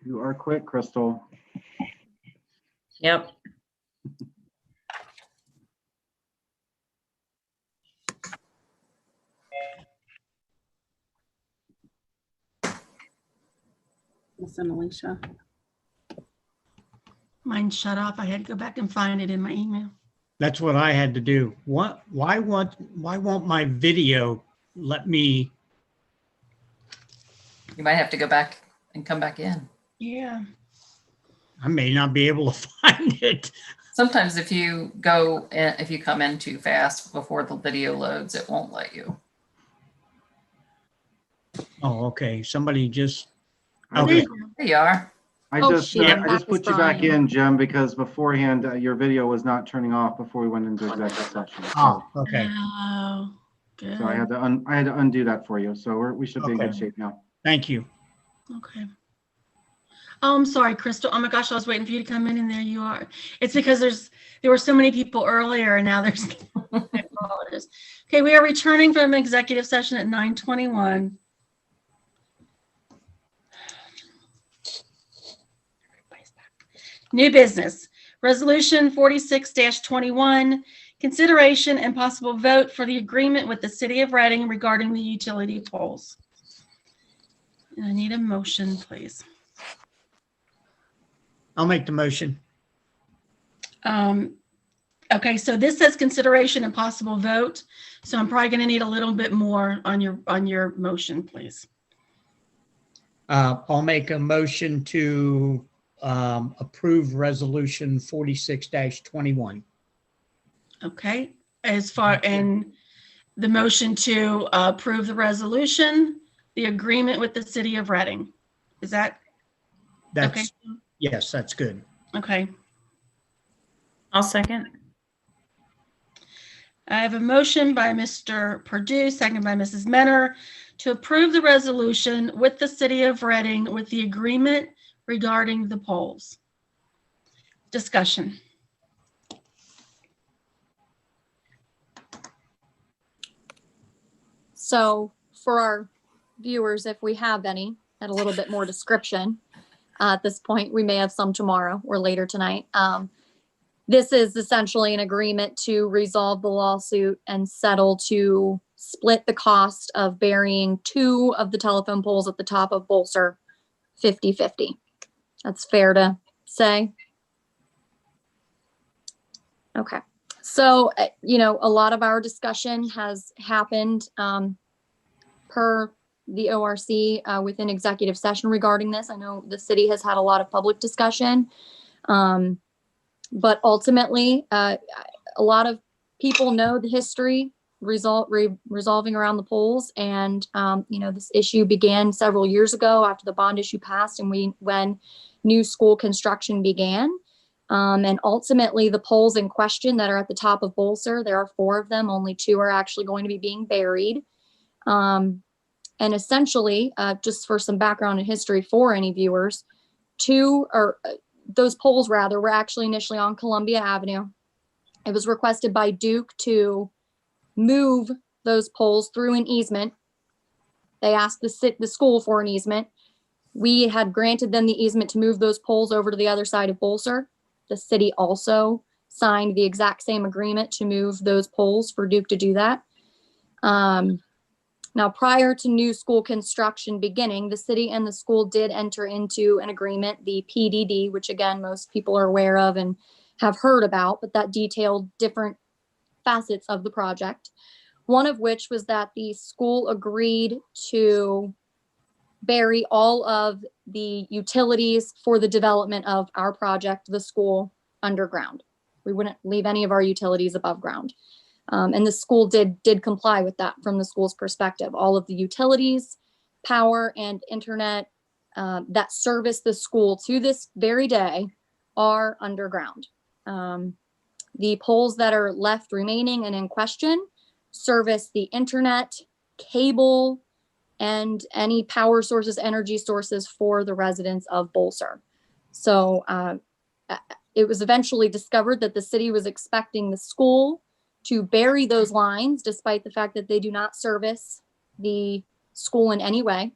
You are quick, Crystal. Yep. Listen, Alicia. Mine shut off. I had to go back and find it in my email. That's what I had to do. Why won't my video let me? You might have to go back and come back in. Yeah. I may not be able to find it. Sometimes if you come in too fast before the video loads, it won't let you. Oh, okay. Somebody just, I okay. just- There you are. I Oh, just, shoot, I'm I just back as put you back Brian. in, Jim, because beforehand, your video was not turning off before we went into executive session. Oh, okay. Oh, good. So I had to undo that for you. So we should be in good Okay. shape now. Thank you. Okay. Oh, I'm sorry, Crystal. Oh my gosh, I was waiting for you to come in and there you are. It's because there were so many people earlier and now there's I apologize. Okay, we are returning from executive session at 9:21. New business. Resolution 46-21, consideration and possible vote for the agreement with the City of Reading regarding the utility poles. And I need a motion, please. I'll make the motion. Okay, so this says consideration and possible vote. So I'm probably going to need a little bit more on your motion, please. I'll make a motion to approve resolution 46-21. Okay, and the motion to approve the resolution, the agreement with the City of Reading. Is that okay? That's, yes, that's good. Okay. I'll second. I have a motion by Mr. Purdue, second by Mrs. Menner, to approve the resolution with the City of Reading with the agreement regarding the polls. Discussion. So for our viewers, if we have any, and a little bit more description, at this point, we may have some tomorrow or later tonight. This is essentially an agreement to resolve the lawsuit and settle to split the cost of burying 2 of the telephone poles at the top of Bolser 50-50. That's fair to say. Okay. So, a lot of our discussion has happened per the ORC within executive session regarding this. I know the city has had a lot of public discussion. But ultimately, a lot of people know the history resolving around the polls. And, this issue began several years ago after the bond issue passed and when new school construction began. And ultimately, the poles in question that are at the top of Bolser, there are 4 of them. Only 2 are actually going to be being buried. And essentially, just for some background and history for any viewers, those poles were actually initially on Columbia Avenue. It was requested by Duke to move those poles through an easement. They asked the school for an easement. We had granted them the easement to move those poles over to the other side of Bolser. The city also signed the exact same agreement to move those poles for Duke to do that. Now, prior to new school construction beginning, the city and the school did enter into an agreement, the PDD, which again, most people are aware of and have heard about, but that detailed different facets of the project. One of which was that the school agreed to bury all of the utilities for the development of our project, the school, underground. We wouldn't leave any of our utilities above ground. And the school did comply with that from the school's perspective. All of the utilities, power and internet that service the school to this very day are underground. The poles that are left remaining and in question service the internet, cable, and any power sources, energy sources for the residents of Bolser. So it was eventually discovered that the city was expecting the school to bury those lines, despite the fact that they do not service the school in any way.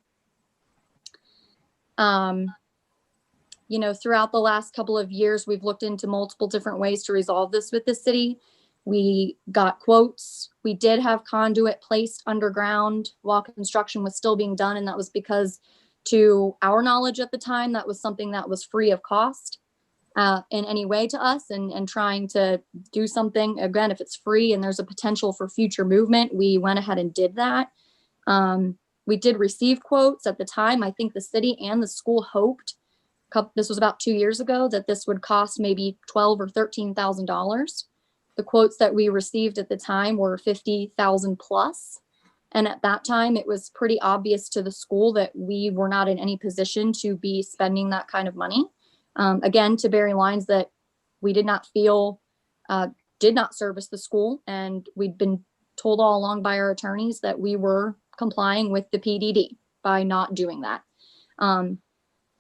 throughout the last couple of years, we've looked into multiple different ways to resolve this with the city. We got quotes. We did have conduit placed underground while construction was still being done. And that was because, to our knowledge at the time, that was something that was free of cost in any way to us, and trying to do something, again, if it's free and there's a potential for future movement, we went ahead and did that. We did receive quotes at the time. I think the city and the school hoped, this was about 2 years ago, that this would cost maybe $12,000 or $13,000. The quotes that we received at the time were 50,000 plus. And at that time, it was pretty obvious to the school that we were not in any position to be spending that kind of money. Again, to bury lines that we did not feel did not service the school. And we'd been told all along by our attorneys that we were complying with the PDD by not doing that.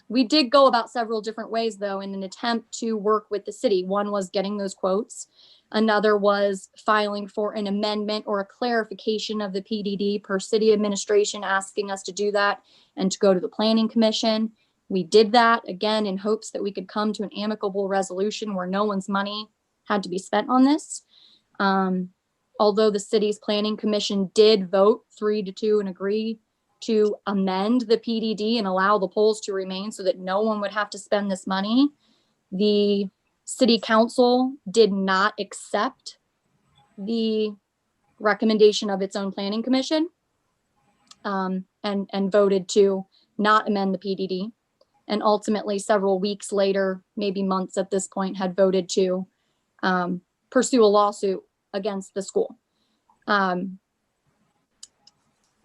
We did go about several different ways, though, in an attempt to work with the city. One was getting those quotes. Another was filing for an amendment or a clarification of the PDD per city administration, asking us to do that and to go to the planning commission. We did that, again, in hopes that we could come to an amicable resolution where no one's money had to be spent on this. Although the city's planning commission did vote 3-2 and agree to amend the PDD and allow the polls to remain so that no one would have to spend this money, the city council did not accept the recommendation of its own planning commission, and voted to not amend the PDD. And ultimately, several weeks later, maybe months at this point, had voted to pursue a lawsuit against the school.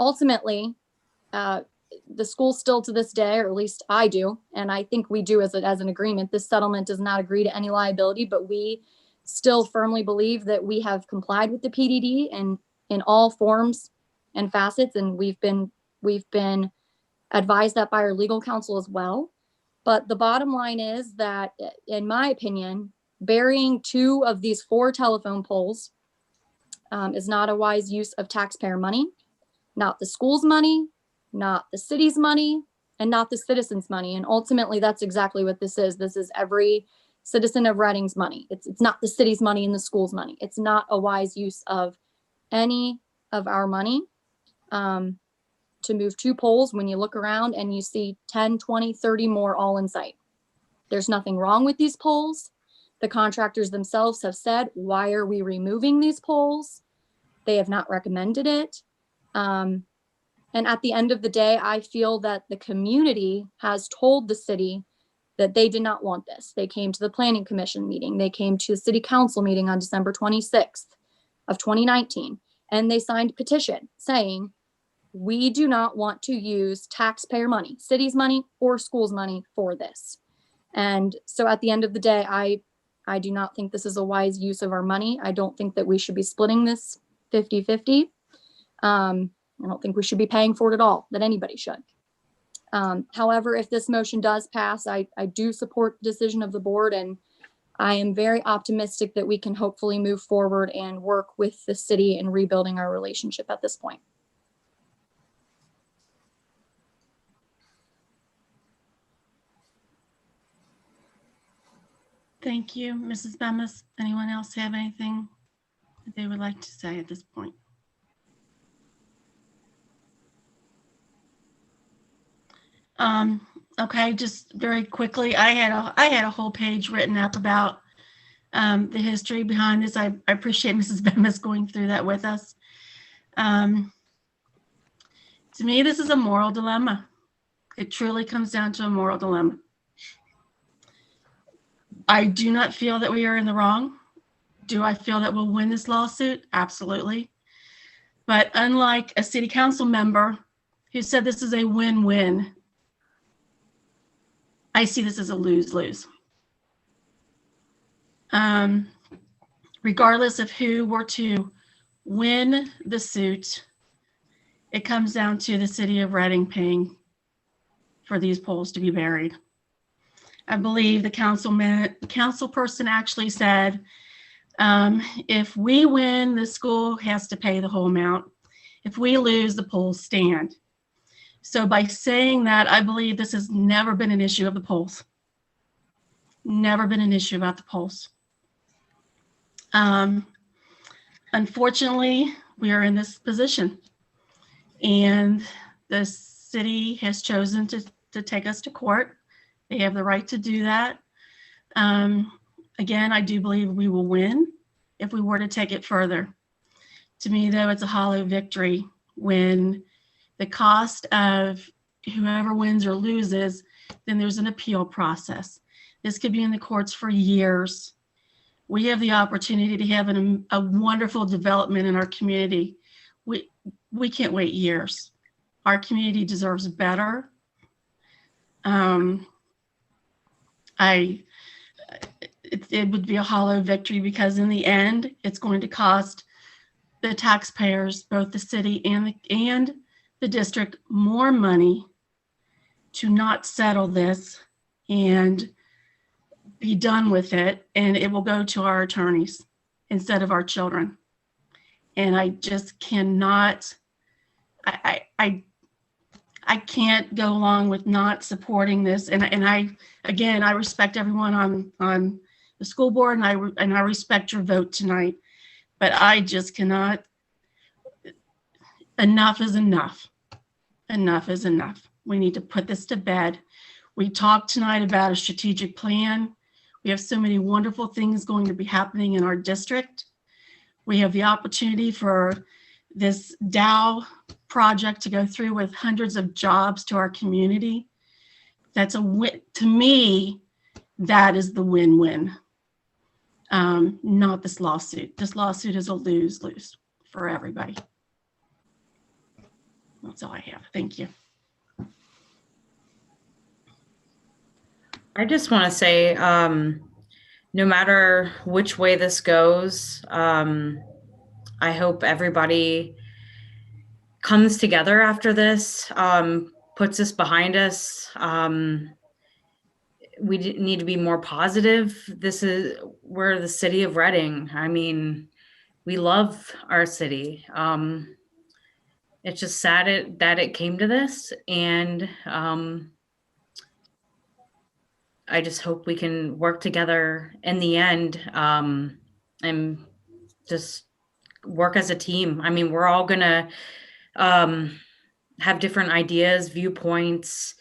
Ultimately, the school still to this day, or at least I do, and I think we do as an agreement, this settlement does not agree to any liability, but we still firmly believe that we have complied with the PDD and in all forms and facets, and we've been advised that by our legal counsel as well. But the bottom line is that, in my opinion, burying 2 of these 4 telephone poles is not a wise use of taxpayer money, not the school's money, not the city's money, and not the citizens' money. And ultimately, that's exactly what this is. This is every citizen of Reading's money. It's not the city's money and the school's money. It's not a wise use of any of our money to move 2 poles when you look around and you see 10, 20, 30 more all in sight. There's nothing wrong with these poles. The contractors themselves have said, why are we removing these poles? They have not recommended it. And at the end of the day, I feel that the community has told the city that they did not want this. They came to the planning commission meeting. They came to the city council meeting on December 26th of 2019. And they signed a petition saying, we do not want to use taxpayer money, city's money or school's money for this. And so at the end of the day, I do not think this is a wise use of our money. I don't think that we should be splitting this 50-50. I don't think we should be paying for it at all, that anybody should. However, if this motion does pass, I do support the decision of the board, and I am very optimistic that we can hopefully move forward and work with the city in rebuilding our relationship at this point. Thank you, Mrs. Bemis. Anyone else have anything that they would like to say at this point? Okay, just very quickly, I had a whole page written up about the history behind this. I appreciate Mrs. Bemis going through that with us. To me, this is a moral dilemma. It truly comes down to a moral dilemma. I do not feel that we are in the wrong. Do I feel that we'll win this lawsuit? Absolutely. But unlike a city council member who said this is a win-win, I see this as a lose-lose. Regardless of who were to win the suit, it comes down to the city of Reading paying for these poles to be buried. I believe the council person actually said, if we win, the school has to pay the whole amount. If we lose, the poles stand. So by saying that, I believe this has never been an issue of the poles. Never been an issue about the polls. Unfortunately, we are in this position, and the city has chosen to take us to court. They have the right to do that. Again, I do believe we will win if we were to take it further. To me, though, it's a hollow victory when the cost of whoever wins or loses, then there's an appeal process. This could be in the courts for years. We have the opportunity to have a wonderful development in our community. We can't wait years. Our community deserves better. It would be a hollow victory because in the end, it's going to cost the taxpayers, both the city and the district, more money to not settle this and be done with it, and it will go to our attorneys instead of our children. And I just cannot, I can't go along with not supporting this. And I respect everyone on the school board, and I respect your vote tonight, but I just cannot. Enough is enough. Enough is enough. We need to put this to bed. We talked tonight about a strategic plan. We have so many wonderful things going to be happening in our district. We have the opportunity for this Dow project to go through with hundreds of jobs to our community. That's a win. To me, that is the win-win, not this lawsuit. This lawsuit is a lose-lose for everybody. That's all I have. Thank you. I just want to say, no matter which way this goes, I hope everybody comes together after this, puts this behind us. We need to be more positive. We're the city of Reading. I mean, we love our city. It's just sad that it came to this, and I just hope we can work together in the end, and just work as a team. I mean, we're all gonna have different ideas, viewpoints,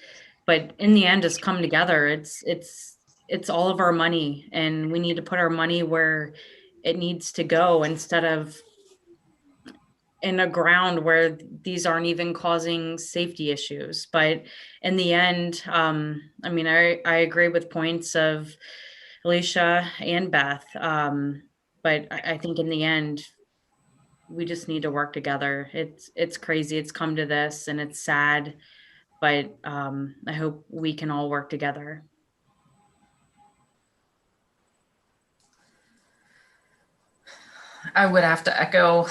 but in the end, just come together. It's all of our money, and we need to put our money where it needs to go instead of in a ground where these aren't even causing safety issues. But in the end, I mean, I agree with points of Alicia and Beth. But I think in the end, we just need to work together. It's crazy. It's come to this, and it's sad, but I hope we can all work together. I would have to echo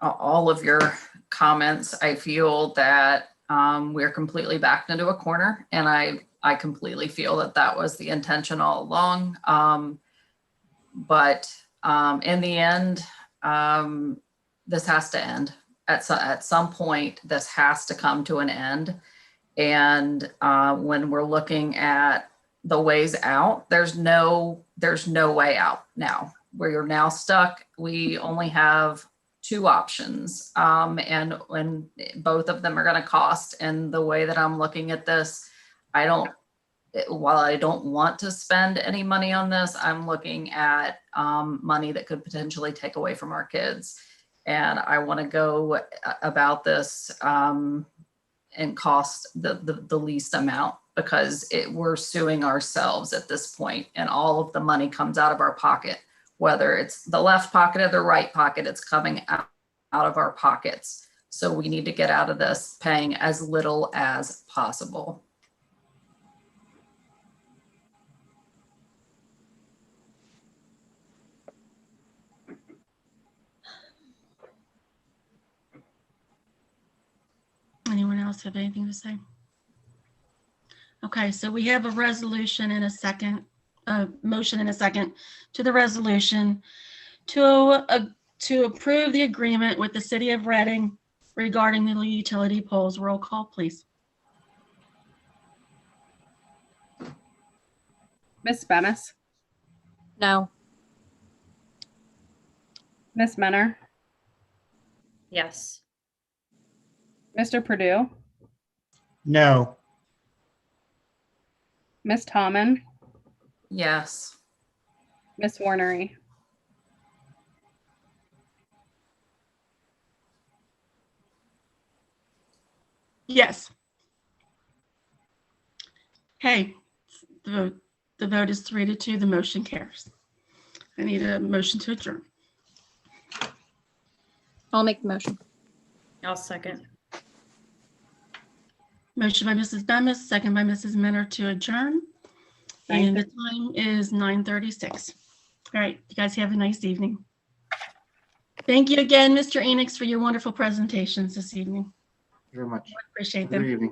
all of your comments. I feel that we're completely backed into a corner, and I completely feel that was the intention all along. But in the end, this has to end. At some point, this has to come to an end. And when we're looking at the ways out, there's no way out now. We're now stuck. We only have two options, and both of them are going to cost. And the way that I'm looking at this, while I don't want to spend any money on this, I'm looking at money that could potentially take away from our kids. And I want to go about this and cost the least amount, because we're suing ourselves at this point, and all of the money comes out of our pocket. Whether it's the left pocket or the right pocket, it's coming out of our pockets. So we need to get out of this paying as little as possible. Anyone else have anything to say? Okay, so we have a resolution in a second. Motion in a second to the resolution to approve the agreement with the City of Reading regarding the utility poles. Roll call, please. Miss Bemis, No. Miss Menor, Yes. Mr. Purdue, No. Miss Tommen, Yes. Miss Warnery. Yes. Okay, the vote is 3-2, the motion carries. I need a motion to adjourn. I'll make the motion. I'll second. Motion by Mrs. Bemis, second by Mrs. Menor to adjourn. And the time is 9:36. All right, you guys have a nice evening. Thank you again, Mr. Enix, for your wonderful presentations this evening. Very much. Appreciate Good them. evening.